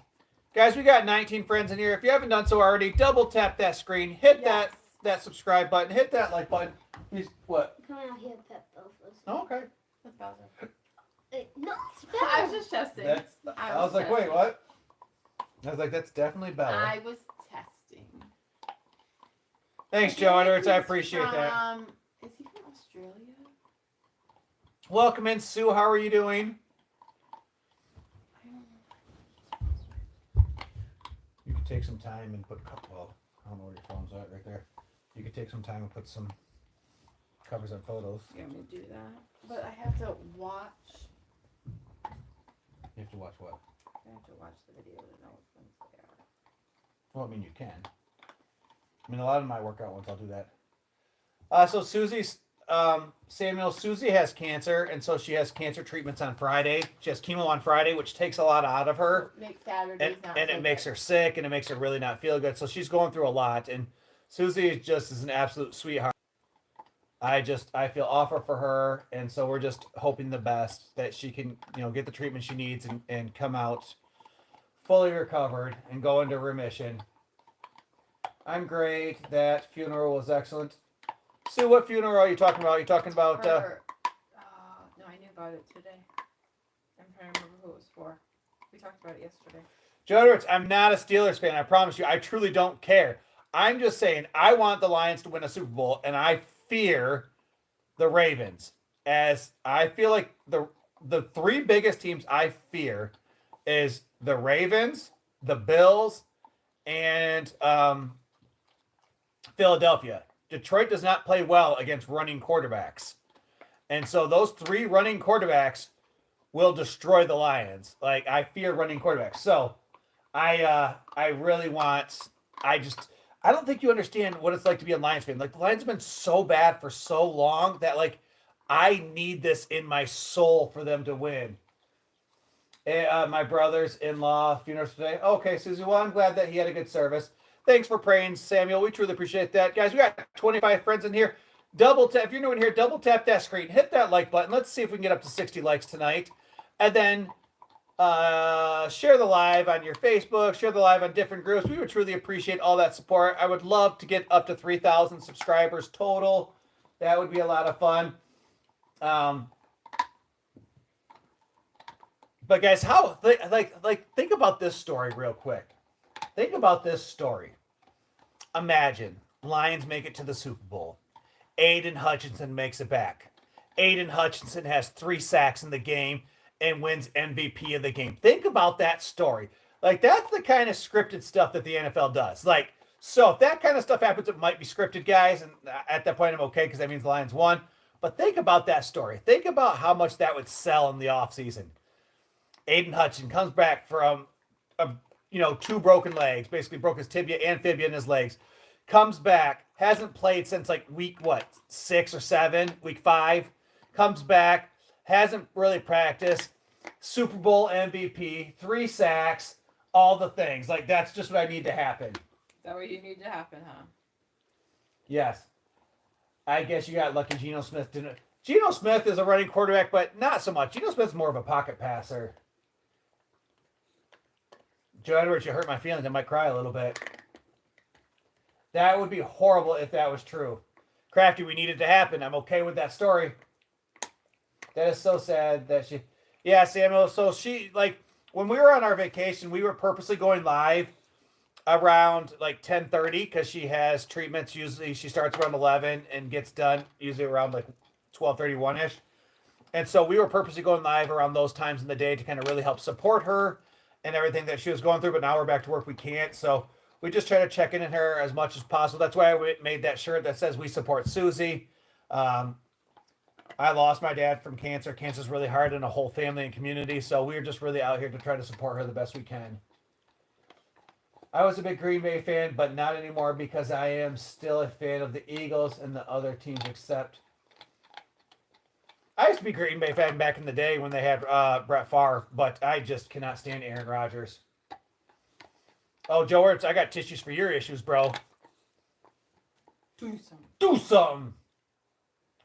Guys, we got 19 friends in here. If you haven't done so already, double tap that screen. Hit that subscribe button. Hit that like button. What? Come out here, pet both of us. Oh, okay. That's Bowser. No, it's I was just testing. I was like, wait, what? I was like, that's definitely Bella. I was testing. Thanks, Joe Edwards. I appreciate that. Is he from Australia? Welcome in, Sue. How are you doing? You could take some time and put, well, I don't know where your phone's at right there. You could take some time and put some covers on photos. You want me to do that? But I have to watch. You have to watch what? I have to watch the video to know which ones they are. Well, I mean, you can. I mean, a lot of my workout ones, I'll do that. So Susie's, Samuel, Susie has cancer, and so she has cancer treatments on Friday. She has chemo on Friday, which takes a lot out of her. Make Saturdays and it makes her sick, and it makes her really not feel good. So she's going through a lot, and Susie is an absolute sweetheart. I feel awful for her, and so we're just hoping the best that she can, get the treatment she needs and come out fully recovered and go into remission. I'm great. That funeral was excellent. Sue, what funeral are you talking about? Are you talking about... No, I knew about it today. I'm trying to remember who it was for. We talked about it yesterday. Joe Edwards, I'm not a Steelers fan. I promise you. I truly don't care. I'm just saying I want the Lions to win a Super Bowl, and I fear the Ravens. As I feel like the three biggest teams I fear is the Ravens, the Bills, and Philadelphia. Detroit does not play well against running quarterbacks. And so those three running quarterbacks will destroy the Lions. Like, I fear running quarterbacks. So I really want, I don't think you understand what it's like to be a Lions fan. Like, the Lions have been so bad for so long that, like, I need this in my soul for them to win. My brother's-in-law funeral today. Okay, Susie, well, I'm glad that he had a good service. Thanks for praying, Samuel. We truly appreciate that. Guys, we got 25 friends in here. Double tap. If you're new in here, double tap that screen. Hit that like button. Let's see if we can get up to 60 likes tonight. And then Share the live on your Facebook, share the live on different groups. We would truly appreciate all that support. I would love to get up to 3,000 subscribers total. That would be a lot of fun. But guys, think about this story real quick. Think about this story. Imagine Lions make it to the Super Bowl. Aiden Hutchinson makes it back. Aiden Hutchinson has 3 sacks in the game and wins MVP of the game. Think about that story. Like, that's the kind of scripted stuff that the NFL does. Like, so if that kind of stuff happens, it might be scripted, guys. And at that point, I'm okay because that means the Lions won. But think about that story. Think about how much that would sell in the offseason. Aiden Hutchinson comes back from, 2 broken legs. Basically broke his tibia and fibia in his legs. Comes back. Hasn't played since like week, 6 or 7? Week 5. Comes back. Hasn't really practiced. Super Bowl MVP. 3 sacks. All the things. Like, that's just what I need to happen. Is that what you need to happen, huh? Yes. I guess you got lucky Geno Smith didn't. Geno Smith is a running quarterback, but not so much. Geno Smith's more of a pocket passer. Joe Edwards, you hurt my feelings. I might cry a little bit. That would be horrible if that was true. Crafty, we need it to happen. I'm okay with that story. That is so sad that she... Yeah, Samuel, so she, when we were on our vacation, we were purposely going live around 10:30 because she has treatments. Usually she starts around 11 and gets done usually around 12:31ish. And so we were purposely going live around those times in the day to kind of really help support her and everything that she was going through. But now we're back to work. We can't. So we just try to check in on her as much as possible. That's why I made that shirt that says we support Susie. I lost my dad from cancer. Cancer's really hard in a whole family and community. So we're just really out here to try to support her the best we can. I was a big Green Bay fan, but not anymore because I am still a fan of the Eagles and the other teams except. I used to be a Green Bay fan back in the day when they had Brett Favre, but I just cannot stand Aaron Rodgers. Oh, Joe Ertz, I got tissues for your issues, bro. Do something. Do something.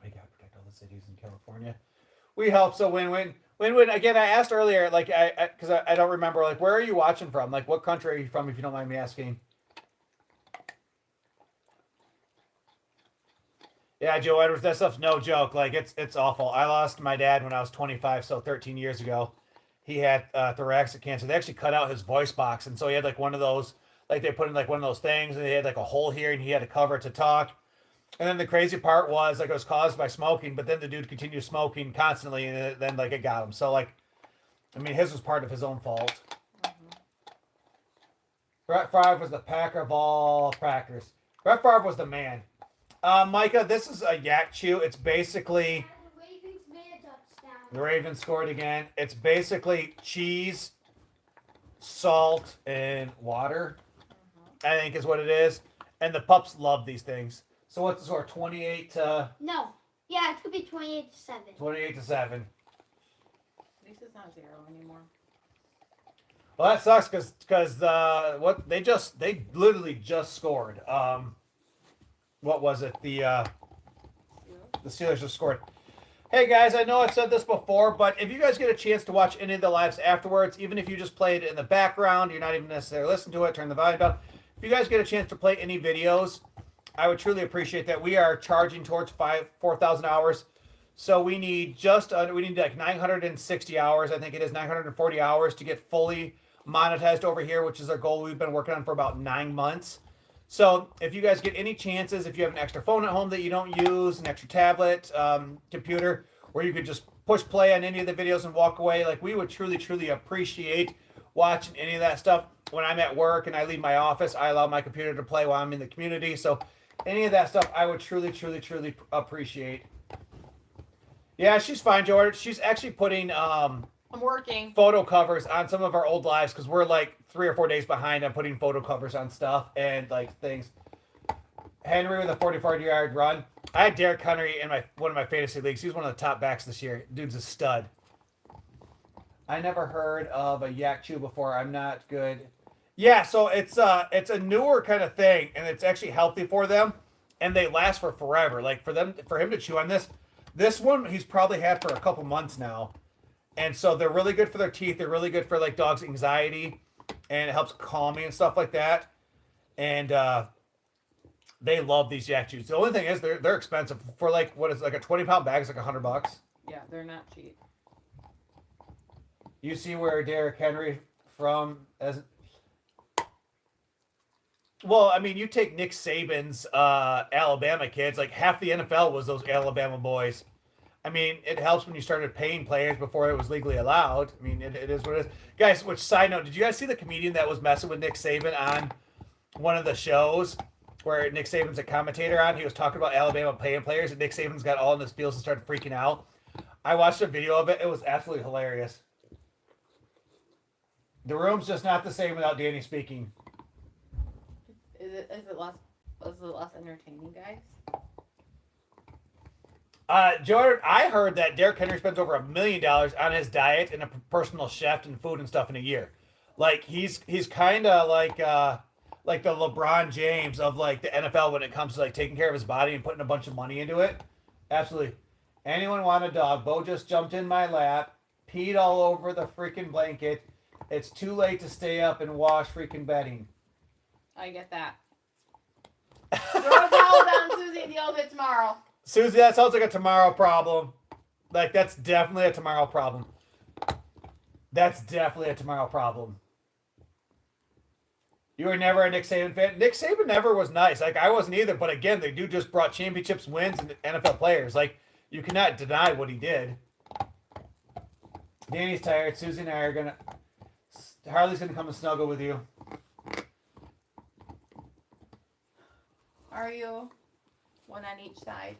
We got to protect all the cities in California. We help, so win-win. Win-win. Again, I asked earlier, because I don't remember, where are you watching from? What country are you from, if you don't mind me asking? Yeah, Joe Edwards, that stuff's no joke. It's awful. I lost my dad when I was 25, so 13 years ago. He had thoracic cancer. They actually cut out his voice box, and so he had one of those, they put in one of those things, and they had a hole here, and he had to cover it to talk. And then the crazy part was it was caused by smoking, but then the dude continued smoking constantly, and then it got him. So his was part of his own fault. Mm-hmm. Brett Favre was the Packer of all Packers. Brett Favre was the man. Micah, this is a yak chew. It's basically The Ravens made a touchdown. the Ravens scored again. It's basically cheese, salt, and water. Mm-hmm. I think is what it is. And the pups love these things. So what's the score? 28 to... No. Yeah, it could be 28-7. 28 to 7. At least it's not 0 anymore. Well, that sucks because they literally just scored. What was it? The Steelers just scored. Hey guys, I know I've said this before, but if you guys get a chance to watch any of the lives afterwards, even if you just played it in the background, you're not even necessarily listening to it, turn the volume down. If you guys get a chance to play any videos, I would truly appreciate that. We are charging towards 4,000 hours. So we need 960 hours. I think it is 940 hours to get fully monetized over here, which is our goal we've been working on for about 9 months. So if you guys get any chances, if you have an extra phone at home that you don't use, an extra tablet, computer, where you could just push play on any of the videos and walk away, we would truly, truly appreciate watching any of that stuff. When I'm at work and I leave my office, I allow my computer to play while I'm in the community. So any of that stuff, I would truly, truly, truly appreciate. Yeah, she's fine, George. She's actually putting I'm working. photo covers on some of our old lives because we're 3 or 4 days behind on putting photo covers on stuff and things. Henry with a 44-yard run. I had Derrick Henry in one of my fantasy leagues. He's one of the top backs this year. Dude's a stud. I never heard of a yak chew before. I'm not good. Yeah, so it's a newer kind of thing, and it's actually healthy for them, and they last for forever. For him to chew on this one he's probably had for a couple months now, And so they're really good for their teeth. They're really good for like dogs' anxiety, and it helps calming and stuff like that. And they love these yak chews. The only thing is they're expensive for like what is like a 20-pound bag is like $100. Yeah, they're not cheap. You see where Derrick Henry from as well, I mean, you take Nick Saban's Alabama kids, like half the NFL was those Alabama boys. I mean, it helps when you started paying players before it was legally allowed. I mean, it is what it is. Guys, which side note, did you guys see the comedian that was messing with Nick Saban on one of the shows where Nick Saban's a commentator on? He was talking about Alabama paying players, and Nick Saban's got all in his feels and started freaking out. I watched a video of it. It was absolutely hilarious. The room's just not the same without Dani speaking. Is it less entertaining, guys? Jordan, I heard that Derrick Henry spends over $1 million on his diet and a personal chef and food and stuff in a year. Like he's kind of like the LeBron James of like the NFL when it comes to like taking care of his body and putting a bunch of money into it. Absolutely. Anyone want a dog? Bo just jumped in my lap, peed all over the freaking blanket. It's too late to stay up and wash freaking bedding. I get that. Throw a towel down, Susie. Deal with it tomorrow. Susie, that sounds like a tomorrow problem. Like, that's definitely a tomorrow problem. That's definitely a tomorrow problem. You were never a Nick Saban fan? Nick Saban never was nice. Like, I wasn't either. But again, the dude just brought championships, wins, and NFL players. Like, you cannot deny what he did. Dani's tired. Susie and I are going to... Harley's going to come and snuggle with you. Are you? One on each side.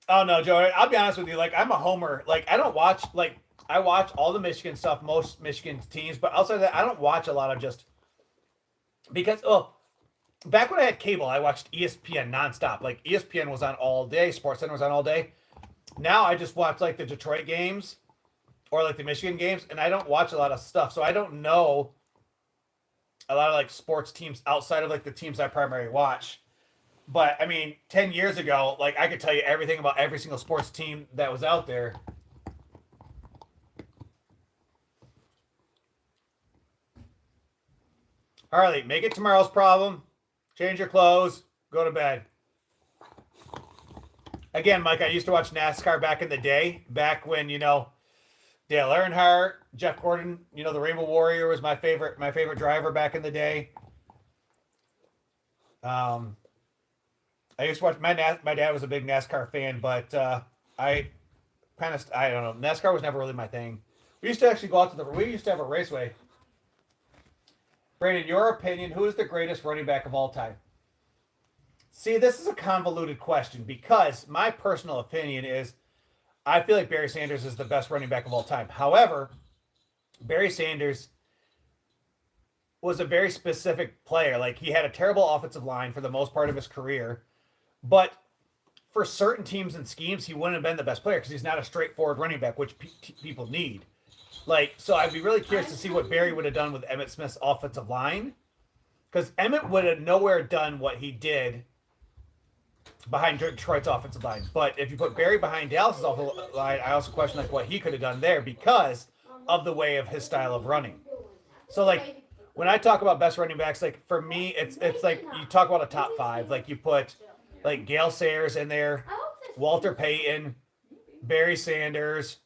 Oh, no, Joe. I'll be honest with you. Like, I'm a homer. Like, I don't watch... Like, I watch all the Michigan stuff, most Michigan teams. But outside of that, I don't watch a lot of just... Because, back when I had cable, I watched ESPN nonstop. Like, ESPN was on all day. SportsCenter was on all day. Now I just watch, like, the Detroit games or, like, the Michigan games. And I don't watch a lot of stuff. So I don't know a lot of, like, sports teams outside of, like, the teams I primarily watch. But, I mean, 10 years ago, like, I could tell you everything about every single sports team that was out there. Harley, make it tomorrow's problem. Change your clothes. Go to bed. Again, Mike, I used to watch NASCAR back in the day. Back when, you know, Dale Earnhardt, Jeff Gordon, you know, the Rainbow Warrior was my favorite driver back in the day. I used to watch, my dad was a big NASCAR fan, but I don't know. NASCAR was never really my thing. We used to actually go out to we used to have a raceway. Brandon, your opinion, who is the greatest running back of all time? See, this is a convoluted question because my personal opinion is I feel like Barry Sanders is the best running back of all time. However, Barry Sanders was a very specific player. Like, he had a terrible offensive line for the most part of his career. But for certain teams and schemes, he wouldn't have been the best player because he's not a straightforward running back, which people need. Like, so I'd be really curious to see what Barry would have done with Emmitt Smith's offensive line. Because Emmitt would have nowhere done what he did behind Detroit's offensive line. But if you put Barry behind Dallas's offensive line, I also question like what he could have done there because of the way of his style of running. So, like, when I talk about best running backs, like, for me, it's like you talk about a top five. Like, you put, like, Gale Sayers in there, Walter Payton, Barry Sanders,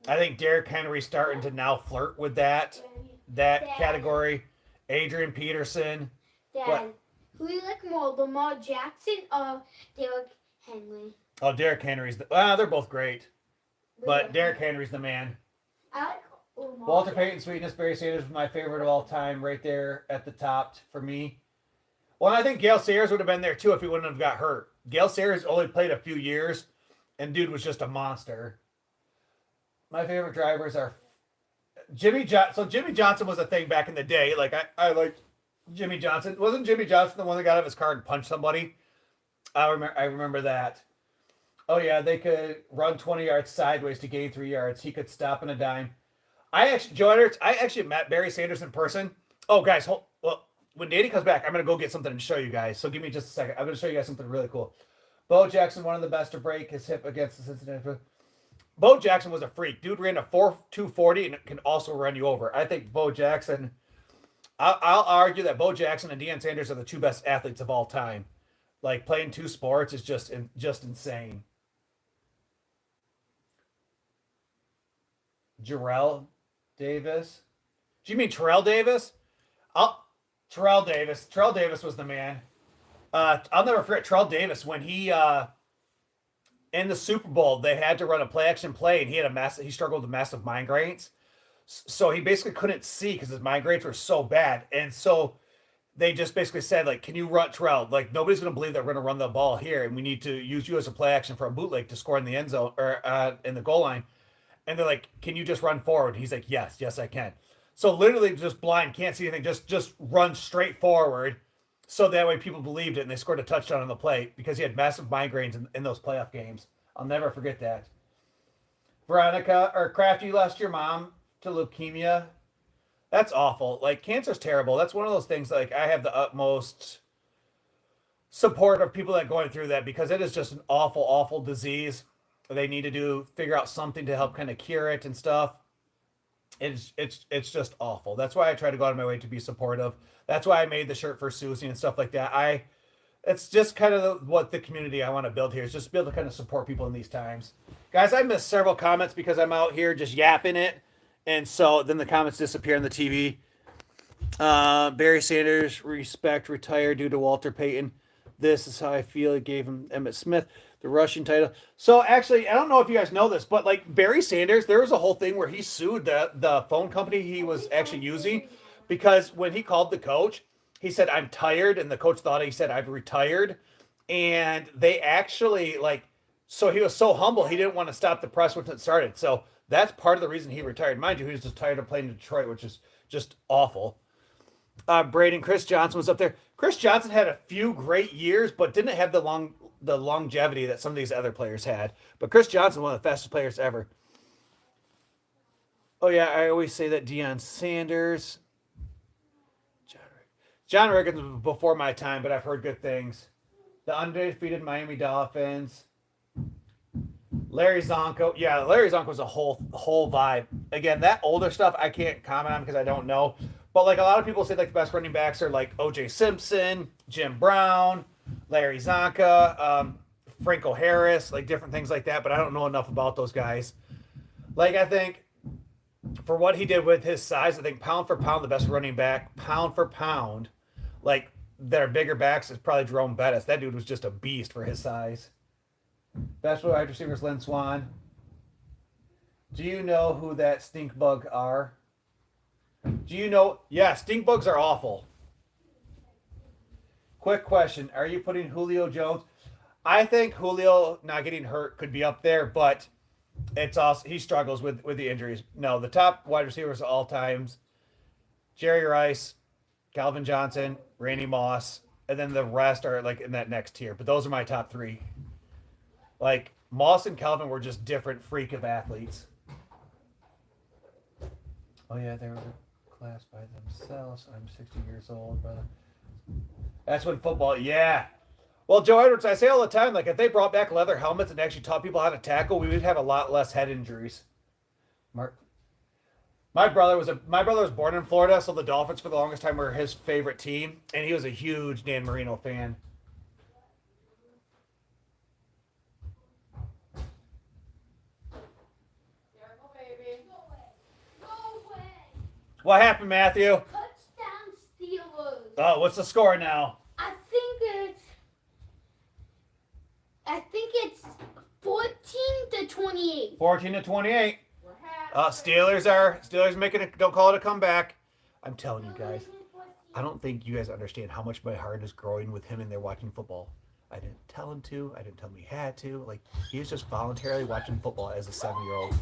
I think Derrick Henry starting to now flirt with that category. Adrian Peterson. Dad, who do you like more, Lamar Jackson or Derrick Henry? Oh, Derrick Henry's they're both great. But Derrick Henry's the man. I like Lamar Walter Jackson. Payton, Sweetness, Barry Sanders was my favorite of all time, right there at the top for me. Well, and I think Gale Sayers would have been there too if he wouldn't have got hurt. Gale Sayers only played a few years, and dude was just a monster. My favorite drivers are Jimmy Johnson. So Jimmy Johnson was a thing back in the day. Like, I liked Jimmy Johnson. Wasn't Jimmy Johnson the one that got out of his car and punched somebody? I remember that. Oh yeah, they could run 20 yards sideways to gain 3 yards. He could stop in a dime. I actually met Barry Sanders in person. Oh guys, when Dani comes back, I'm gonna go get something and show you guys. So give me just a second. I'm gonna show you guys something really cool. Bo Jackson, one of the best to break his hip against the Cincinnati. Bo Jackson was a freak. Dude ran a 4.240 and can also run you over. I think Bo Jackson. I'll argue that Bo Jackson and Deion Sanders are the two best athletes of all time. Like playing two sports is just insane. Jarrell Davis. Do you mean Terrell Davis? Terrell Davis. Terrell Davis was the man. I'll never forget Terrell Davis when he in the Super Bowl they had to run a play-action play and he struggled with massive migraines. So he basically couldn't see because his migraines were so bad. And so they just basically said, like, can you run Terrell? Like, nobody's going to believe that we're going to run the ball here, and we need to use you as a play action for a bootleg to score in the end zone or in the goal line. And they're like, can you just run forward? He's like, yes, I can. So literally just blind, can't see anything, just run straight forward. So that way people believed it, and they scored a touchdown on the play because he had massive migraines in those playoff games. I'll never forget that. Veronica, or Crafty, you lost your mom to leukemia. That's awful. Like, cancer's terrible. That's one of those things, like, I have the utmost support of people that are going through that because it is just an awful, awful disease. They need to figure out something to help kind of cure it and stuff. It's just awful. That's why I try to go out of my way to be supportive. That's why I made the shirt for Susie and stuff like that. It's just kind of what the community I want to build here is just be able to kind of support people in these times. Guys, I missed several comments because I'm out here just yapping it. And so then the comments disappear on the TV. Barry Sanders, respect, retired due to Walter Payton. This is how I feel. It gave him Emmitt Smith the rushing title. So actually, I don't know if you guys know this, but like Barry Sanders, there was a whole thing where he sued the phone company he was actually using because when he called the coach, he said, I'm tired. And the coach thought he said, I've retired. And they actually so he was so humble, he didn't want to stop the press once it started. So that's part of the reason he retired. Mind you, he was just tired of playing in Detroit, which is just awful. Braden, Chris Johnson was up there. Chris Johnson had a few great years, but didn't have the longevity that some of these other players had. But Chris Johnson, one of the fastest players ever. Oh, yeah, I always say that Deion Sanders. John Riggins was before my time, but I've heard good things. The undefeated Miami Dolphins. Larry Zonko. Yeah, Larry Zonko was a whole vibe. Again, that older stuff I can't comment on because I don't know. But like a lot of people say, like the best running backs are like O.J. Simpson, Jim Brown, Larry Zonka, Franco Harris, like different things like that. But I don't know enough about those guys. Like I think for what he did with his size, I think pound for pound, the best running back, pound for pound, like that are bigger backs is probably Jerome Bettis. That dude was just a beast for his size. Best wide receivers, Lynn Swan. Do you know who that stink bug are? Do you know? Yeah, stink bugs are awful. Quick question. Are you putting Julio Jones? I think Julio not getting hurt could be up there, but it's also he struggles with the injuries. No, the top wide receivers of all times, Jerry Rice, Calvin Johnson, Randy Moss, and then the rest are like in that next tier. But those are my top three. Like Moss and Calvin were just different freak of athletes. Oh yeah, they were class by themselves. I'm 60 years old, brother. That's when football, yeah. Well, Joe Edwards, I say all the time, like if they brought back leather helmets and actually taught people how to tackle, we would have a lot less head injuries. Mark, my brother was born in Florida, so the Dolphins for the longest time were his favorite team, and he was a huge Dan Marino fan. What happened, Matthew? Touchdown Steelers. Oh, what's the score now? I think it's 14-28. 14-28. Steelers making it. Don't call it a comeback. I'm telling you guys. I don't think you guys understand how much my heart is growing with him in there watching football. I didn't tell him to. I didn't tell him he had to. Like he was just voluntarily watching football as a 7-year-old.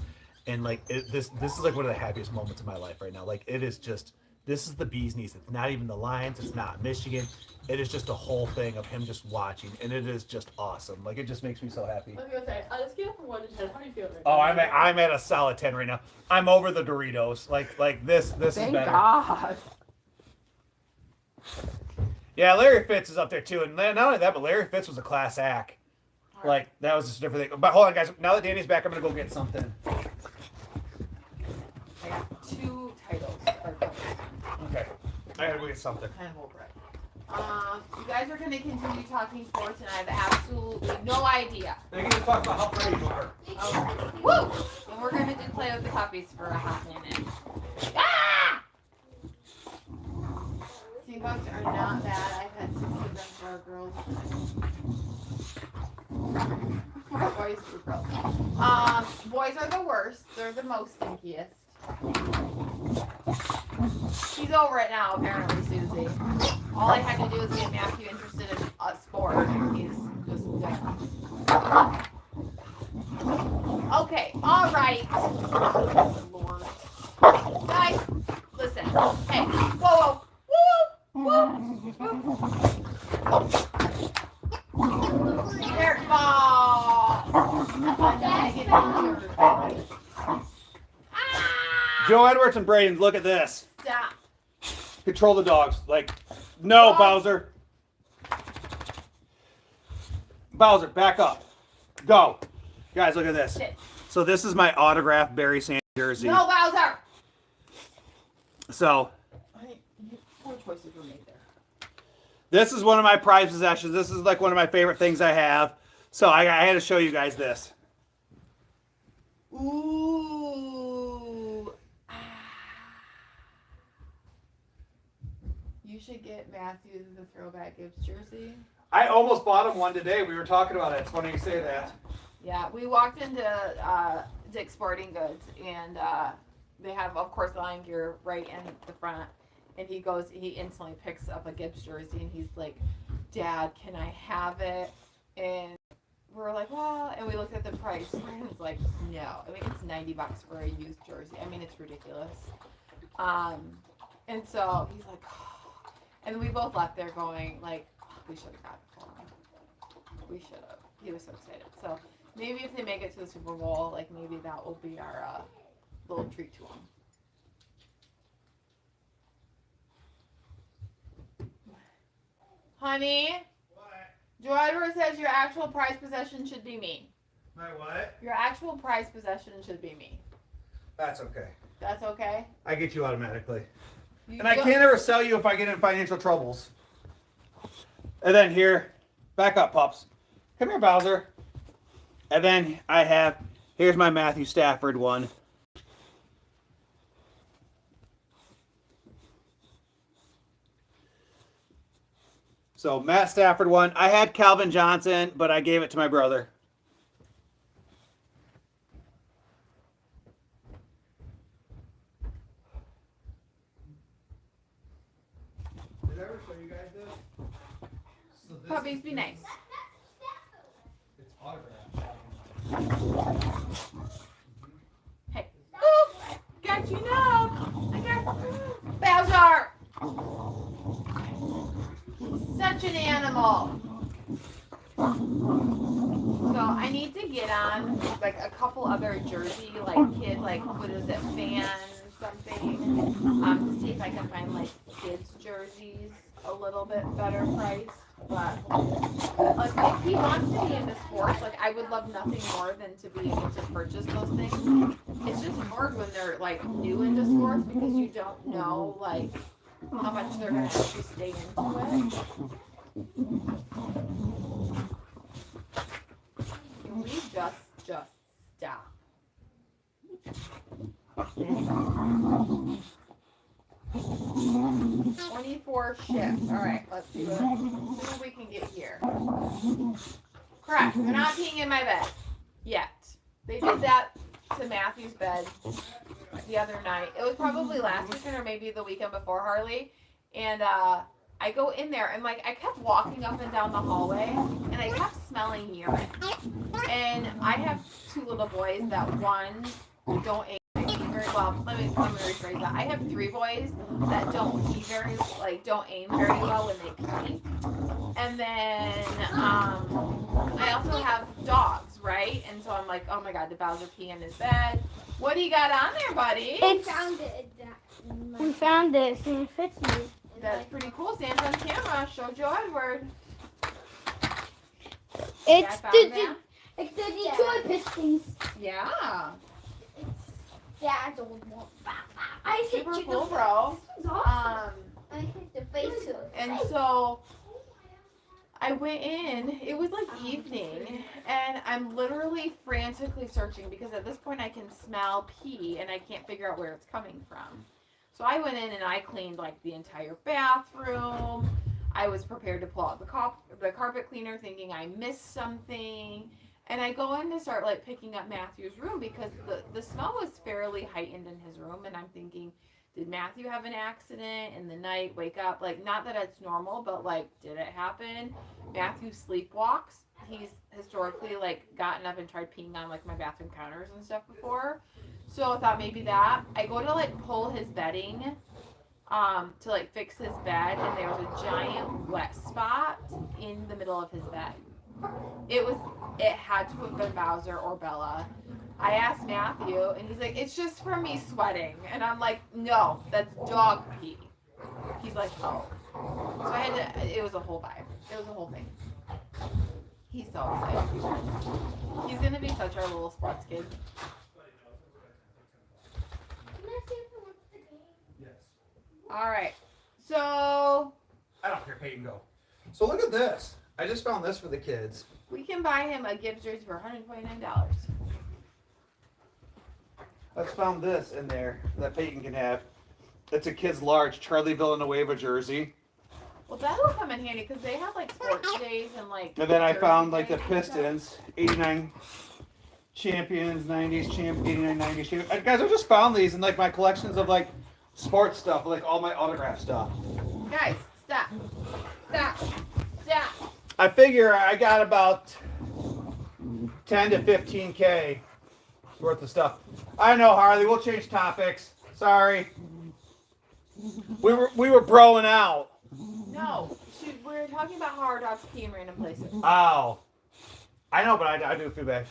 And like this is like one of the happiest moments of my life right now. Like it is just this is the bee's knees. It's not even the Lions. It's not Michigan. It is just a whole thing of him just watching, and it is just awesome. Like it just makes me so happy. I was gonna say, on a scale from 1 to 10, how do you feel right Oh, now? I'm at a solid 10 right now. I'm over the Doritos. Like this is Thank better. God. Yeah, Larry Fitz is up there too, and not only that, but Larry Fitz was a class act. Like, that was just a different thing. But hold on, guys. Now that Danny's back, I'm going to go get something. I got 2 titles. Okay. I got to go get something. Kind of over it. You guys are going to continue talking sports, and I have absolutely no idea. They're going to talk about how pretty you are. Okay. Woo! And we're going to just play with the puppies for a hot minute. Ah! Sea bugs are not bad. I've had 6 of them for our girls. For our boys for girls. Boys are the worst. They're the most stinkiest. She's over it now, apparently, Susie. All I had to do was get Matthew interested in a sport, and he's just done. Okay, all right. Lord. Guys, listen. Hey, whoa, whoa, whoa, whoa. There, Joe Edwards and Braden, look at this. Stop. Control the dogs. Like, no, Bowser. Bowser, back up. Go. Guys, look at this. Sit. So this is my autographed Barry Sanders jersey. No, Bowser. So Poor choices were made there. this is one of my prized possessions. This is like one of my favorite things I have. So I had to show you guys this. Ooh. You should get Matthew the throwback Gibbs jersey. I almost bought him one today. We were talking about it. It's funny you say that. Yeah, we walked into Dick's Sporting Goods, and they have, of course, Lion Gear right in the front. And he instantly picks up a Gibbs jersey, and he's like, Dad, can I have it? And we're like, well, and we looked at the price, and it's like, no. I mean, it's $90 for a used jersey. I mean, it's ridiculous. And so he's like, oh. And we both left there going, like, oh, we should have got it for him. We should have. He was so excited. So maybe if they make it to the Super Bowl, like, maybe that will be our little treat to him. Honey? What? Joe Edward says your actual prized possession should be me. My what? Your actual prized possession should be me. That's okay. That's okay? I get you automatically. You And I can't ever sell you if I get in financial troubles. And then here, back up, pups. Come here, Bowser. And then here's my Matthew Stafford one. So, Matt Stafford one. I had Calvin Johnson, but I gave it to my brother. Did I ever show you guys this? So this Puppies, be nice. It's autographed. Hey. Ooh, got you now. I got Bowser. Such an animal. So I need to get on like a couple other jersey like kids like what is it, fan something, to see if I can find like kids jerseys a little bit better priced. But like if he wants to be into sports, like I would love nothing more than to be able to purchase those things. It's just hard when they're like new into sports because you don't know like how much they're gonna actually stay into it. Can we just stop? 24 shifts. All right, let's see what we can get here. Correct. They're not peeing in my bed yet. They did that to Matthew's bed the other night. It was probably last weekend or maybe the weekend before, Harley. And I go in there and like I kept walking up and down the hallway and I kept smelling urine. And I have 2 little boys that one don't aim very well. Let me rephrase that. I have 3 boys that don't aim very well when they pee. And then I also have dogs, right? And so I'm like, oh my god, did Bowser pee in his bed? What do you got on there, buddy? We found it. And it fits me. That's pretty cool. Stand on camera. Show Joe Edward. It's I the, found that? it's the Detroit Pistons. Yeah. Dad's old one. I hit Super you cool, the bro. This is awesome. I hit the face too. And so I went in, it was like evening, and I'm literally frantically searching because at this point I can smell pee and I can't figure out where it's coming from. So I went in and I cleaned like the entire bathroom. I was prepared to pull out the carpet cleaner thinking I missed something. And I go in to start like picking up Matthew's room because the smell was fairly heightened in his room, and I'm thinking, did Matthew have an accident in the night, wake up? Like, not that it's normal, but like, did it happen? Matthew sleepwalks. He's historically like gotten up and tried peeing on like my bathroom counters and stuff before. So I thought maybe that. I go to like pull his bedding to like fix his bed, and there was a giant wet spot in the middle of his bed. It had to have been Bowser or Bella. I asked Matthew, and he's like, it's just from me sweating. And I'm like, no, that's dog pee. He's like, oh. So I had to, it was a whole vibe. It was a whole thing. He's so excited. He's going to be such our little sports kid. Yes. All right. So I don't care, Peyton, go. So look at this. I just found this for the kids. we can buy him a Gibbs jersey for $129. I just found this in there that Peyton can have. It's a kid's large Charlie Villanueva jersey. Well, that'll come in handy because they have like sports days and like. And then I jersey found like the days and stuff. Pistons, 89 champions, 90s champ, 89, 90s champions. Guys, I just found these in like my collections of like sports stuff, like all my autograph stuff. Guys, stop. Stop. Stop. I figure I got about 10 to 15K worth of stuff. I know, Harley, we'll change topics. Sorry. We were broing out. No, we're talking about how our dogs pee in random places. Ow. I know, but I do feel bad.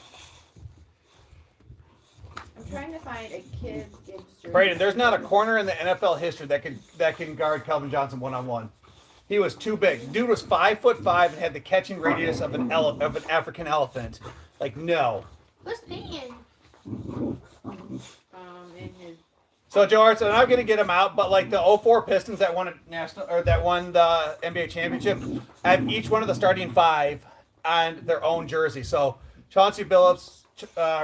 I'm trying to find a kid's Gibbs jersey. Brayden, there's not a corner in the NFL history that can guard Calvin Johnson one-on-one. He was too big. Dude was 5'5" and had the catching radius of an African elephant. Like, no. Who's paying? In his. So George, so I'm gonna get him out, but like the 04 Pistons that won the NBA championship have each one of the starting five on their own jersey. So Chauncey Billups,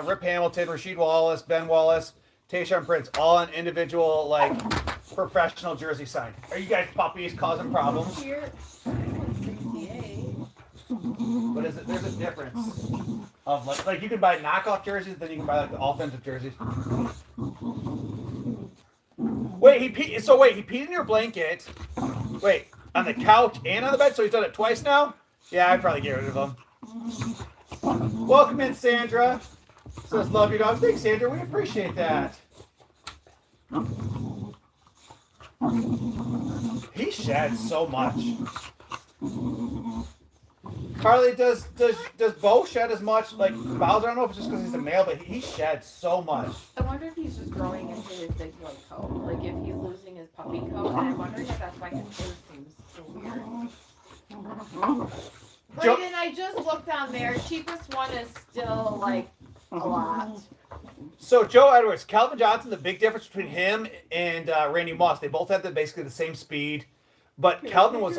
Rip Hamilton, Rasheed Wallace, Ben Wallace, Tayshaun Prince, all an individual like professional jersey sign. Are you guys puppies causing problems? Here, this one's 68. But is it? There's a difference of like you can buy knockoff jerseys, then you can buy like the authentic jerseys. Wait, he peed in your blanket. Wait, on the couch and on the bed, so he's done it twice now? Yeah, I'd probably get rid of him. Welcome in, Sandra. Says love you, dog. Thanks, Sandra. We appreciate that. He sheds so much. Harley, does Bo shed as much? Like Bowser, I don't know if it's just because he's a male, but he sheds so much. I wonder if he's just growing into his big boy coat. Like if he's losing his puppy coat, and I'm wondering if that's why his fur seems so weird. Brayden, I just looked on there. Cheapest one is still like a lot. So Joe Edwards, Calvin Johnson, the big difference between him and Randy Moss, they both had basically the same speed. But Calvin was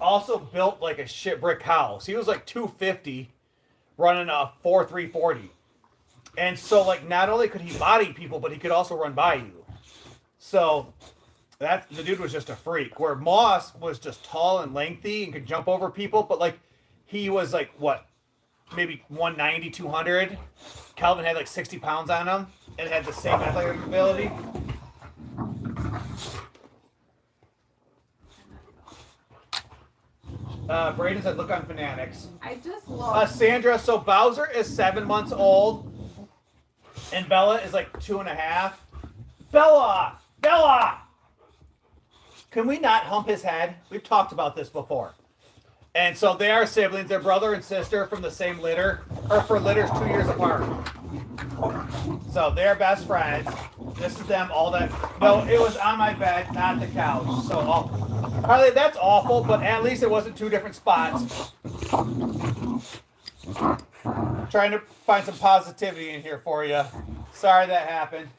also built like a shit brick house. He was like 250 running a 4.340. And so like not only could he body people, but he could also run by you. So the dude was just a freak. Where Moss was just tall and lengthy and could jump over people, but like he was like what? Maybe 190, 200. Calvin had like 60 pounds on him and had the same athletic ability. Brayden said, look on Fanatics. I just looked. Sandra, so Bowser is 7 months old, and Bella is like 2.5. Bella! Can we not hump his head? We've talked about this before. And so they are siblings. They're brother and sister from the same litter, or for litters 2 years apart. So they're best friends. This is them all that. No, it was on my bed, not the couch. So Harley, that's awful, but at least it wasn't two different spots. Trying to find some positivity in here for you. Sorry that happened.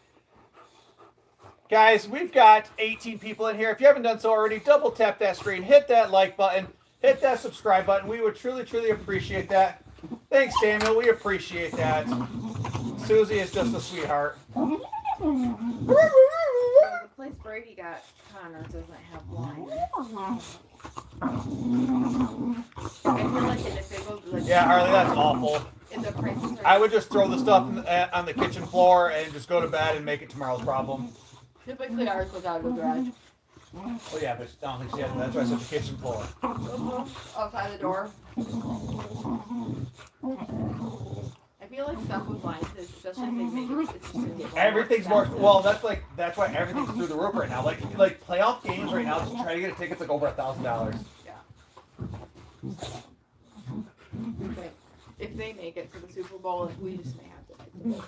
Guys, we've got 18 people in here. If you haven't done so already, double tap that screen, hit that like button, hit that subscribe button. We would truly, truly appreciate that. Thanks, Samuel. We appreciate that. Susie is just a sweetheart. The place Brady got Connor doesn't have wine. I feel like if it goes like Yeah, Harley, that's awful. if the prices are I would just throw the stuff on the kitchen floor and just go to bed and make it tomorrow's problem. typically ours goes out of the garage. Oh yeah, but I don't think she has. That's why I said the kitchen floor. Outside the door. I feel like stuff with wines, especially if they make it, it's just gonna get more Everything's more expensive. well. That's why everything's through the roof right now. Like playoff games right now. Just trying to get a ticket's like over $1,000. Okay. If they make it to the Super Bowl, we just may have to like do it.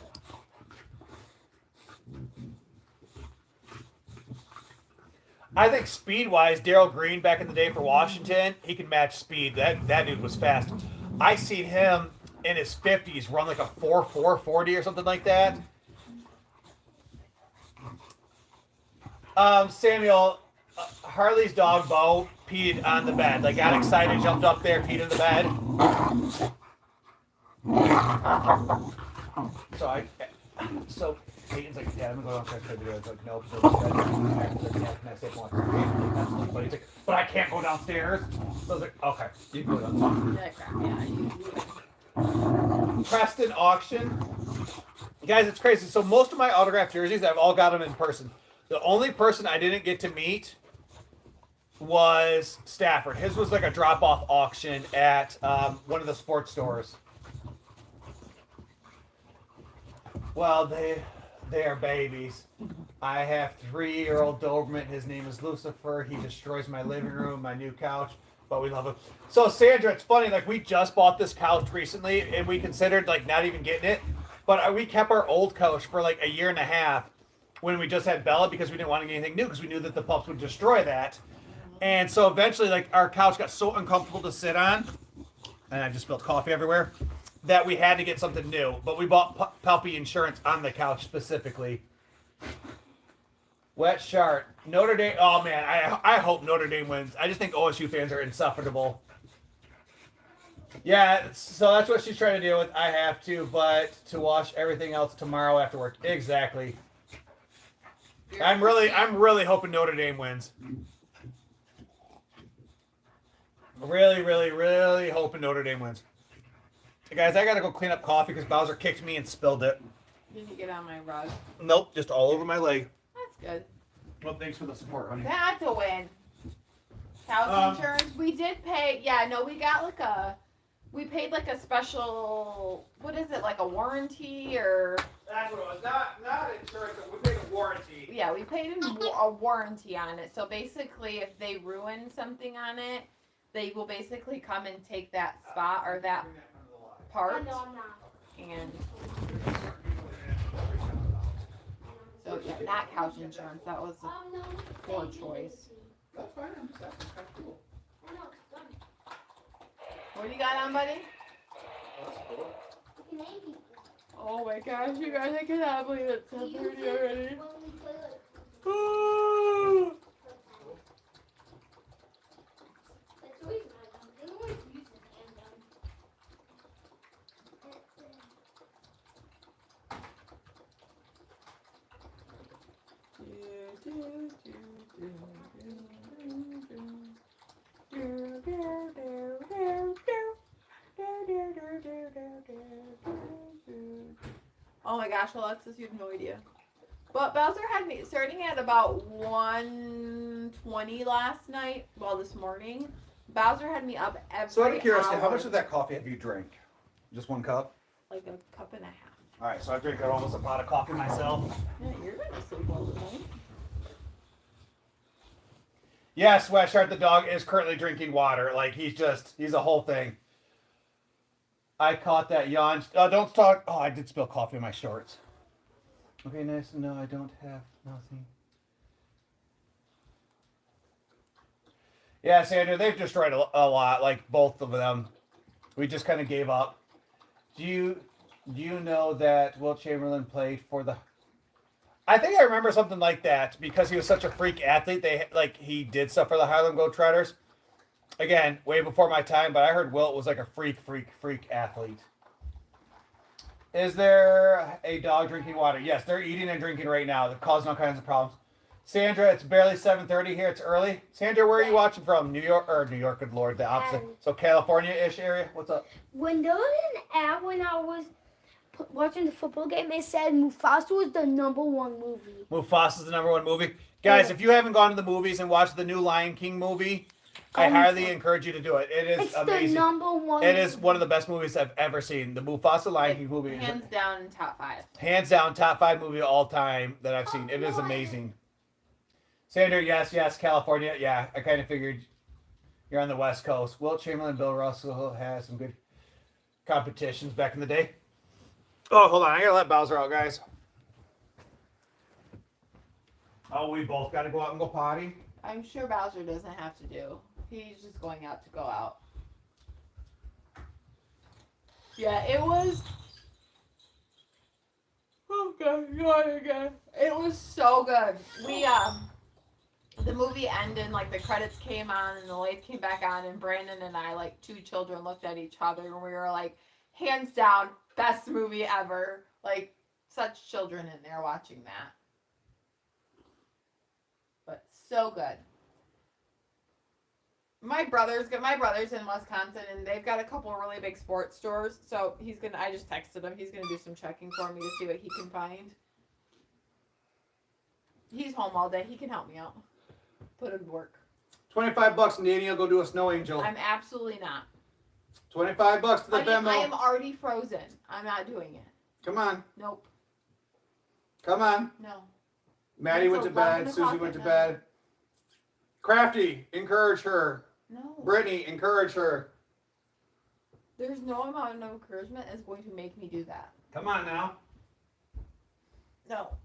I think speed-wise, Darryl Green back in the day for Washington, he could match speed. That dude was fast. I seen him in his 50s run like a 4.40 or something like that. Samuel, Harley's dog Bo peed on the bed. Like got excited, jumped up there, peed in the bed. So Peyton's like, Dad, I'm gonna go downstairs for the video. It's like, nope. Can I stay for one? But he's like, but I can't go downstairs. So I was like, okay, you can go downstairs. Preston auction. Guys, it's crazy. So most of my autographed jerseys, I've all got them in person. The only person I didn't get to meet was Stafford. His was like a drop-off auction at one of the sports stores. Well, they are babies. I have 3-year-old Doberman. His name is Lucifer. He destroys my living room, my new couch, but we love him. So Sandra, it's funny. Like we just bought this couch recently, and we considered like not even getting it, but we kept our old couch for like a year and a half when we just had Bella because we didn't want to get anything new because we knew that the pups would destroy that. And so eventually, like our couch got so uncomfortable to sit on, and I just spilled coffee everywhere, that we had to get something new. But we bought puppy insurance on the couch specifically. Wet shark. Notre Dame. Oh man, I hope Notre Dame wins. I just think OSU fans are insufferable. Yeah, so that's what she's trying to deal with. I have to, but to watch everything else tomorrow after work. Exactly. I'm really hoping Notre Dame wins. Really, really, really hoping Notre Dame wins. Hey guys, I gotta go clean up coffee because Bowser kicked me and spilled it. Did you get on my rug? Nope, just all over my leg. That's good. Well, thanks for the support, honey. That's a win. House insurance. We did pay. Yeah, no, we got like we paid like a special. What is it? Like a warranty or? That's what it was. Not insurance. We paid a warranty. Yeah, we paid a warranty on it. So basically, if they ruin something on it, they will basically come and take that spot or that part. No, I'm not. And so yeah, not couch insurance. That was a poor choice. That's fine. I'm just asking. Kind of cool. What do you got on, buddy? That's cool. Oh my gosh, you guys! I cannot believe it's 7:30 already. Oh my gosh, Alexis, you have no idea. But Bowser had me starting at about 1:20 last night. Well, this morning, Bowser had me up every So out of curiosity, hour. how much of that coffee have you drank? Just 1 cup? Like a cup and a half. All right, so I drink almost a pot of coffee myself. Yeah, you're gonna sleep all the time. Yeah, Sweatshirt the dog is currently drinking water. Like he's a whole thing. I caught that yawn. Don't talk. Oh, I did spill coffee in my shorts. Okay, nice. No, I don't have nothing. Yeah, Sandra, they've destroyed a lot. Like both of them. We just kind of gave up. Do you know that Wilt Chamberlain played for the? I think I remember something like that because he was such a freak athlete. He did stuff for the Harlem Globetrotters. Again, way before my time, but I heard Wilt was like a freak athlete. Is there a dog drinking water? Yes, they're eating and drinking right now. They're causing all kinds of problems. Sandra, it's barely 7:30 here. It's early. Sandra, where are you watching from? New York, good Lord, the opposite. So California-ish area? What's up? When there was an ad when I was watching the football game, it said Mufasa was the #1 movie. Mufasa's the #1 movie. Guys, if you haven't gone to the movies and watched the new Lion King movie, I highly encourage you to do it. It is amazing. It's the #1 It is one of the best movies I've ever seen. The Mufasa Lion King movie. Hands down, top 5. Hands down, top 5 movie of all time that I've seen. It is amazing. Sandra, yes, California. Yeah, I kind of figured you're on the West Coast. Wilt Chamberlain, Bill Russell has some good competitions back in the day. Oh, hold on. I got to let Bowser out, guys. Oh, we both got to go out and go potty? I'm sure Bowser doesn't have to do. He's just going out to go out. Yeah, it was... Oh, God. It was so good. We, the movie ended, like, the credits came on and the lights came back on, and Brandon and I, like, 2 children looked at each other and we were like, hands down, best movie ever. Like, such children in there watching that. But so good. My brother's in Wisconsin, and they've got a couple of really big sports stores. So I just texted him. He's gonna do some checking for me to see what he can find. He's home all day. He can help me out. Put him to work. $25 and Dani will go do a snow angel. I'm absolutely not. $25 to the Venmo. I am already frozen. I'm not doing it. Come on. Nope. Come on. No. Maddie went to bed. Susie went to bed. Crafty, encourage her. No. Brittany, encourage her. There's no amount of encouragement that's going to make me do that. Come on now. No.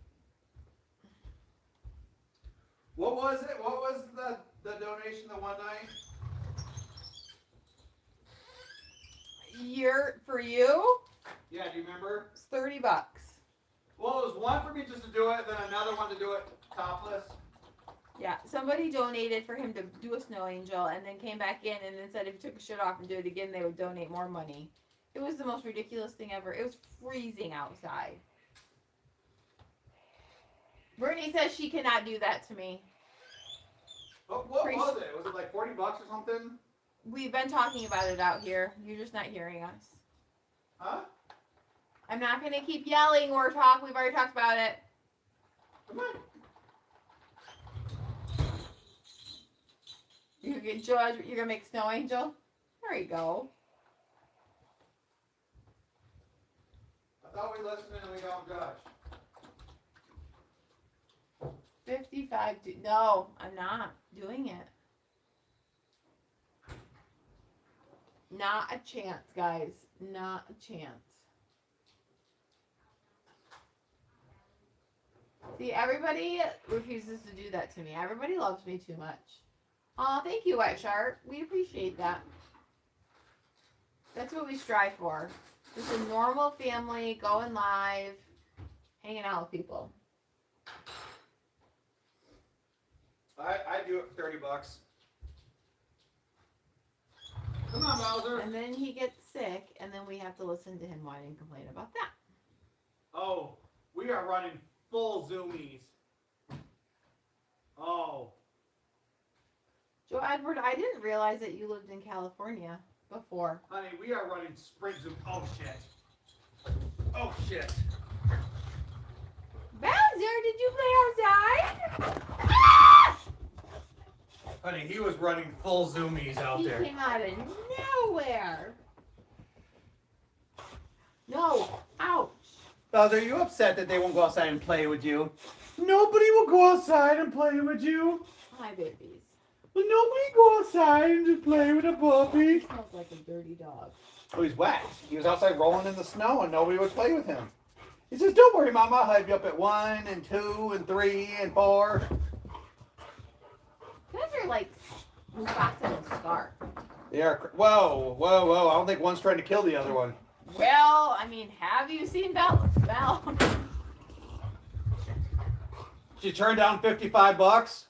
What was it? What was the donation the one night? For you? Yeah, do you remember? It's $30. Well, it was one for me just to do it, then another one to do it topless. Yeah, somebody donated for him to do a snow angel and then came back in and then said if he took his shirt off and do it again, they would donate more money. It was the most ridiculous thing ever. It was freezing outside. Brittany says she cannot do that to me. What was it? Was it like $40 or something? We've been talking about it out here. You're just not hearing us. Huh? I'm not going to keep yelling or We've already talked about it. Come on. You're going to make snow angel? There you go. I thought we listened and we don't judge. 55. No, I'm not doing it. Not a chance, guys. Not a chance. See, everybody refuses to do that to me. Everybody loves me too much. Aw, thank you, White Shark. We appreciate that. That's what we strive for. Just a normal family, going live, hanging out with people. I do it for $30. Come on, Bowser. And then he gets sick, and then we have to listen to him whine and complain about that. Oh, we are running full zoomies. Oh. Joe Edward, I didn't realize that you lived in California before. Honey, we are running sprint zoom. Oh, shit. Oh, shit. Bowser, did you play outside? Honey, he was running full zoomies out there. He came out of nowhere. No, ouch. Bowser, are you upset that they won't go outside and play with you? Nobody will go outside and play with you. Hi, babies. Will nobody go outside and just play with a puppy? He smells like a dirty dog. Oh, he's wet. He was outside rolling in the snow and nobody would play with him. He says, don't worry, Mama. I'll have you up at 1 and 2 and 3 and 4. You guys are like Mufasa and Scar. Yeah. Whoa, whoa, whoa! I don't think one's trying to kill the other one. Well, I mean, have you seen Belle? She turned down $55.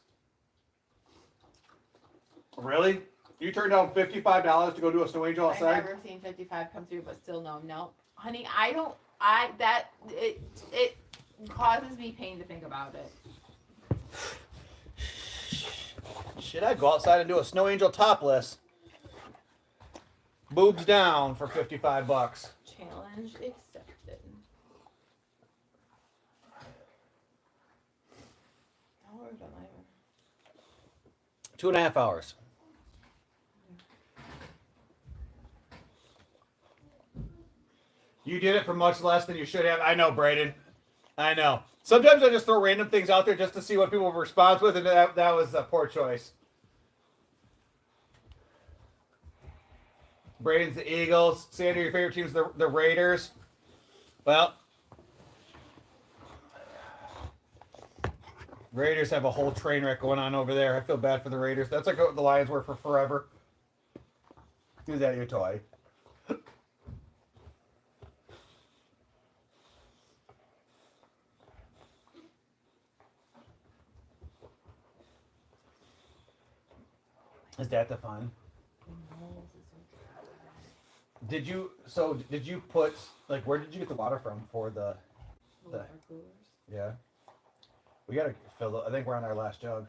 Really? You turned down $55 to go do a snow angel outside? I've never seen 55 come through, but still no, honey. It causes me pain to think about it. Should I go outside and do a snow angel topless? Boobs down for $55. Challenge accepted. How long have we been live? 2.5 hours. You did it for much less than you should have. I know, Braden. I know. Sometimes I just throw random things out there just to see what people respond with, and that was a poor choice. Braden's the Eagles. Sandra, your favorite team's the Raiders. Well, Raiders have a whole train wreck going on over there. I feel bad for the Raiders. That's like what the Lions were for forever. Is that your toy? Is that the fun? Did you put, like, where did you get the water from for the yeah? We gotta fill it. I think we're on our last jug.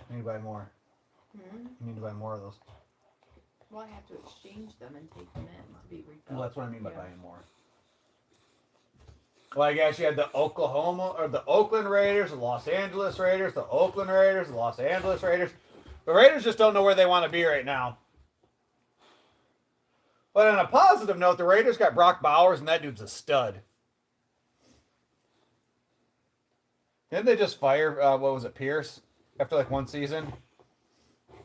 We need to buy more. Hmm? We need to buy more of those. Well, I have to exchange them and take them in to be refilled. Well, that's what I mean by buying more. Well, I guess you had the Oakland Raiders, the Los Angeles Raiders, the Oakland Raiders, the Los Angeles Raiders. The Raiders just don't know where they want to be right now. But on a positive note, the Raiders got Brock Bowers, and that dude's a stud. Didn't they just fire, what was it, Pierce? After like one season? I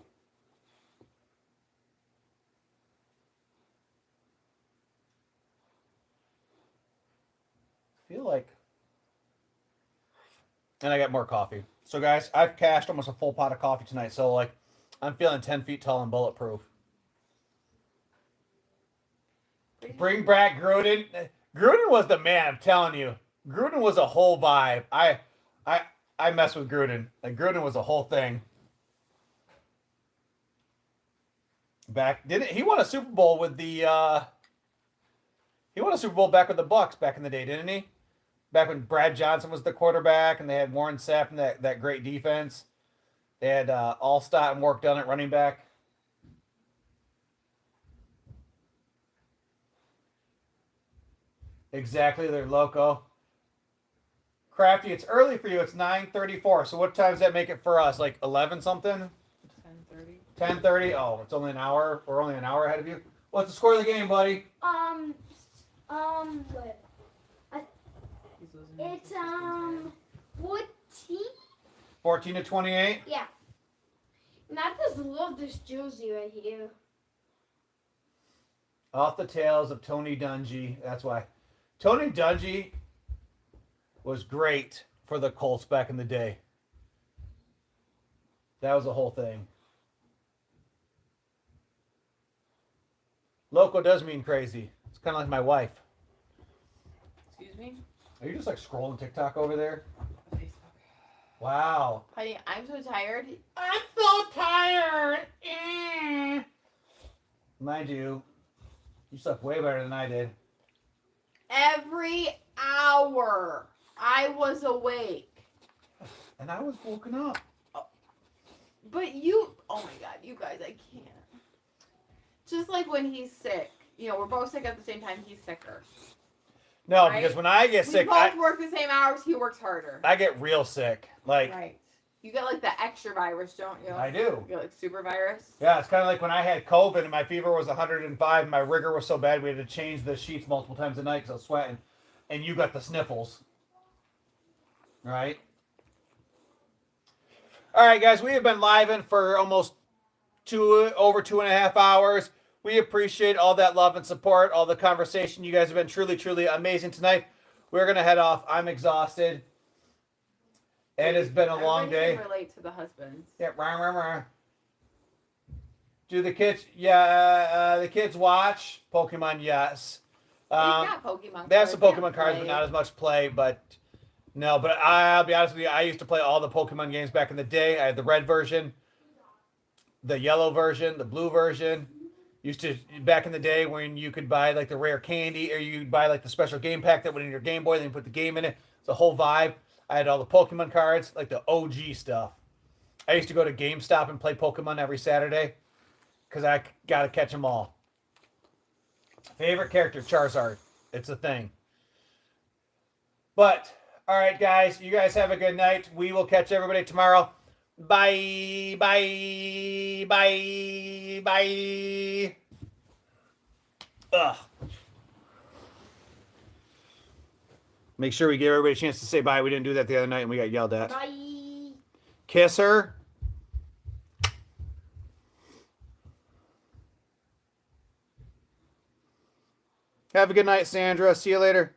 feel like... And I got more coffee. So guys, I've cashed almost a full pot of coffee tonight. So like, I'm feeling 10 feet tall and bulletproof. Bring back Gruden. Gruden was the man, I'm telling you. Gruden was a whole vibe. I mess with Gruden. Like, Gruden was a whole thing. He won a Super Bowl with the he won a Super Bowl back with the Bucks back in the day, didn't he? Back when Brad Johnson was the quarterback and they had Warren Sapp and that great defense. They had Allstott and Wark Dunn at running back. Exactly, they're loco. Crafty, it's early for you. It's 9:34. So what time does that make it for us? Like 11 something? 10:30. 10:30. Oh, it's only an hour. We're only an hour ahead of you. What's the score of the game, buddy? What? It's 14. 14-28. Yeah. And I just love this jersey right here. Off the tails of Tony Dungy. That's why. Tony Dungy was great for the Colts back in the day. That was the whole thing. Loco does mean crazy. It's kind of like my wife. Excuse me? Are you just like scrolling TikTok over there? Facebook. Wow. Honey, I'm so tired. I'm so tired. Mind you slept way better than I did. Every hour I was awake. And I was woken up. But you, oh my God, you guys, I can't. Just like when he's sick. You know, we're both sick at the same time. He's sicker. No, right? because when I get We sick, both work the same hours. He works harder. I get real sick. Like, right. You get like the extra virus, don't you? I do. You get like super virus. Yeah, it's kind of like when I had COVID and my fever was 105 and my rigor was so bad we had to change the sheets multiple times a night because I was sweating. And you got the sniffles. Right? All right, guys, we have been living for almost over 2.5 hours. We appreciate all that love and support, all the conversation. You guys have been truly, truly amazing tonight. We're going to head off. I'm exhausted. And it's been a long day. Can relate to the husbands. Yeah, rah, rah, rah. Do the kids? Yeah, the kids watch Pokemon. Yes. We've got Pokemon They have some cards, Pokemon cards, play. but not as much play. But no, but I'll be honest with you. I used to play all the Pokemon games back in the day. I had the red version, the yellow version, the blue version. Used to back in the day when you could buy like the rare candy, or you'd buy like the special game pack that went in your Game Boy. Then you put the game in it. It's a whole vibe. I had all the Pokemon cards, like the OG stuff. I used to go to GameStop and play Pokemon every Saturday because I gotta catch them all. Favorite character, Charizard. It's a thing. But all right, guys, you guys have a good night. We will catch everybody tomorrow. Bye, bye, bye, bye. Ugh. Make sure we give everybody a chance to say bye. We didn't do that the other night and we got yelled at. Bye. Kiss her. Have a good night, Sandra. See you later.